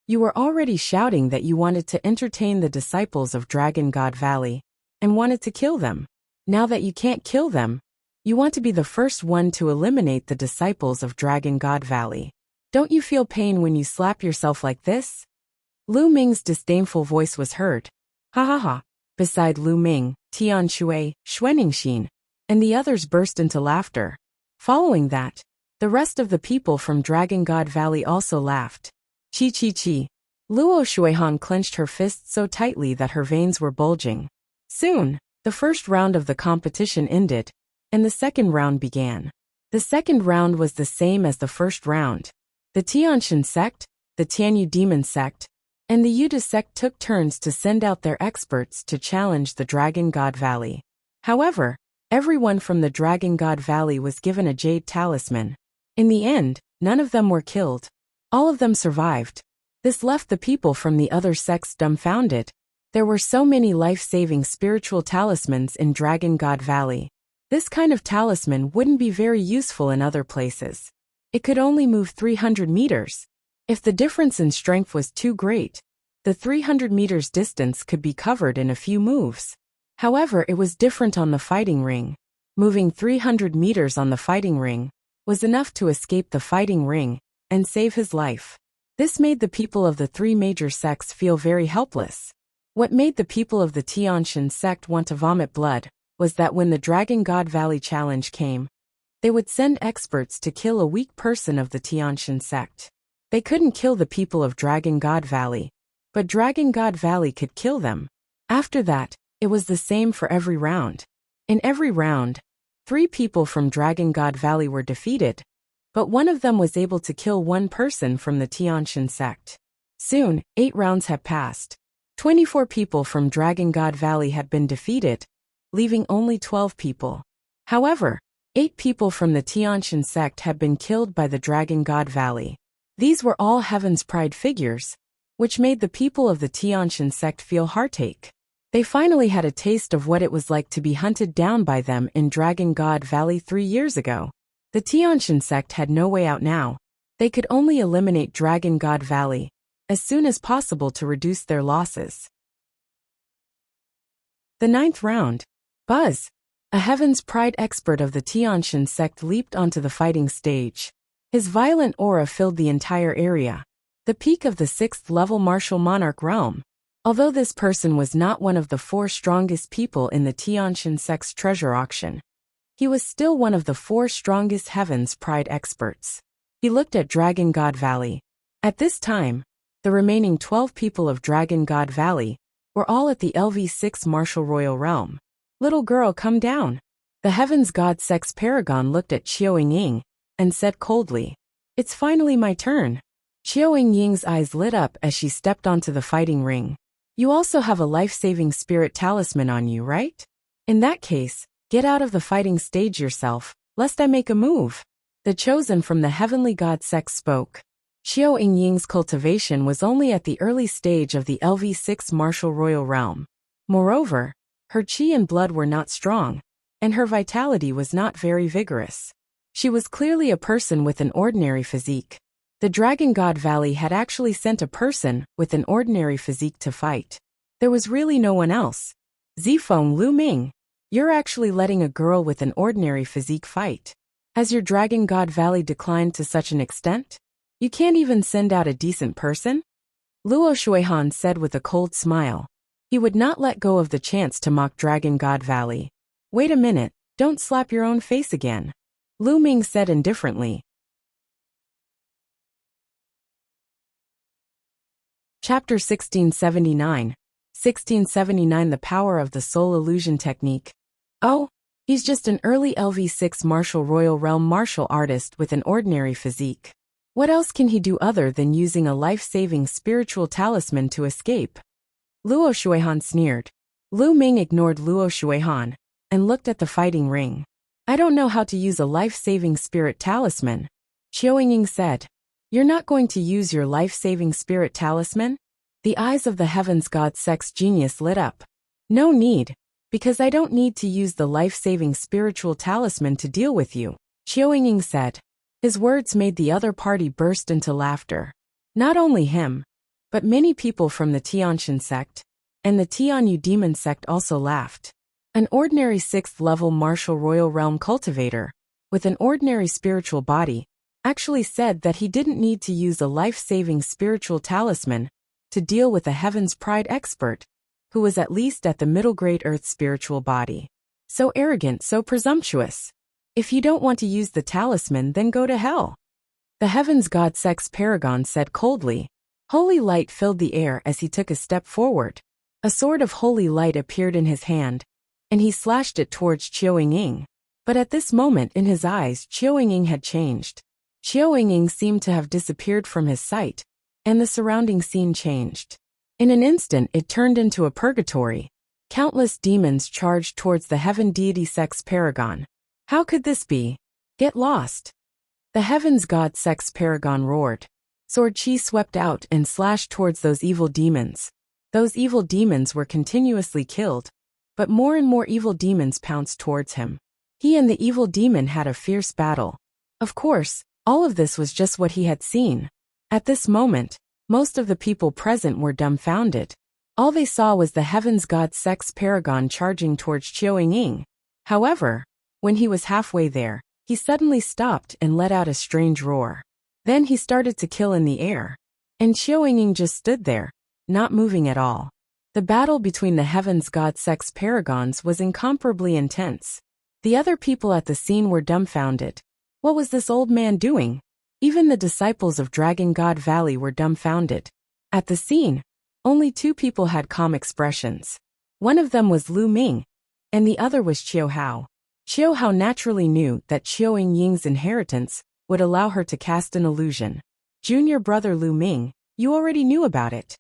you were already shouting that you wanted to entertain the disciples of Dragon God Valley and wanted to kill them. Now that you can't kill them, you want to be the first one to eliminate the disciples of Dragon God Valley. Don't you feel pain when you slap yourself like this? Lu Ming's disdainful voice was heard. Ha ha ha. Beside Lu Ming, Tian Shui, Xuaningxin, and the others burst into laughter. Following that, the rest of the people from Dragon God Valley also laughed. Chi chi chi. Luo Shuihan clenched her fists so tightly that her veins were bulging. Soon, the first round of the competition ended, and the second round began. The second round was the same as the first round. The Tianshan sect, the Tianyu demon sect, and the Yuda sect took turns to send out their experts to challenge the Dragon God Valley. However, everyone from the Dragon God Valley was given a jade talisman. In the end, none of them were killed. All of them survived. This left the people from the other sects dumbfounded. There were so many life-saving spiritual talismans in Dragon God Valley. This kind of talisman wouldn't be very useful in other places. It could only move 300 meters. If the difference in strength was too great, the 300 meters distance could be covered in a few moves. However, it was different on the fighting ring. Moving 300 meters on the fighting ring was enough to escape the fighting ring and save his life. This made the people of the 3 major sects feel very helpless. What made the people of the Tianshan sect want to vomit blood was that when the Dragon God Valley challenge came, they would send experts to kill a weak person of the Tianshan sect. They couldn't kill the people of Dragon God Valley, but Dragon God Valley could kill them. After that, it was the same for every round. In every round, 3 people from Dragon God Valley were defeated, but one of them was able to kill one person from the Tianshan sect. Soon, 8 rounds had passed. 24 people from Dragon God Valley had been defeated, leaving only 12 people. However, 8 people from the Tianshan sect had been killed by the Dragon God Valley. These were all Heaven's Pride figures, which made the people of the Tianshan sect feel heartache. They finally had a taste of what it was like to be hunted down by them in Dragon God Valley 3 years ago. The Tianshan sect had no way out now. They could only eliminate Dragon God Valley as soon as possible to reduce their losses. The 9th round. Buzz, a Heaven's Pride expert of the Tianshan sect, leaped onto the fighting stage. His violent aura filled the entire area. The peak of the 6th level martial monarch realm. Although this person was not one of the 4 strongest people in the Tianshan sect's treasure auction, he was still one of the 4 strongest Heaven's Pride experts. He looked at Dragon God Valley. At this time, the remaining 12 people of Dragon God Valley were all at the LV6 Martial Royal Realm. Little girl, come down. The Heaven's God Sect's paragon looked at Qiao Ying and said coldly, "It's finally my turn." Qiao Ying's eyes lit up as she stepped onto the fighting ring. You also have a life-saving spirit talisman on you, right? In that case, get out of the fighting stage yourself, lest I make a move. The chosen from the Heavenly God Sect spoke. Qiao Ying's cultivation was only at the early stage of the LV6 Martial Royal Realm. Moreover, her qi and blood were not strong, and her vitality was not very vigorous. She was clearly a person with an ordinary physique. The Dragon God Valley had actually sent a person with an ordinary physique to fight. There was really no one else. Zifeng Lu Ming, you're actually letting a girl with an ordinary physique fight. Has your Dragon God Valley declined to such an extent? You can't even send out a decent person? Luo Shuihan said with a cold smile. He would not let go of the chance to mock Dragon God Valley. Wait a minute, don't slap your own face again. Lu Ming said indifferently. Chapter 1679. 1679 The Power of the Soul Illusion Technique. Oh, he's just an early LV6 martial royal realm martial artist with an ordinary physique. What else can he do other than using a life-saving spiritual talisman to escape? Luo Shuihan sneered. Lu Ming ignored Luo Shuihan and looked at the fighting ring. I don't know how to use a life-saving spirit talisman, Qiao Ying said. You're not going to use your life-saving spirit talisman? The eyes of the heavens god sex genius lit up. No need, because I don't need to use the life-saving spiritual talisman to deal with you, Qiao Ying said. His words made the other party burst into laughter. Not only him, but many people from the Tianshan sect and the Tianyu demon sect also laughed. An ordinary 6th level martial royal realm cultivator, with an ordinary spiritual body, actually said that he didn't need to use a life-saving spiritual talisman to deal with a heaven's pride expert, who was at least at the middle grade earth spiritual body. So arrogant, so presumptuous. If you don't want to use the talisman, then go to hell. The heavens god sex paragon said coldly. Holy light filled the air as he took a step forward. A sword of holy light appeared in his hand, and he slashed it towards Qiao Ying. But at this moment in his eyes, Qiao Ying had changed. Qiao Ying seemed to have disappeared from his sight, and the surrounding scene changed. In an instant it turned into a purgatory. Countless demons charged towards the heaven deity sex paragon. How could this be? Get lost. The heavens god sex paragon roared. Sword chi swept out and slashed towards those evil demons. Those evil demons were continuously killed, but more and more evil demons pounced towards him. He and the evil demon had a fierce battle. Of course, all of this was just what he had seen. At this moment, most of the people present were dumbfounded. All they saw was the heavens god sex paragon charging towards Qiao Ying. However, when he was halfway there, he suddenly stopped and let out a strange roar. Then he started to kill in the air. And Qiao Ying just stood there, not moving at all. The battle between the heavens god sex paragons was incomparably intense. The other people at the scene were dumbfounded. What was this old man doing? Even the disciples of Dragon God Valley were dumbfounded. At the scene, only two people had calm expressions. One of them was Lu Ming, and the other was Qiao Hao. Qiao Hao naturally knew that Qiao Ying's inheritance would allow her to cast an illusion. Junior brother Lu Ming, you already knew about it.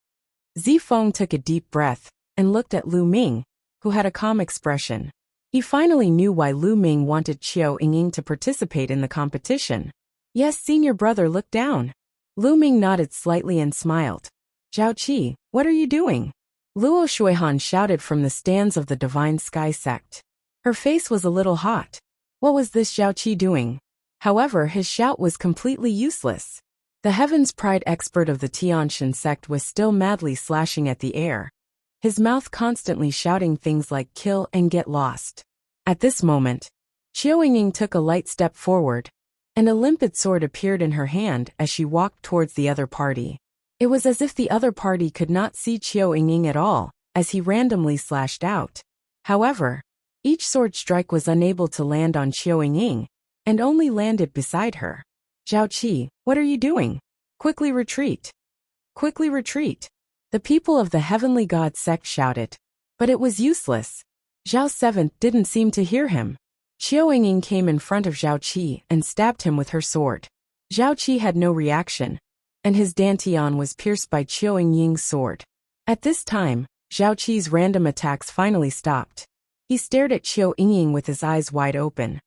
Zifeng took a deep breath and looked at Lu Ming, who had a calm expression. He finally knew why Lu Ming wanted Qiao Ying to participate in the competition. Yes, senior brother, look down. Lu Ming nodded slightly and smiled. Zhao Qi, what are you doing? Luo Shuihan shouted from the stands of the Divine Sky sect. Her face was a little hot. What was this Zhao Qi doing? However, his shout was completely useless. The heavens pride expert of the Tianshan sect was still madly slashing at the air, his mouth constantly shouting things like kill and get lost. At this moment, Qiao Ying took a light step forward, and a limpid sword appeared in her hand as she walked towards the other party. It was as if the other party could not see Qiao Ying at all, as he randomly slashed out. However, each sword strike was unable to land on Qiao Ying, and only landed beside her. Zhao Qi, what are you doing? Quickly retreat. Quickly retreat. The people of the heavenly god sect shouted. But it was useless. Zhao Seventh didn't seem to hear him. Qiao Ying came in front of Zhao Qi and stabbed him with her sword. Zhao Qi had no reaction, and his dantian was pierced by Qiao Ying's sword. At this time, Zhao Qi's random attacks finally stopped. He stared at Qiao Ying with his eyes wide open.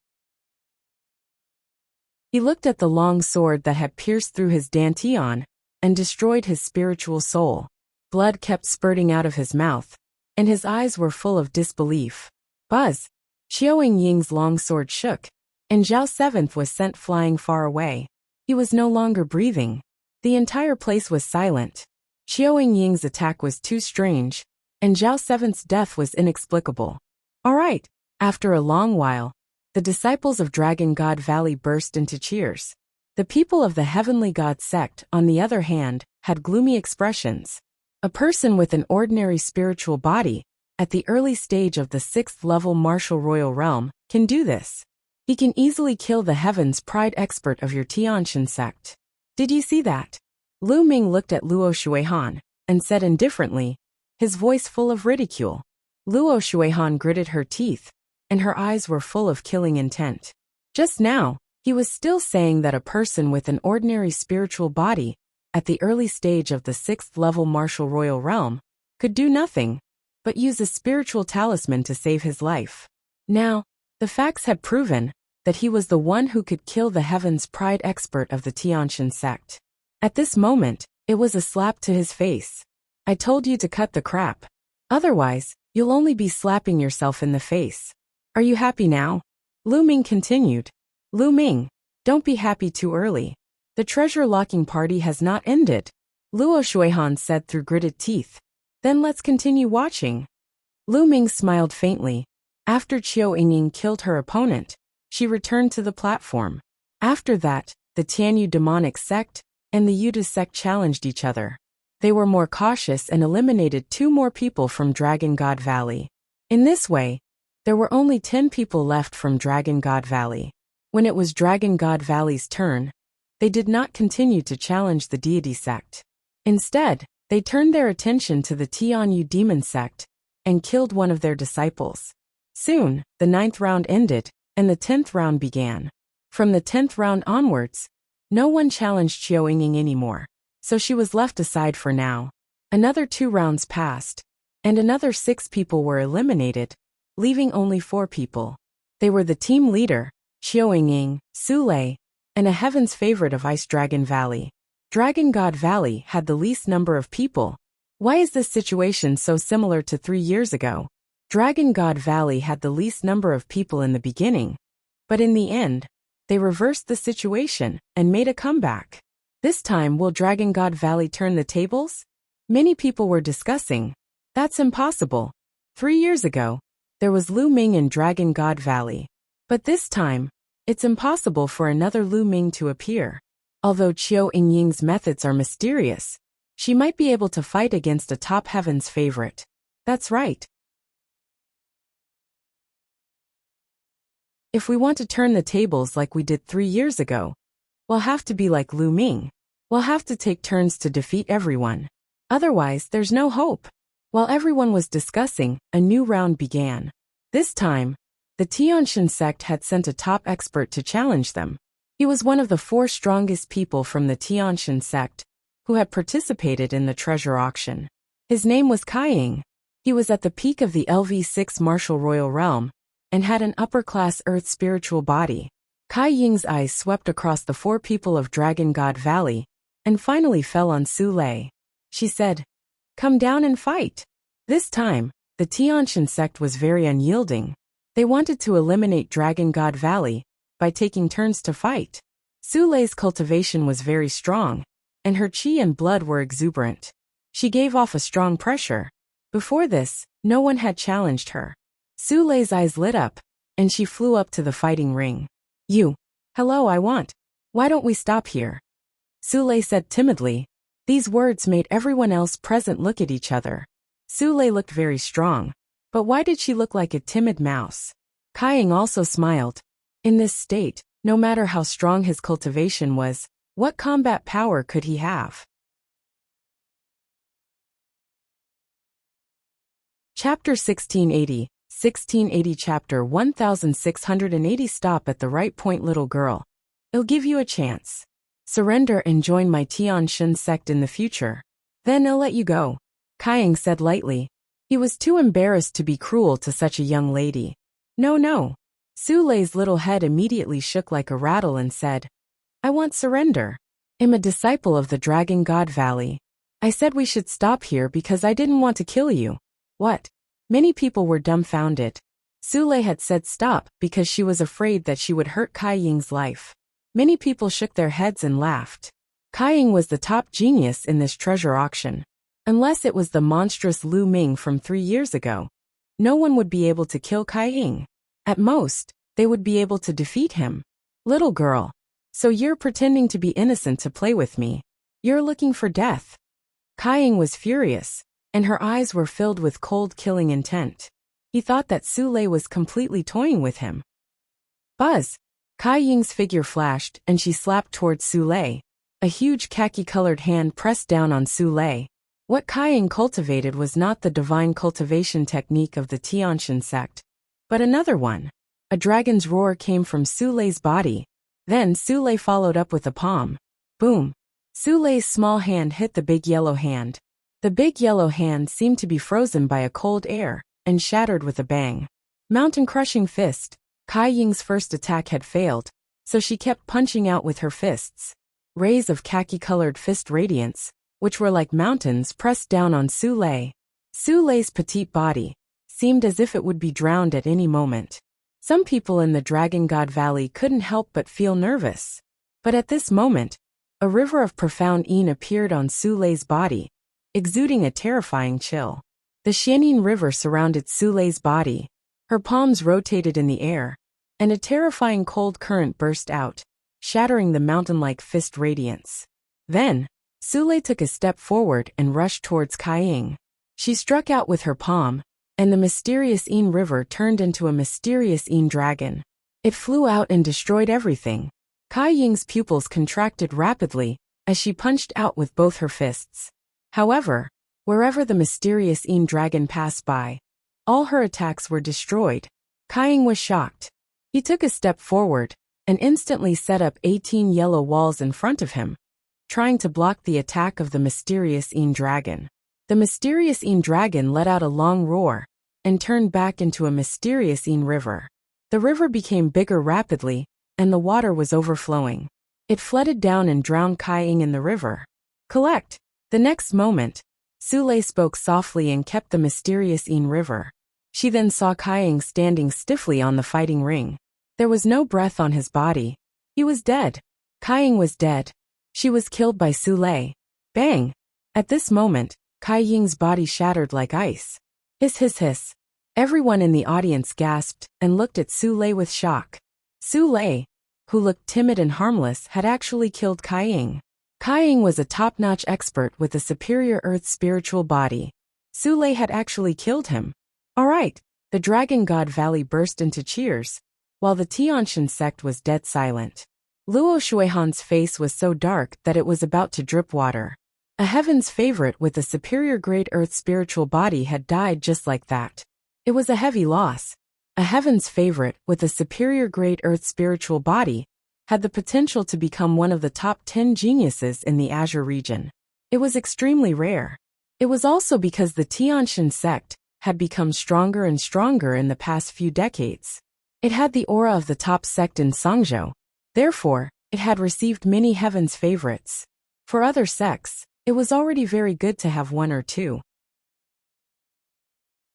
He looked at the long sword that had pierced through his dantian and destroyed his spiritual soul. Blood kept spurting out of his mouth, and his eyes were full of disbelief. Buzz! Qiao Ying's long sword shook, and Zhao Seventh was sent flying far away. He was no longer breathing. The entire place was silent. Qiao Ying's attack was too strange, and Zhao Seventh's death was inexplicable. All right. After a long while, the disciples of Dragon God Valley burst into cheers. The people of the Heavenly God sect, on the other hand, had gloomy expressions. A person with an ordinary spiritual body, at the early stage of the 6th level martial royal realm, can do this. He can easily kill the Heaven's Pride expert of your Tianshan sect. Did you see that? Lu Ming looked at Luo Shuihan and said indifferently, his voice full of ridicule. Luo Shuihan gritted her teeth, and her eyes were full of killing intent. Just now, he was still saying that a person with an ordinary spiritual body, at the early stage of the 6th level martial royal realm, could do nothing but use a spiritual talisman to save his life. Now, the facts had proven that he was the one who could kill the Heaven's Pride expert of the Tianshan sect. At this moment, it was a slap to his face. I told you to cut the crap. Otherwise, you'll only be slapping yourself in the face. Are you happy now? Lu Ming continued. Lu Ming, don't be happy too early. The treasure-locking party has not ended, Luo Shuihan said through gritted teeth. Then let's continue watching. Lu Ming smiled faintly. After Qiu Yingying killed her opponent, she returned to the platform. After that, the Tianyu demonic sect and the Yuta sect challenged each other. They were more cautious and eliminated 2 more people from Dragon God Valley. In this way, there were only 10 people left from Dragon God Valley. When it was Dragon God Valley's turn, they did not continue to challenge the deity sect. Instead, they turned their attention to the Tianyu demon sect and killed one of their disciples. Soon, the 9th round ended, and the 10th round began. From the 10th round onwards, no one challenged Qiu Yingying anymore, so she was left aside for now. Another 2 rounds passed, and another 6 people were eliminated, leaving only 4 people. They were the team leader, Qiu Yingying, Su Lei, and a Heaven's favorite of Ice Dragon Valley. Dragon God Valley had the least number of people. Why is this situation so similar to 3 years ago? Dragon God Valley had the least number of people in the beginning, but in the end, they reversed the situation and made a comeback. This time, will Dragon God Valley turn the tables? Many people were discussing. That's impossible. 3 years ago, there was Lu Ming in Dragon God Valley. But this time, it's impossible for another Lu Ming to appear. Although Qiu Yingying's methods are mysterious, she might be able to fight against a top Heaven's favorite. That's right. If we want to turn the tables like we did 3 years ago, we'll have to be like Lu Ming. We'll have to take turns to defeat everyone. Otherwise, there's no hope. While everyone was discussing, a new round began. This time, the Tianshan sect had sent a top expert to challenge them. He was one of the 4 strongest people from the Tianshan sect who had participated in the treasure auction. His name was Kai Ying. He was at the peak of the LV6 martial royal realm and had an upper-class earth spiritual body. Kai Ying's eyes swept across the 4 people of Dragon God Valley and finally fell on Su Lei. She said, "Come down and fight." This time, the Tianshan sect was very unyielding. They wanted to eliminate Dragon God Valley by taking turns to fight. Su Lei's cultivation was very strong, and her qi and blood were exuberant. She gave off a strong pressure. Before this, no one had challenged her. Su Lei's eyes lit up, and she flew up to the fighting ring. Hello, why don't we stop here?" Su Lei said timidly. These words made everyone else present look at each other. Su Lei looked very strong, but why did she look like a timid mouse? Kai Ying also smiled. In this state, no matter how strong his cultivation was, what combat power could he have? Chapter 1680, 1680 Chapter 1680 Stop at the right point, little girl. I'll give you a chance. Surrender and join my Tianshan sect in the future. Then I'll let you go, Kai Ying said lightly. He was too embarrassed to be cruel to such a young lady. No. Su Lei's little head immediately shook like a rattle and said, I want surrender. I'm a disciple of the Dragon God Valley. I said we should stop here because I didn't want to kill you. What? Many people were dumbfounded. Su Lei had said stop because she was afraid that she would hurt Kai Ying's life. Many people shook their heads and laughed. Kai Ying was the top genius in this treasure auction. Unless it was the monstrous Lu Ming from 3 years ago, no one would be able to kill Kai Ying. At most, they would be able to defeat him. Little girl, so you're pretending to be innocent to play with me. You're looking for death. Kai Ying was furious, and her eyes were filled with cold killing intent. He thought that Su Lei was completely toying with him. Buzz! Kai Ying's figure flashed and she slapped towards Su Lei. A huge khaki-colored hand pressed down on Su Lei. What Kai Ying cultivated was not the divine cultivation technique of the Tianxin sect, but another one. A dragon's roar came from Su Lei's body. Then Su Lei followed up with a palm. Boom! Su Lei's small hand hit the big yellow hand. The big yellow hand seemed to be frozen by a cold air, and shattered with a bang. Mountain-crushing fist. Kai Ying's first attack had failed, so she kept punching out with her fists. Rays of khaki-colored fist radiance, which were like mountains, pressed down on Su Lei. Su Lei's petite body seemed as if it would be drowned at any moment. Some people in the Dragon God Valley couldn't help but feel nervous. But at this moment, a river of profound yin appeared on Su Lei's body, exuding a terrifying chill. The Xianin River surrounded Su Lei's body. Her palms rotated in the air, and a terrifying cold current burst out, shattering the mountain-like fist radiance. Then, Su Lei took a step forward and rushed towards Kai Ying. She struck out with her palm, and the mysterious Yin River turned into a mysterious Yin dragon. It flew out and destroyed everything. Kai Ying's pupils contracted rapidly as she punched out with both her fists. However, wherever the mysterious Yin dragon passed by, all her attacks were destroyed. Kai Ying was shocked. He took a step forward and instantly set up 18 yellow walls in front of him, trying to block the attack of the mysterious Yin dragon. The mysterious Yin dragon let out a long roar and turned back into a mysterious Yin river. The river became bigger rapidly, and the water was overflowing. It flooded down and drowned Kai Ying in the river. Collect! The next moment, Su Lei spoke softly and kept the mysterious Yin river. She then saw Kai Ying standing stiffly on the fighting ring. There was no breath on his body. He was dead. Kai Ying was dead. She was killed by Su Lei. Bang! At this moment, Kai Ying's body shattered like ice. Hiss hiss hiss. Everyone in the audience gasped and looked at Su Lei with shock. Su Lei, who looked timid and harmless, had actually killed Kai Ying. Kai Ying was a top-notch expert with a superior earth spiritual body. Su Lei had actually killed him. Alright, the Dragon God Valley burst into cheers, while the Tianxin sect was dead silent. Luo Shuihan's face was so dark that it was about to drip water. A heaven's favorite with a superior great earth spiritual body had died just like that. It was a heavy loss. A heaven's favorite with a superior great earth spiritual body had the potential to become one of the top 10 geniuses in the Azure region. It was extremely rare. It was also because the Tianxin sect had become stronger and stronger in the past few decades. It had the aura of the top sect in Songzhou. Therefore, it had received many heaven's favorites. For other sects, it was already very good to have one or two.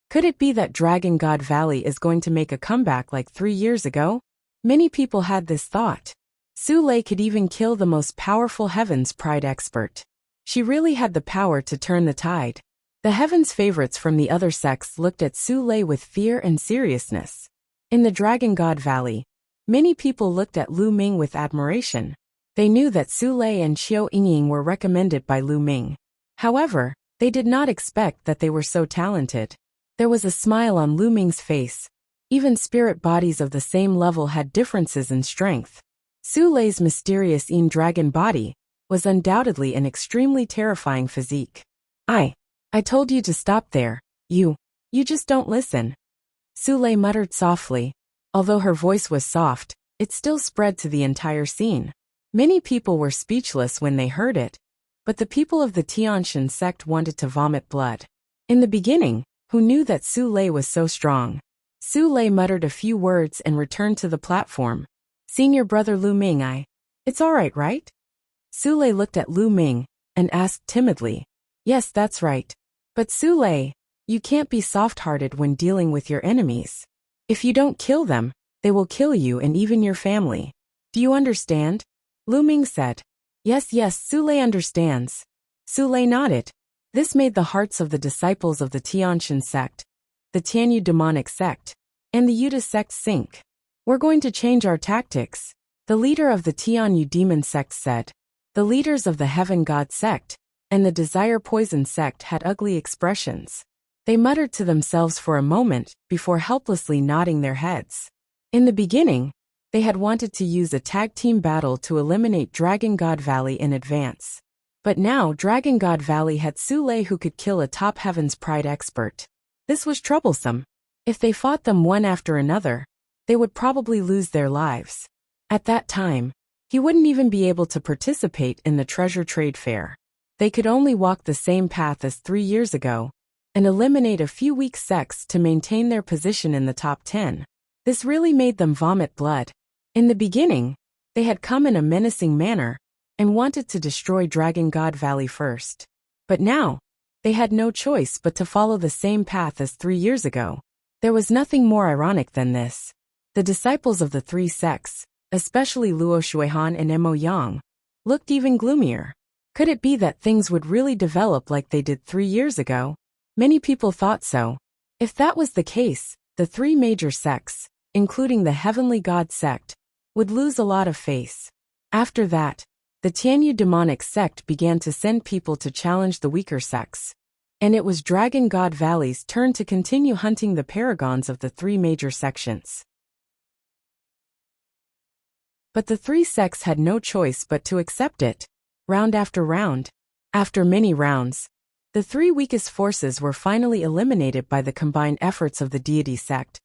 Could it be that Dragon God Valley is going to make a comeback like 3 years ago? Many people had this thought. Su Lei could even kill the most powerful Heaven's Pride expert. She really had the power to turn the tide. The Heaven's favorites from the other sects looked at Su Lei with fear and seriousness. In the Dragon God Valley, many people looked at Lu Ming with admiration. They knew that Su Lei and Qiu Yingying were recommended by Lu Ming. However, they did not expect that they were so talented. There was a smile on Lu Ming's face. Even spirit bodies of the same level had differences in strength. Su Lei's mysterious Yin dragon body was undoubtedly an extremely terrifying physique. I told you to stop there. You just don't listen. Su Lei muttered softly. Although her voice was soft, it still spread to the entire scene. Many people were speechless when they heard it, but the people of the Tianxin sect wanted to vomit blood. In the beginning, who knew that Su Lei was so strong? Su Lei muttered a few words and returned to the platform. Seeing your brother Lu Ming, it's alright, right? Su Lei looked at Lu Ming and asked timidly. Yes, that's right. But Su Lei, you can't be soft-hearted when dealing with your enemies. If you don't kill them, they will kill you and even your family. Do you understand? Lu Ming said. Yes, Su Lei understands. Su Lei nodded. This made the hearts of the disciples of the Tianxin sect, the Tianyu demonic sect, and the Yuda sect sink. We're going to change our tactics, the leader of the Tianyu demon sect said. The leaders of the Heaven God sect and the Desire Poison sect had ugly expressions. They muttered to themselves for a moment before helplessly nodding their heads. In the beginning, They had wanted to use a tag team battle to eliminate Dragon God Valley in advance. But now Dragon God Valley had Su Lei who could kill a top Heaven's Pride expert. This was troublesome. If they fought them one after another, they would probably lose their lives. At that time, he wouldn't even be able to participate in the treasure trade fair. They could only walk the same path as 3 years ago and eliminate a few weak sects to maintain their position in the top 10. This really made them vomit blood. In the beginning, they had come in a menacing manner and wanted to destroy Dragon God Valley first. But now, they had no choice but to follow the same path as 3 years ago. There was nothing more ironic than this. The disciples of the 3 sects, especially Luo Shuihan and Mo Yang, looked even gloomier. Could it be that things would really develop like they did 3 years ago? Many people thought so. If that was the case, the 3 major sects, including the Heavenly God sect, would lose a lot of face. After that, the Tianyu demonic sect began to send people to challenge the weaker sects. And it was Dragon God Valley's turn to continue hunting the paragons of the 3 major sections. But the 3 sects had no choice but to accept it. Round after round, after many rounds, the 3 weakest forces were finally eliminated by the combined efforts of the Deity sect,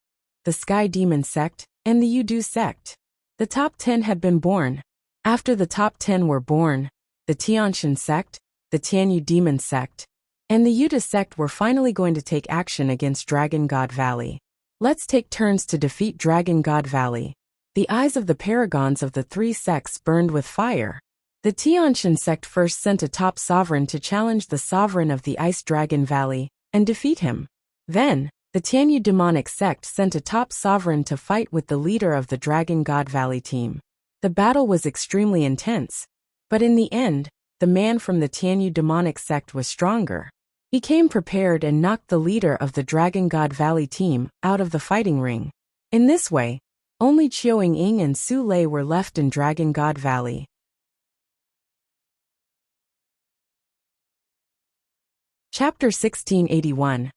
the Sky Demon sect, and the Yudu sect. The top 10 had been born. After the top 10 were born, the Tianshan sect, the Tianyu Demon sect, and the Yuda sect were finally going to take action against Dragon God Valley. Let's take turns to defeat Dragon God Valley. The eyes of the paragons of the 3 sects burned with fire. The Tianshan sect first sent a top sovereign to challenge the sovereign of the Ice Dragon Valley and defeat him. Then, the Tianyu demonic sect sent a top sovereign to fight with the leader of the Dragon God Valley team. The battle was extremely intense, but in the end, the man from the Tianyu demonic sect was stronger. He came prepared and knocked the leader of the Dragon God Valley team out of the fighting ring. In this way, only Qiao Ying and Su Lei were left in Dragon God Valley. Chapter 1681.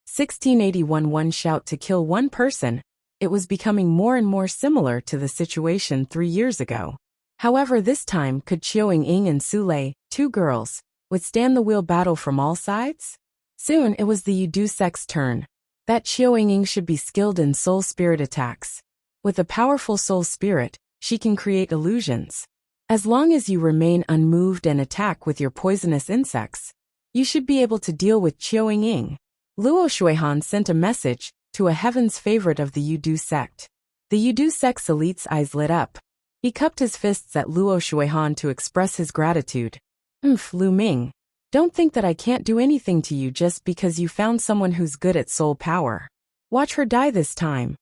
1681. One shout to kill one person. It was becoming more and more similar to the situation 3 years ago. However, this time could Qiao Ying and Su Lei, 2 girls, withstand the wheel battle from all sides? Soon it was the Yudu sect's turn. That Qiao Ying should be skilled in soul spirit attacks. With a powerful soul spirit, she can create illusions. As long as you remain unmoved and attack with your poisonous insects, you should be able to deal with Qiao Ying. Luo Shuihan sent a message to a heaven's favorite of the Yudu sect. The Yudu sect's elite's eyes lit up. He cupped his fists at Luo Shuihan to express his gratitude. Lu Ming. Don't think that I can't do anything to you just because you found someone who's good at soul power. Watch her die this time.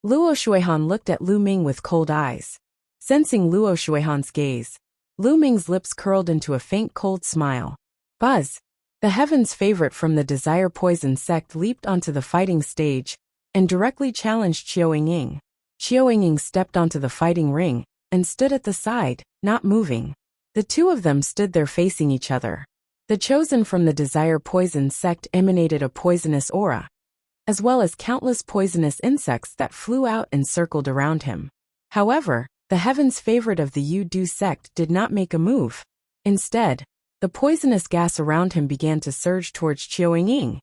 Luo Shuihan looked at Lu Ming with cold eyes. Sensing Luo Shuihan's gaze, Lu Ming's lips curled into a faint cold smile. Buzz. The heaven's favorite from the Desire Poison sect leaped onto the fighting stage and directly challenged Qiao Ying. Qiao Ying stepped onto the fighting ring and stood at the side, not moving. The 2 of them stood there facing each other. The chosen from the Desire Poison sect emanated a poisonous aura, as well as countless poisonous insects that flew out and circled around him. However, the heaven's favorite of the Yudu sect did not make a move. Instead, the poisonous gas around him began to surge towards Qiao Ying.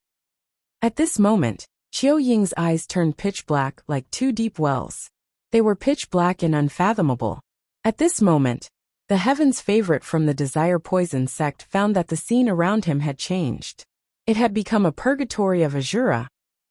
At this moment, Qiao Ying's eyes turned pitch black like 2 deep wells. They were pitch black and unfathomable. At this moment, the heaven's favorite from the Desire Poison sect found that the scene around him had changed. It had become a purgatory of Azura,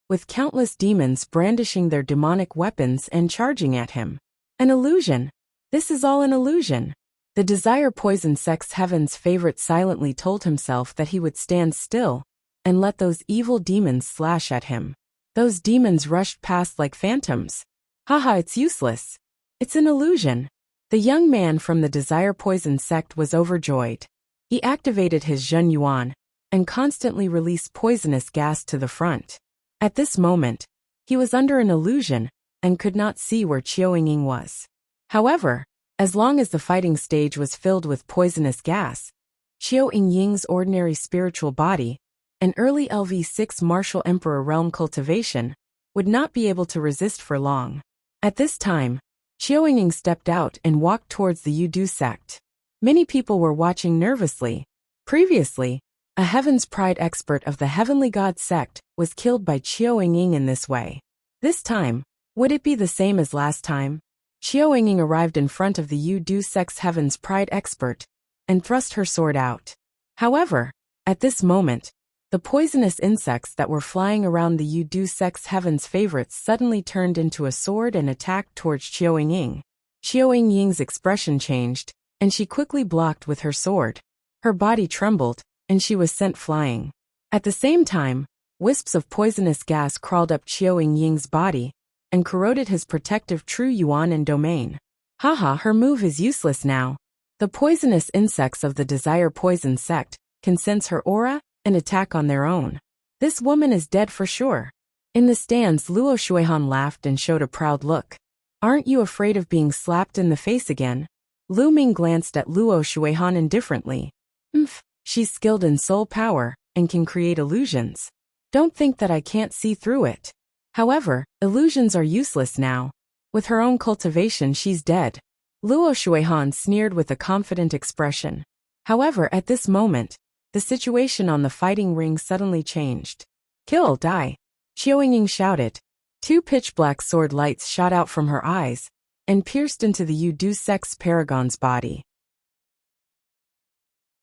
with countless demons brandishing their demonic weapons and charging at him. An illusion. This is all an illusion. The Desire Poison sect's heaven's favorite silently told himself that he would stand still and let those evil demons slash at him. Those demons rushed past like phantoms. Haha, it's useless. It's an illusion. The young man from the Desire Poison sect was overjoyed. He activated his Zhen Yuan and constantly released poisonous gas to the front. At this moment, he was under an illusion and could not see where Qiao Ying was. However, as long as the fighting stage was filled with poisonous gas, Qiao Ying's ordinary spiritual body, an early LV6 martial emperor realm cultivation, would not be able to resist for long. At this time, Qiao Ying stepped out and walked towards the Yudu sect. Many people were watching nervously. Previously, a Heaven's Pride expert of the Heavenly God sect was killed by Qiao Ying in this way. This time, would it be the same as last time? Qiao Ying arrived in front of the Yudu sect's Heaven's Pride expert and thrust her sword out. However, at this moment, the poisonous insects that were flying around the Yudu sect's Heaven's favorites suddenly turned into a sword and attacked towards Qiao Ying. Qiao Ying's expression changed, and she quickly blocked with her sword. Her body trembled, and she was sent flying. At the same time, wisps of poisonous gas crawled up Qiao Ying's body and corroded his protective True Yuan and domain. Haha, her move is useless now. The poisonous insects of the Desire Poison sect can sense her aura and attack on their own. This woman is dead for sure. In the stands, Luo Shuihan laughed and showed a proud look. Aren't you afraid of being slapped in the face again? Lu Ming glanced at Luo Shuihan indifferently. She's skilled in soul power and can create illusions. Don't think that I can't see through it. However, illusions are useless now. With her own cultivation, she's dead. Luo Shuihan sneered with a confident expression. However, at this moment, the situation on the fighting ring suddenly changed. Kill, die. Qiao Ying shouted. Two pitch-black sword lights shot out from her eyes and pierced into the Yudu sect's paragon's body.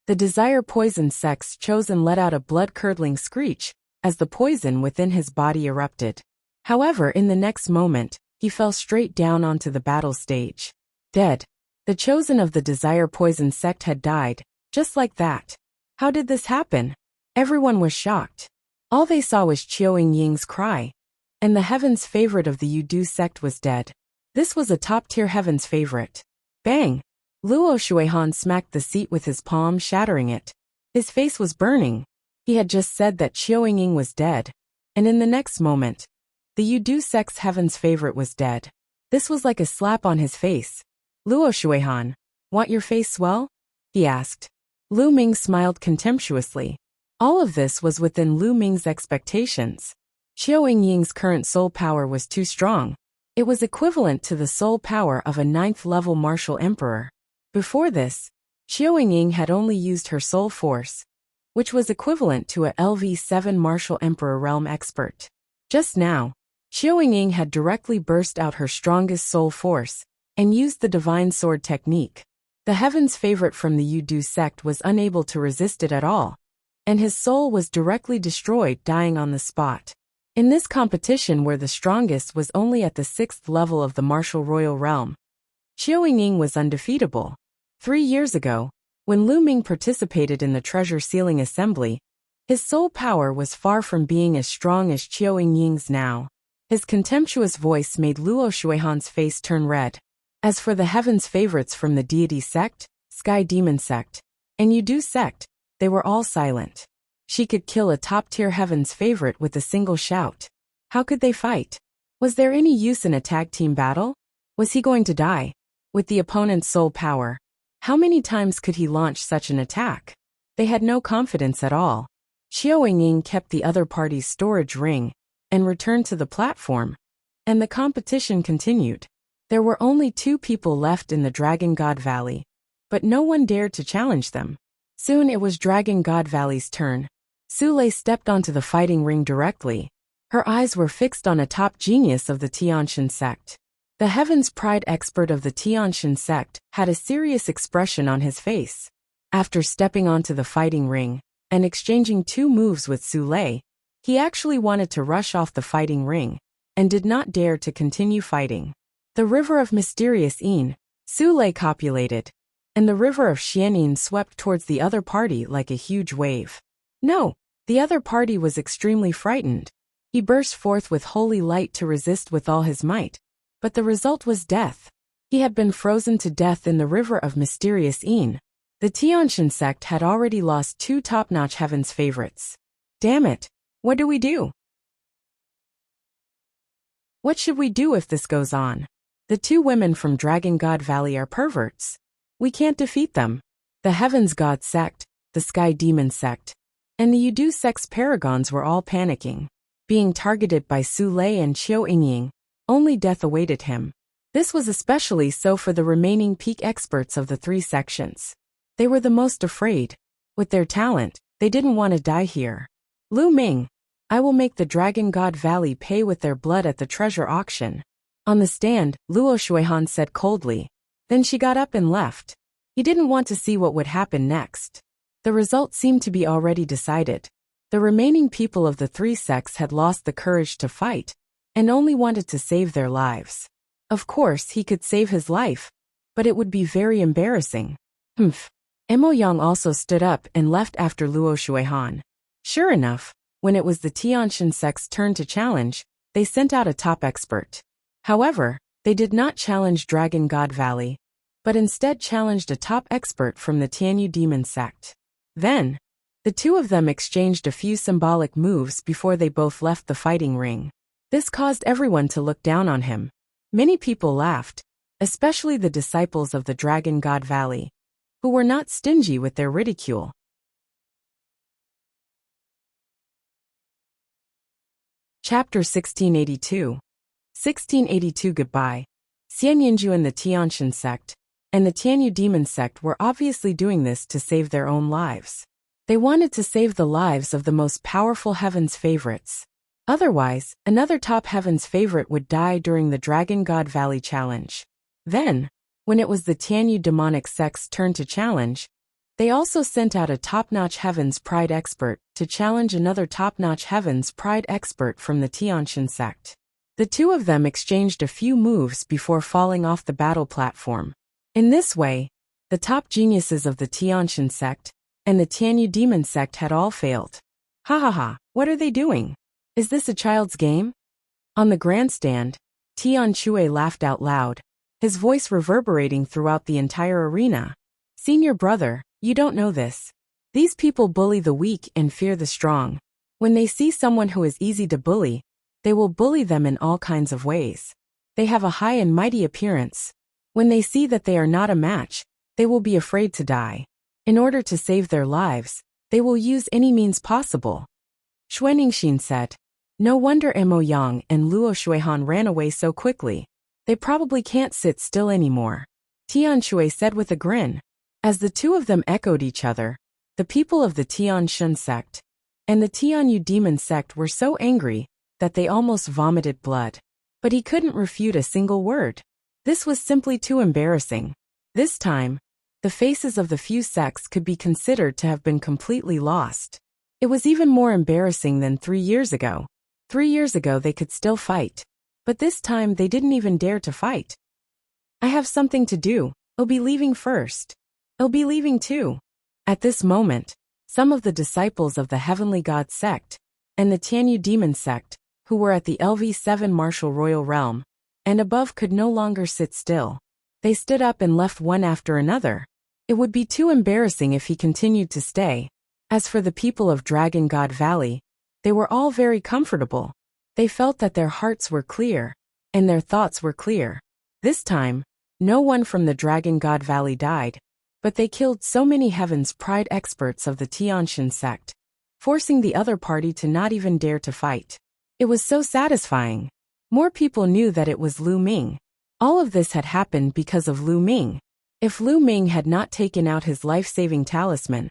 The Desire Poison sect's chosen let out a blood-curdling screech as the poison within his body erupted. However, in the next moment, he fell straight down onto the battle stage. Dead. The chosen of the Desire Poison sect had died, just like that. How did this happen? Everyone was shocked. All they saw was Qiao Ying's cry, and the Heaven's favorite of the Yudu sect was dead. This was a top-tier Heaven's favorite. Bang! Luo Shuihan smacked the seat with his palm, shattering it. His face was burning. He had just said that Qiao Ying was dead, and in the next moment, the Yudu sect's Heaven's favorite was dead. This was like a slap on his face. Luo Shuihan, want your face swell? He asked. Lu Ming smiled contemptuously. All of this was within Lu Ming's expectations. Qiao Ying's current soul power was too strong. It was equivalent to the soul power of a 9th-level martial emperor. Before this, Qiao Ying had only used her soul force, which was equivalent to a LV7 martial emperor realm expert. Just now, Qiao Ying had directly burst out her strongest soul force and used the divine sword technique. The Heaven's favorite from the Yudu sect was unable to resist it at all, and his soul was directly destroyed, dying on the spot. In this competition where the strongest was only at the 6th level of the martial royal realm, Qiao Ying was undefeatable. 3 years ago, when Lu Ming participated in the treasure sealing assembly, his soul power was far from being as strong as Qiao Ying's now. His contemptuous voice made Luo Shuihan's face turn red. As for the Heaven's favorites from the Deity sect, Sky Demon sect, and Yudu sect, they were all silent. She could kill a top-tier Heaven's favorite with a single shout. How could they fight? Was there any use in a tag team battle? Was he going to die? With the opponent's soul power, how many times could he launch such an attack? They had no confidence at all. Qiao Ying kept the other party's storage ring and returned to the platform, and the competition continued. There were only 2 people left in the Dragon God Valley, but no one dared to challenge them. Soon it was Dragon God Valley's turn. Su Lei stepped onto the fighting ring directly. Her eyes were fixed on a top genius of the Tianshan sect. The Heaven's Pride expert of the Tianshan sect had a serious expression on his face. After stepping onto the fighting ring and exchanging 2 moves with Su Lei, he actually wanted to rush off the fighting ring and did not dare to continue fighting. The river of mysterious Yin, Su Lei copulated, and the river of Xianin swept towards the other party like a huge wave. No, the other party was extremely frightened. He burst forth with holy light to resist with all his might, but the result was death. He had been frozen to death in the river of mysterious Yin. The Tianshan sect had already lost 2 top-notch Heaven's favorites. Damn it, what do we do? What should we do if this goes on? The 2 women from Dragon God Valley are perverts. We can't defeat them. The Heaven's God sect, the Sky Demon sect, and the Yudu sect's paragons were all panicking. Being targeted by Su Lei and Qiao Ying, only death awaited him. This was especially so for the remaining peak experts of the three sections. They were the most afraid. With their talent, they didn't want to die here. Lu Ming, I will make the Dragon God Valley pay with their blood at the treasure auction. On the stand, Luo Shuihan said coldly. Then she got up and left. He didn't want to see what would happen next. The result seemed to be already decided. The remaining people of the three sects had lost the courage to fight, and only wanted to save their lives. Of course, he could save his life, but it would be very embarrassing. Humph. Emo Yang also stood up and left after Luo Shuihan. Sure enough, when it was the Tianshan sect's turn to challenge, they sent out a top expert. However, they did not challenge Dragon God Valley, but instead challenged a top expert from the Tianyu Demon sect. Then, the two of them exchanged a few symbolic moves before they both left the fighting ring. This caused everyone to look down on him. Many people laughed, especially the disciples of the Dragon God Valley, who were not stingy with their ridicule. Chapter 1682. 1682 Goodbye. Xian Yinju and the Tianshan sect, and the Tianyu Demon sect were obviously doing this to save their own lives. They wanted to save the lives of the most powerful Heaven's favorites. Otherwise, another top Heaven's favorite would die during the Dragon God Valley challenge. Then, when it was the Tianyu demonic sect's turn to challenge, they also sent out a top-notch Heaven's Pride expert to challenge another top-notch Heaven's Pride expert from the Tianshan sect. The two of them exchanged a few moves before falling off the battle platform. In this way, the top geniuses of the Tianshan sect and the Tianyu demon sect had all failed. Ha ha ha, what are they doing? Is this a child's game? On the grandstand, Tian Shui laughed out loud, his voice reverberating throughout the entire arena. Senior brother, you don't know this. These people bully the weak and fear the strong. When they see someone who is easy to bully, they will bully them in all kinds of ways. They have a high and mighty appearance. When they see that they are not a match, they will be afraid to die. In order to save their lives, they will use any means possible. Xuaningxin said. No wonder Emo Yang and Luo Shuihan ran away so quickly. They probably can't sit still anymore. Tian Shui said with a grin. As the two of them echoed each other, the people of the Tianshan sect and the Tianyu demon sect were so angry that they almost vomited blood. But he couldn't refute a single word. This was simply too embarrassing. This time, the faces of the few sects could be considered to have been completely lost. It was even more embarrassing than 3 years ago. 3 years ago they could still fight. But this time they didn't even dare to fight. I have something to do. I'll be leaving first. I'll be leaving too. At this moment, some of the disciples of the Heavenly God sect and the Tianyu demon sect, who were at the LV7 Martial Royal Realm and above, could no longer sit still. They stood up and left one after another. It would be too embarrassing if he continued to stay. As for the people of Dragon God Valley, they were all very comfortable. They felt that their hearts were clear, and their thoughts were clear. This time, no one from the Dragon God Valley died, but they killed so many Heaven's Pride experts of the Tianshan sect, forcing the other party to not even dare to fight. It was so satisfying. More people knew that it was Lu Ming. All of this had happened because of Lu Ming. If Lu Ming had not taken out his life-saving talisman,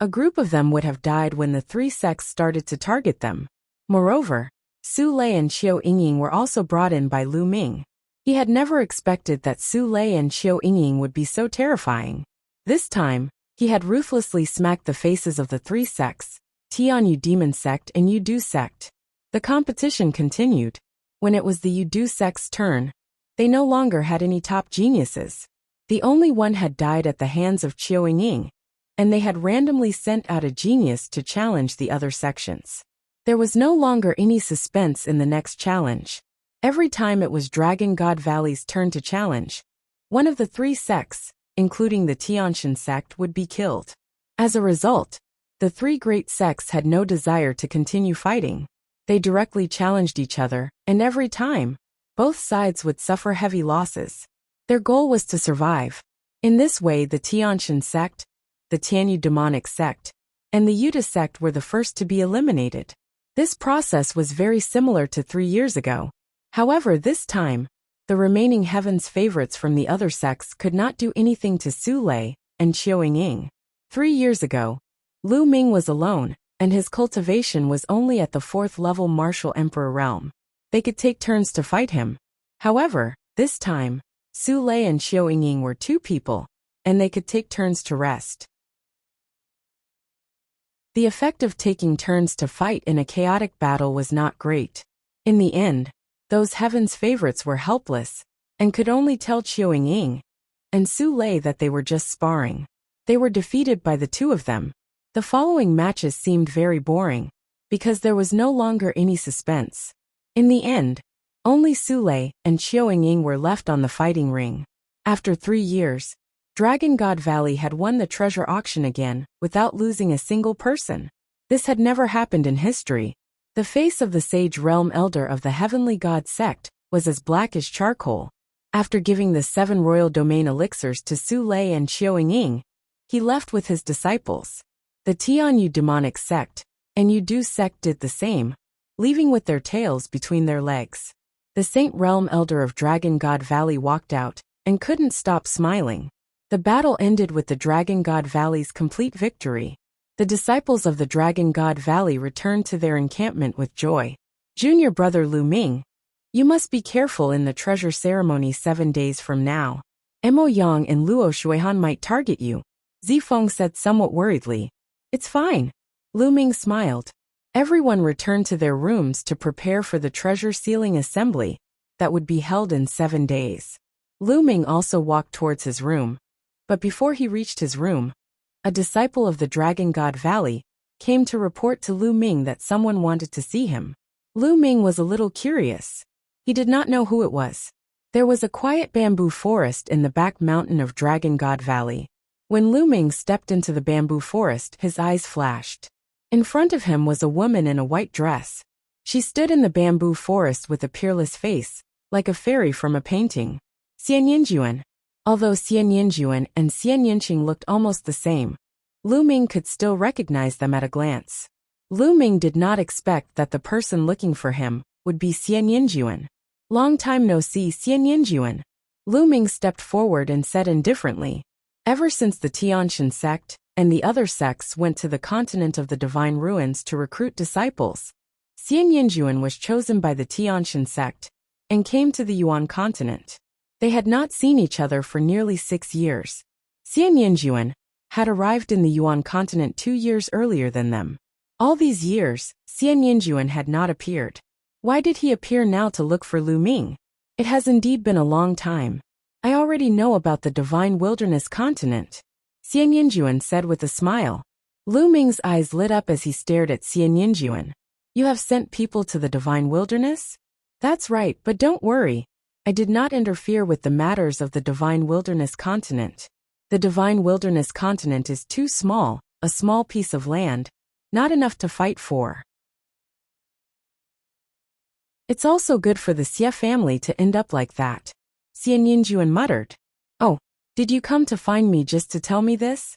a group of them would have died when the three sects started to target them. Moreover, Su Lei and Qiu Yingying were also brought in by Lu Ming. He had never expected that Su Lei and Qiu Yingying would be so terrifying. This time, he had ruthlessly smacked the faces of the three sects, Tianyu demon sect and Yudu sect. The competition continued. When it was the Yudu sect's turn, they no longer had any top geniuses. The only one had died at the hands of Qiu Yingying, and they had randomly sent out a genius to challenge the other sections. There was no longer any suspense in the next challenge. Every time it was Dragon God Valley's turn to challenge, one of the three sects, including the Tianshan sect, would be killed. As a result, the three great sects had no desire to continue fighting. They directly challenged each other, and every time, both sides would suffer heavy losses. Their goal was to survive. In this way, the Tianshan sect, the Tianyu demonic sect, and the Yuda sect were the first to be eliminated. This process was very similar to 3 years ago. However, this time, The remaining heaven's favorites from the other sects could not do anything to Su Lei and Qiu Ying. 3 years ago, Lu Ming was alone, and his cultivation was only at the 4th level martial emperor realm. They could take turns to fight him. However, this time, Su Lei and Qiu Ying were 2 people, and they could take turns to rest. The effect of taking turns to fight in a chaotic battle was not great. In the end, those heaven's favorites were helpless, and could only tell Qiu Ying and Su Lei that they were just sparring. They were defeated by the 2 of them. The following matches seemed very boring, because there was no longer any suspense. In the end, only Su Lei and Qiu Ying were left on the fighting ring. After 3 years, Dragon God Valley had won the treasure auction again, without losing a single person. This had never happened in history. The face of the Sage Realm Elder of the Heavenly God sect was as black as charcoal. After giving the 7 royal domain elixirs to Su Lei and Qiu Ying, he left with his disciples. The Tianyu demonic sect and Yudu sect did the same, leaving with their tails between their legs. The Saint Realm Elder of Dragon God Valley walked out and couldn't stop smiling. The battle ended with the Dragon God Valley's complete victory. The disciples of the Dragon God Valley returned to their encampment with joy. Junior brother Lu Ming, you must be careful in the treasure ceremony 7 days from now. Mo Yang and Luo Shuihan might target you, Zifeng said somewhat worriedly. It's fine. Lu Ming smiled. Everyone returned to their rooms to prepare for the treasure sealing assembly that would be held in 7 days. Lu Ming also walked towards his room. But before he reached his room, a disciple of the Dragon God Valley came to report to Lu Ming that someone wanted to see him. Lu Ming was a little curious. He did not know who it was. There was a quiet bamboo forest in the back mountain of Dragon God Valley. When Lu Ming stepped into the bamboo forest, his eyes flashed. In front of him was a woman in a white dress. She stood in the bamboo forest with a peerless face, like a fairy from a painting. Xian Yinjuan. Although Xian Yinjuan and Xian Yinqing looked almost the same, Lu Ming could still recognize them at a glance. Lu Ming did not expect that the person looking for him would be Xian Yinjuan. Long time no see, Xian Yinjuan. Lu Ming stepped forward and said indifferently, ever since the Tianshan sect and the other sects went to the continent of the Divine Ruins to recruit disciples, Xian Yinjuan was chosen by the Tianshan sect and came to the Yuan continent. They had not seen each other for nearly 6 years. Xian Yinjuan had arrived in the Yuan continent 2 years earlier than them. All these years, Xian Yinjuan had not appeared. Why did he appear now to look for Lu Ming? It has indeed been a long time. I already know about the Divine Wilderness continent, Xian Yinjuan said with a smile. Lu Ming's eyes lit up as he stared at Xian Yinjuan. You have sent people to the Divine Wilderness? That's right, but don't worry. I did not interfere with the matters of the Divine Wilderness continent. The Divine Wilderness continent is too small, a small piece of land, not enough to fight for. It's also good for the Xie family to end up like that, Xian Yinjuan muttered. Oh, did you come to find me just to tell me this?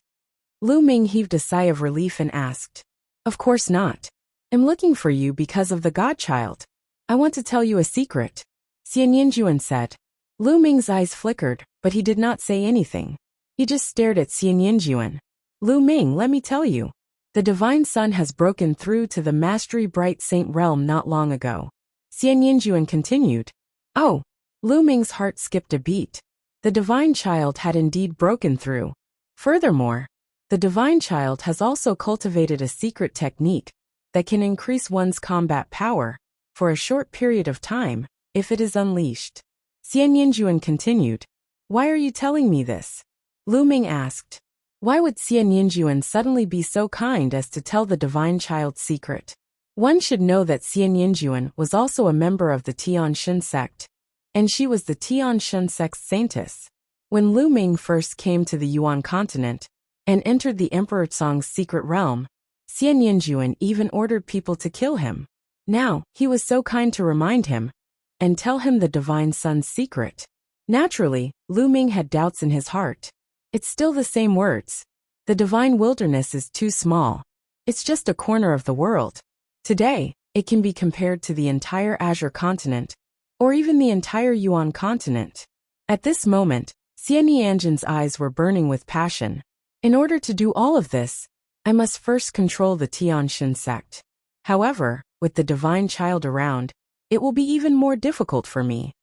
Lu Ming heaved a sigh of relief and asked. Of course not. I'm looking for you because of the godchild. I want to tell you a secret, Xian Yinjuan said. Lu Ming's eyes flickered, but he did not say anything. He just stared at Xian Yinjuan. Lu Ming, let me tell you. The Divine Sun has broken through to the Mastery Bright Saint realm not long ago. Xian Yinjuan continued. Oh, Lu Ming's heart skipped a beat. The Divine Child had indeed broken through. Furthermore, the Divine Child has also cultivated a secret technique that can increase one's combat power for a short period of time if it is unleashed. Xian Yinjuan continued. Why are you telling me this? Lu Ming asked. Why would Xian Yinjuan suddenly be so kind as to tell the Divine Child's secret? One should know that Xian Yinjuan was also a member of the Tianshan sect, and she was the Tianshan sect's saintess. When Lu Ming first came to the Yuan continent and entered the Emperor Tsong's secret realm, Xian Yinjuan even ordered people to kill him. Now, he was so kind to remind him and tell him the Divine Sun's secret. Naturally, Lu Ming had doubts in his heart. It's still the same words. The Divine Wilderness is too small. It's just a corner of the world. Today, it can be compared to the entire Azure continent, or even the entire Yuan continent. At this moment, Xian Yanjin's eyes were burning with passion. In order to do all of this, I must first control the Tianxin sect. However, with the divine child around, it will be even more difficult for me.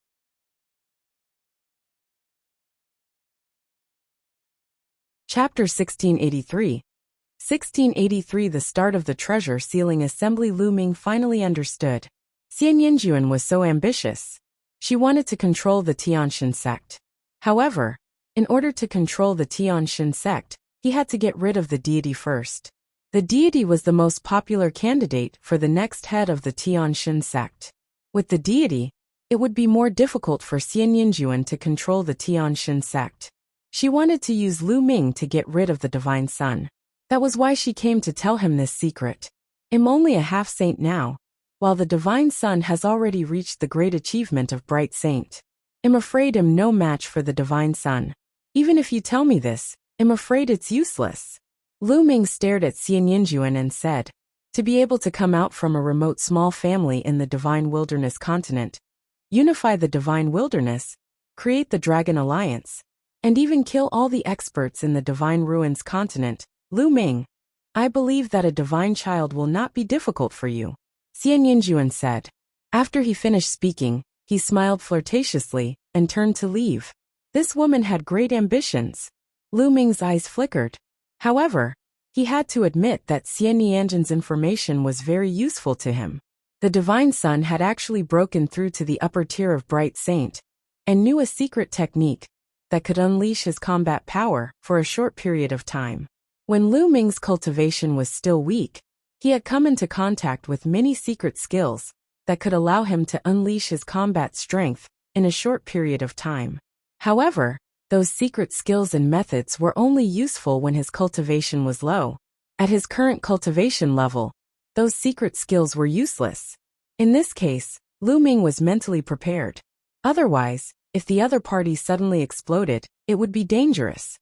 Chapter 1683. 1683. The start of the treasure sealing assembly. Lu Ming finally understood. Xian Yinjuan was so ambitious. She wanted to control the Tianxin sect. However, in order to control the Tianxin sect, he had to get rid of the deity first. The deity was the most popular candidate for the next head of the Tianxin sect. With the deity, it would be more difficult for Xian Yinjuan to control the Tianxin sect. She wanted to use Lu Ming to get rid of the divine son. That was why she came to tell him this secret. I'm only a half-saint now, while the divine son has already reached the great achievement of bright saint. I'm afraid I'm no match for the divine son. Even if you tell me this, I'm afraid it's useless. Lu Ming stared at Xian Yinjuan and said, to be able to come out from a remote small family in the divine wilderness continent, unify the divine wilderness, create the dragon alliance, and even kill all the experts in the divine ruins continent, Lu Ming, I believe that a divine child will not be difficult for you, Xian Yinjuan said. After he finished speaking, he smiled flirtatiously and turned to leave. This woman had great ambitions. Lu Ming's eyes flickered. However, he had to admit that Xian Yanjin's information was very useful to him. The divine son had actually broken through to the upper tier of bright saint and knew a secret technique that could unleash his combat power for a short period of time. When Lu Ming's cultivation was still weak, he had come into contact with many secret skills that could allow him to unleash his combat strength in a short period of time. However, those secret skills and methods were only useful when his cultivation was low. At his current cultivation level, those secret skills were useless. In this case, Lu Ming was mentally prepared. Otherwise, if the other party suddenly exploded, it would be dangerous.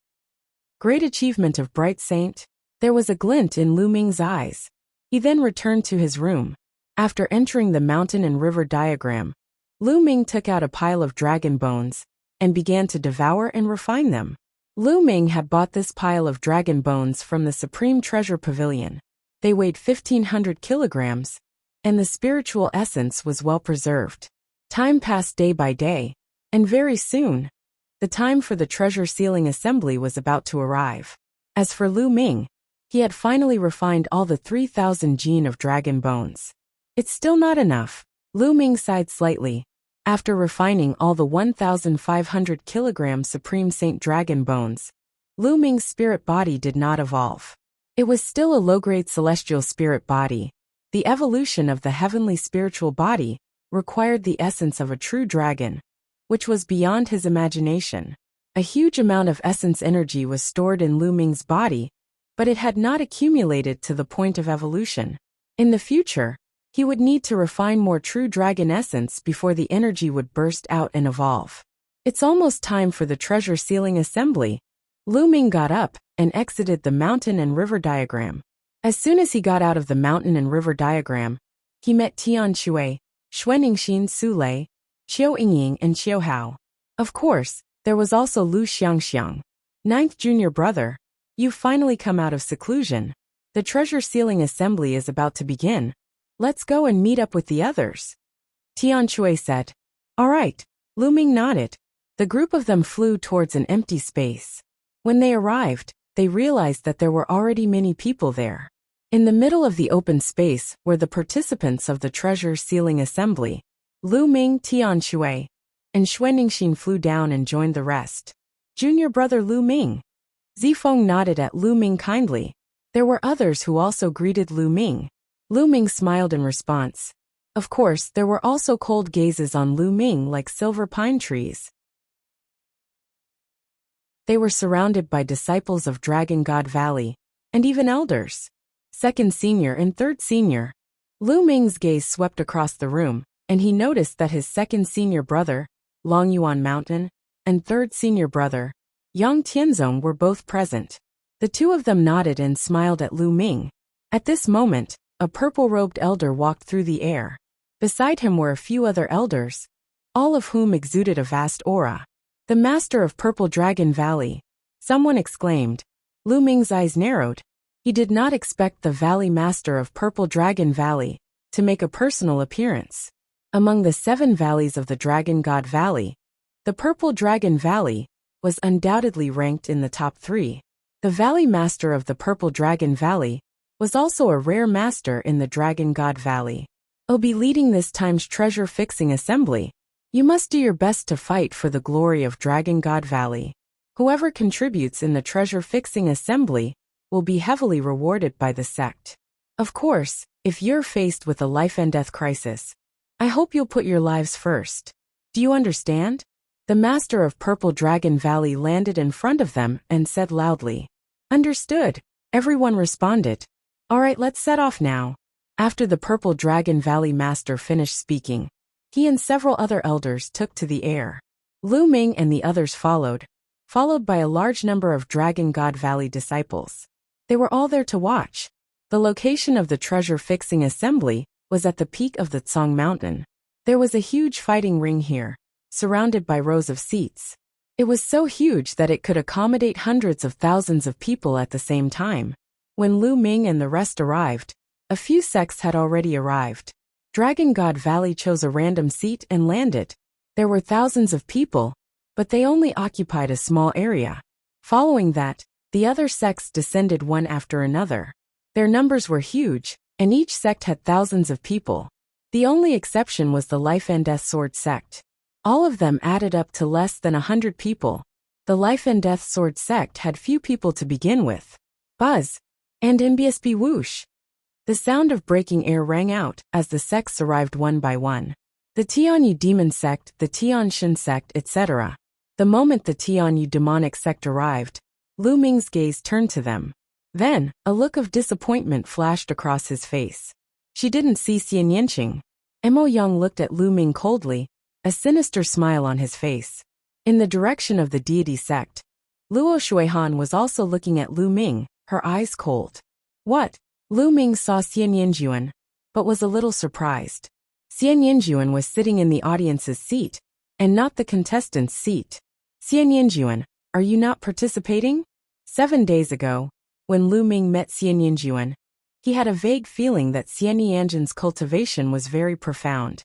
Great achievement of bright saint. There was a glint in Lu Ming's eyes. He then returned to his room. After entering the mountain and river diagram, Lu Ming took out a pile of dragon bones and began to devour and refine them. Lu Ming had bought this pile of dragon bones from the Supreme Treasure Pavilion. They weighed 1,500 kilograms, and the spiritual essence was well preserved. Time passed day by day, and very soon, the time for the treasure sealing assembly was about to arrive. As for Lu Ming, he had finally refined all the 3,000 gene of dragon bones. It's still not enough. Lu Ming sighed slightly. After refining all the 1,500 kilogram Supreme Saint dragon bones, Lu Ming's spirit body did not evolve. It was still a low-grade celestial spirit body. The evolution of the heavenly spiritual body required the essence of a true dragon, which was beyond his imagination. A huge amount of essence energy was stored in Lu Ming's body, but it had not accumulated to the point of evolution. In the future, he would need to refine more true dragon essence before the energy would burst out and evolve. It's almost time for the treasure sealing assembly. Lu Ming got up and exited the mountain and river diagram. As soon as he got out of the mountain and river diagram, he met Tian Shui, Xuaningxin Su Lei, Qiu Yingying and Qiu Hao. Of course, there was also Lu Xiangxiang. Ninth junior brother, you've finally come out of seclusion. The treasure sealing assembly is about to begin. Let's go and meet up with the others. Tian Shui said. All right. Lu Ming nodded. The group of them flew towards an empty space. When they arrived, they realized that there were already many people there. In the middle of the open space were the participants of the treasure sealing assembly. Lu Ming, Tian Shui, and Xuaningxin flew down and joined the rest. Junior brother Lu Ming. Zifeng nodded at Lu Ming kindly. There were others who also greeted Lu Ming. Lu Ming smiled in response. Of course, there were also cold gazes on Lu Ming like silver pine trees. They were surrounded by disciples of Dragon God Valley, and even elders. Second senior and third senior. Lu Ming's gaze swept across the room, and he noticed that his second senior brother, Long Yuan Mountain, and third senior brother, Yang Tianzong were both present. The two of them nodded and smiled at Lu Ming. At this moment, a purple-robed elder walked through the air. Beside him were a few other elders, all of whom exuded a vast aura. "The master of Purple Dragon Valley," someone exclaimed. Lu Ming's eyes narrowed. He did not expect the Valley Master of Purple Dragon Valley to make a personal appearance. Among the 7 valleys of the Dragon God Valley, the Purple Dragon Valley was undoubtedly ranked in the top 3. The Valley Master of the Purple Dragon Valley was also a rare master in the Dragon God Valley. "I'll be leading this time's treasure-fixing assembly. You must do your best to fight for the glory of Dragon God Valley. Whoever contributes in the treasure-fixing assembly will be heavily rewarded by the sect. Of course, if you're faced with a life-and-death crisis, I hope you'll put your lives first. Do you understand?" The master of Purple Dragon Valley landed in front of them and said loudly. "Understood," everyone responded. "All right, let's set off now." After the Purple Dragon Valley master finished speaking, he and several other elders took to the air. Lu Ming and the others followed by a large number of Dragon God Valley disciples. They were all there to watch. The location of the treasure-fixing assembly was at the peak of the Tsong Mountain. There was a huge fighting ring here, surrounded by rows of seats. It was so huge that it could accommodate hundreds of thousands of people at the same time. When Lu Ming and the rest arrived, a few sects had already arrived. Dragon God Valley chose a random seat and landed. There were thousands of people, but they only occupied a small area. Following that, the other sects descended one after another. Their numbers were huge, and each sect had thousands of people. The only exception was the Life and Death Sword sect. All of them added up to less than 100 people. The Life and Death Sword sect had few people to begin with. Buzz! And MBSB whoosh! The sound of breaking air rang out as the sects arrived one by one. The Tianyu Demon sect, the Tianshin sect, etc. The moment the Tianyu Demonic sect arrived, Lu Ming's gaze turned to them. Then, a look of disappointment flashed across his face. She didn't see Xian Yanqing. Mo Yang looked at Lu Ming coldly, a sinister smile on his face. In the direction of the deity sect, Luo Shuihan was also looking at Lu Ming, her eyes cold. "What?" Lu Ming saw Xian Yanjuan, but was a little surprised. Xian Yanjuan was sitting in the audience's seat, and not the contestant's seat. "Xian Yanjuan, are you not participating?" 7 days ago, when Lu Ming met Xian Yanjuan, he had a vague feeling that Xian Yanjuan's cultivation was very profound.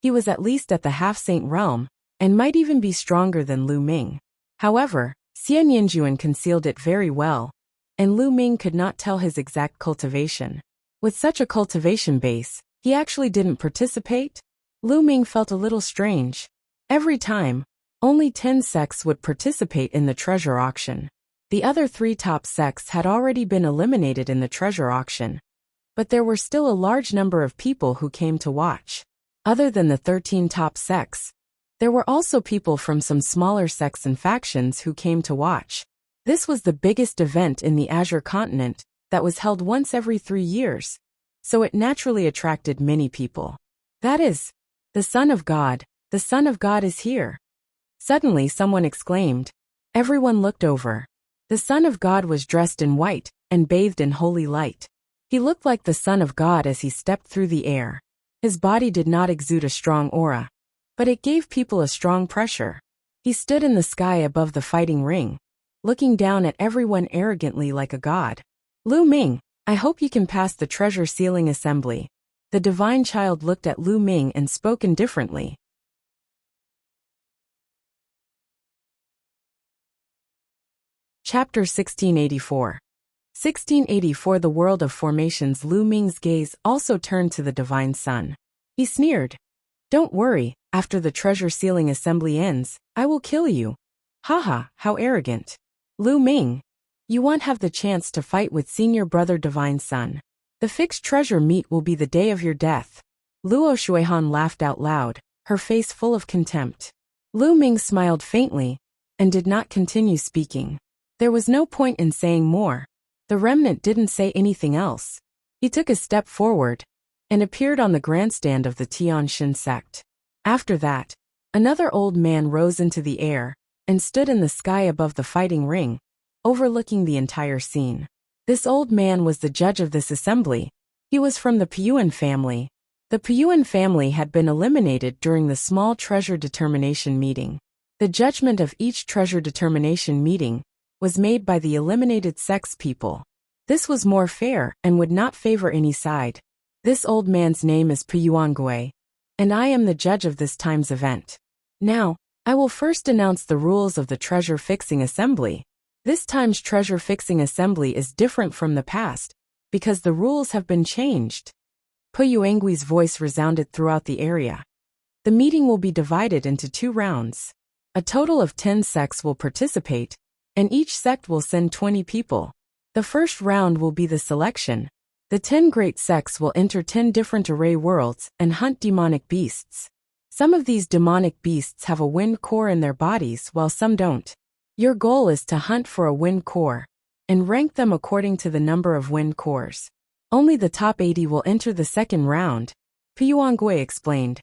He was at least at the half-saint realm, and might even be stronger than Lu Ming. However, Xian Yanjuan concealed it very well, and Lu Ming could not tell his exact cultivation. With such a cultivation base, he actually didn't participate? Lu Ming felt a little strange. Every time, only 10 sects would participate in the treasure auction. The other 3 top sects had already been eliminated in the treasure auction, but there were still a large number of people who came to watch. Other than the 13 top sects, there were also people from some smaller sects and factions who came to watch. This was the biggest event in the Azure continent that was held once every 3 years, so it naturally attracted many people. "That is, the Son of God is here." Suddenly someone exclaimed. Everyone looked over. The Son of God was dressed in white and bathed in holy light. He looked like the Son of God as he stepped through the air. His body did not exude a strong aura, but it gave people a strong pressure. He stood in the sky above the fighting ring, looking down at everyone arrogantly like a god. "Lu Ming, I hope you can pass the treasure sealing assembly." The divine child looked at Lu Ming and spoke indifferently. Chapter 1684. 1684. The world of formations. Lu Ming's gaze also turned to the divine son. He sneered. "Don't worry, after the treasure sealing assembly ends, I will kill you." Haha, how arrogant. "Lu Ming, you won't have the chance to fight with senior brother divine son. The fixed treasure meet will be the day of your death." Luo Shuihan laughed out loud, her face full of contempt. Lu Ming smiled faintly and did not continue speaking. There was no point in saying more. The remnant didn't say anything else. He took a step forward and appeared on the grandstand of the Tianshin sect. After that, another old man rose into the air and stood in the sky above the fighting ring, overlooking the entire scene. This old man was the judge of this assembly. He was from the Piyuan family. The Puyuan family had been eliminated during the small treasure determination meeting. The judgment of each treasure determination meeting was made by the eliminated sex people. This was more fair and would not favor any side. This old man's name is Puyuan, and I am the judge of this time's event. Now, I will first announce the rules of the treasure fixing assembly. This time's treasure fixing assembly is different from the past, because the rules have been changed. Puyuangui's voice resounded throughout the area. The meeting will be divided into 2 rounds. A total of 10 sects will participate, and each sect will send 20 people. The first round will be the selection. The 10 great sects will enter 10 different array worlds and hunt demonic beasts. Some of these demonic beasts have a wind core in their bodies while some don't. Your goal is to hunt for a wind core and rank them according to the number of wind cores. Only the top 80 will enter the second round, Puyuangui explained.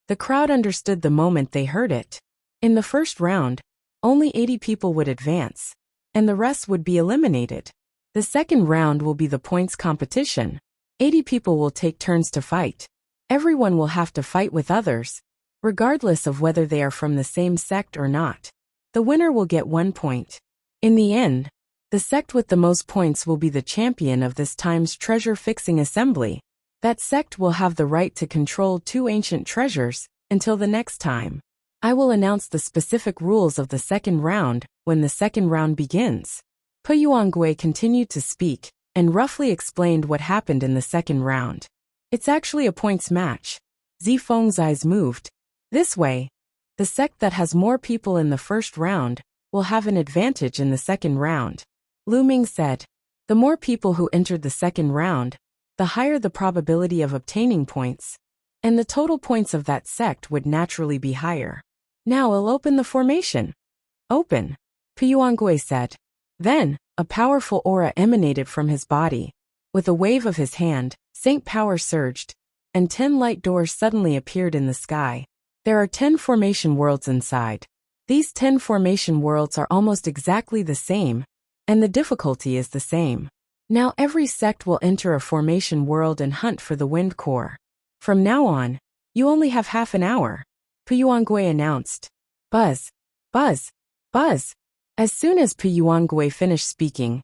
The crowd understood the moment they heard it. In the first round, only 80 people would advance, and the rest would be eliminated. The second round will be the points competition. 80 people will take turns to fight. Everyone will have to fight with others, regardless of whether they are from the same sect or not. The winner will get 1 point. In the end, the sect with the most points will be the champion of this time's treasure-fixing assembly. That sect will have the right to control 2 ancient treasures until the next time. I will announce the specific rules of the second round when the second round begins. Puyuangui continued to speak and roughly explained what happened in the second round. It's actually a points match. Zifeng's eyes moved. This way, the sect that has more people in the first round will have an advantage in the second round. Lu Ming said, the more people who entered the second round, the higher the probability of obtaining points, and the total points of that sect would naturally be higher. Now I'll open the formation. Open, Puyuangui said. Then, a powerful aura emanated from his body. With a wave of his hand, Saint power surged, and 10 light doors suddenly appeared in the sky. There are 10 formation worlds inside. These 10 formation worlds are almost exactly the same, and the difficulty is the same. Now every sect will enter a formation world and hunt for the wind core. From now on, you only have half an hour, Puyuangui announced. Buzz, buzz, buzz. As soon as Puyuangui finished speaking,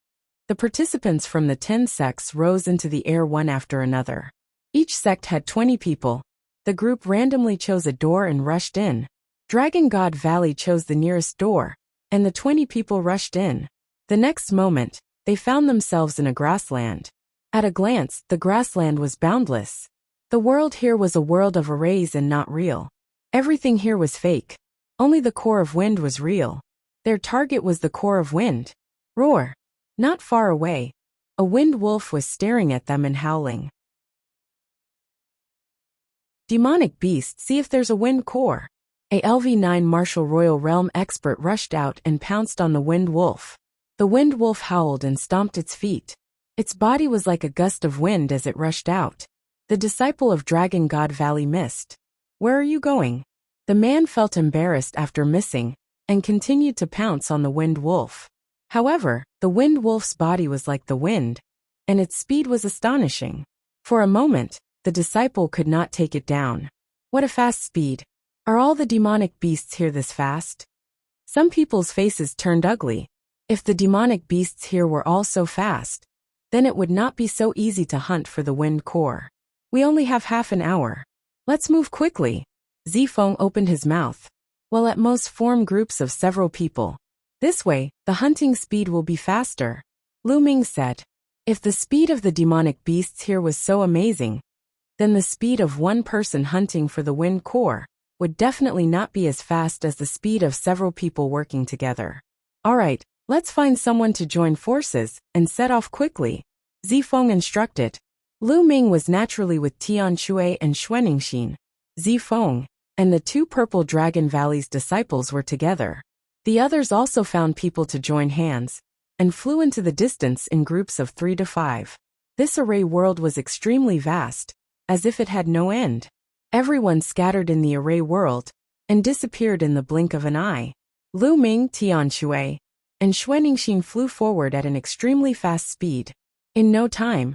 the participants from the 10 sects rose into the air one after another. Each sect had 20 people. The group randomly chose a door and rushed in. Dragon God Valley chose the nearest door, and the 20 people rushed in. The next moment, they found themselves in a grassland. At a glance, the grassland was boundless. The world here was a world of arrays and not real. Everything here was fake. Only the core of wind was real. Their target was the core of wind. Roar! Not far away, a wind wolf was staring at them and howling. Demonic beast, see if there's a wind core. A LV9 Martial Royal Realm expert rushed out and pounced on the wind wolf. The wind wolf howled and stomped its feet. Its body was like a gust of wind as it rushed out. The disciple of Dragon God Valley missed. Where are you going? The man felt embarrassed after missing, and continued to pounce on the wind wolf. However, the wind wolf's body was like the wind, and its speed was astonishing. For a moment, the disciple could not take it down. What a fast speed! Are all the demonic beasts here this fast? Some people's faces turned ugly. If the demonic beasts here were all so fast, then it would not be so easy to hunt for the wind core. We only have half an hour. Let's move quickly. Zifeng opened his mouth. Well, at most form groups of several people. This way, the hunting speed will be faster. Lu Ming said. If the speed of the demonic beasts here was so amazing, then the speed of one person hunting for the wind core would definitely not be as fast as the speed of several people working together. Alright, let's find someone to join forces and set off quickly, Zifeng instructed. Lu Ming was naturally with Tian Shui and Xuaningxin. Zifeng and the 2 Purple Dragon Valley's disciples were together. The others also found people to join hands, and flew into the distance in groups of 3 to 5. This array world was extremely vast, as if it had no end. Everyone scattered in the array world, and disappeared in the blink of an eye. Lu Ming, Tian Shui, and Xuaningxin flew forward at an extremely fast speed. In no time,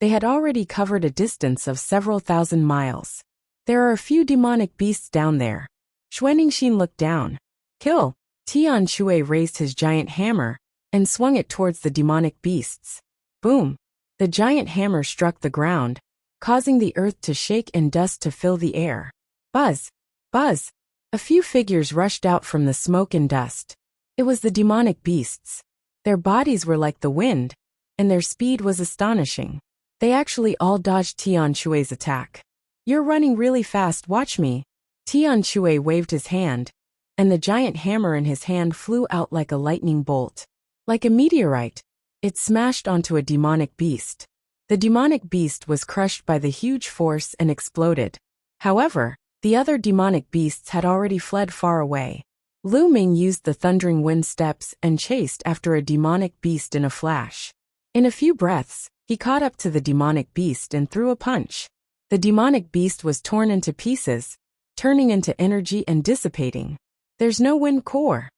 They had already covered a distance of several thousand miles. There are a few demonic beasts down there. Xuanixin looked down. Kill! Tian Shui raised his giant hammer and swung it towards the demonic beasts. Boom! The giant hammer struck the ground, causing the earth to shake and dust to fill the air. Buzz! Buzz! A few figures rushed out from the smoke and dust. It was the demonic beasts. Their bodies were like the wind, and their speed was astonishing. They actually all dodged Tian Shui's attack. You're running really fast, watch me. Tian Shui waved his hand, and the giant hammer in his hand flew out like a lightning bolt. Like a meteorite, it smashed onto a demonic beast. The demonic beast was crushed by the huge force and exploded. However, the other demonic beasts had already fled far away. Lu Ming used the thundering wind steps and chased after a demonic beast in a flash. In a few breaths, he caught up to the demonic beast and threw a punch. The demonic beast was torn into pieces, turning into energy and dissipating. There's no wind core.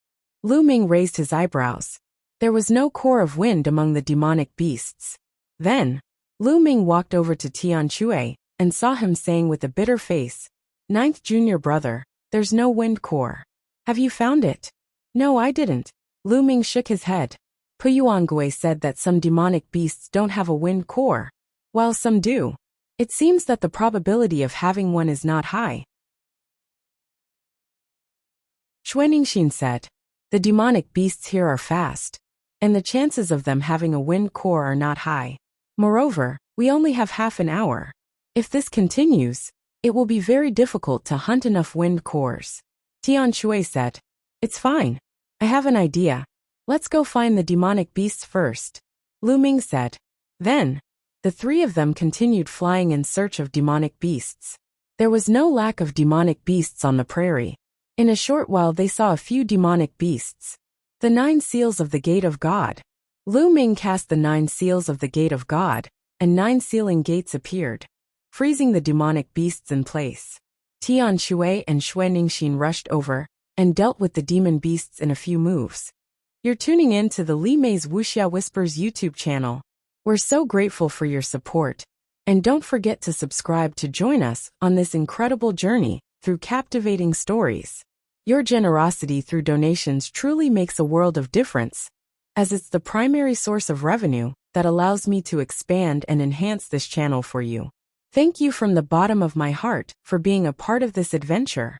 Lu Ming raised his eyebrows. There was no core of wind among the demonic beasts. Then, Lu Ming walked over to Tian Shui and saw him saying with a bitter face, "Ninth junior brother, there's no wind core. Have you found it?" "No, I didn't." Lu Ming shook his head. Puyuangui said that some demonic beasts don't have a wind core, while some do. It seems that the probability of having one is not high. Xuanixin said, "The demonic beasts here are fast, and the chances of them having a wind core are not high. Moreover, we only have half an hour. If this continues, it will be very difficult to hunt enough wind cores." Tian Shui said, "It's fine. I have an idea. Let's go find the demonic beasts first." Lu Ming said. Then, the three of them continued flying in search of demonic beasts. There was no lack of demonic beasts on the prairie. In a short while they saw a few demonic beasts. The 9 seals of the Gate of God. Lu Ming cast the 9 seals of the Gate of God, and 9 sealing gates appeared, freezing the demonic beasts in place. Tian Shui and Xuanixin rushed over and dealt with the demon beasts in a few moves. You're tuning in to the Li Mei's Wuxia Whispers YouTube channel. We're so grateful for your support, and don't forget to subscribe to join us on this incredible journey through captivating stories. Your generosity through donations truly makes a world of difference, as it's the primary source of revenue that allows me to expand and enhance this channel for you. Thank you from the bottom of my heart for being a part of this adventure.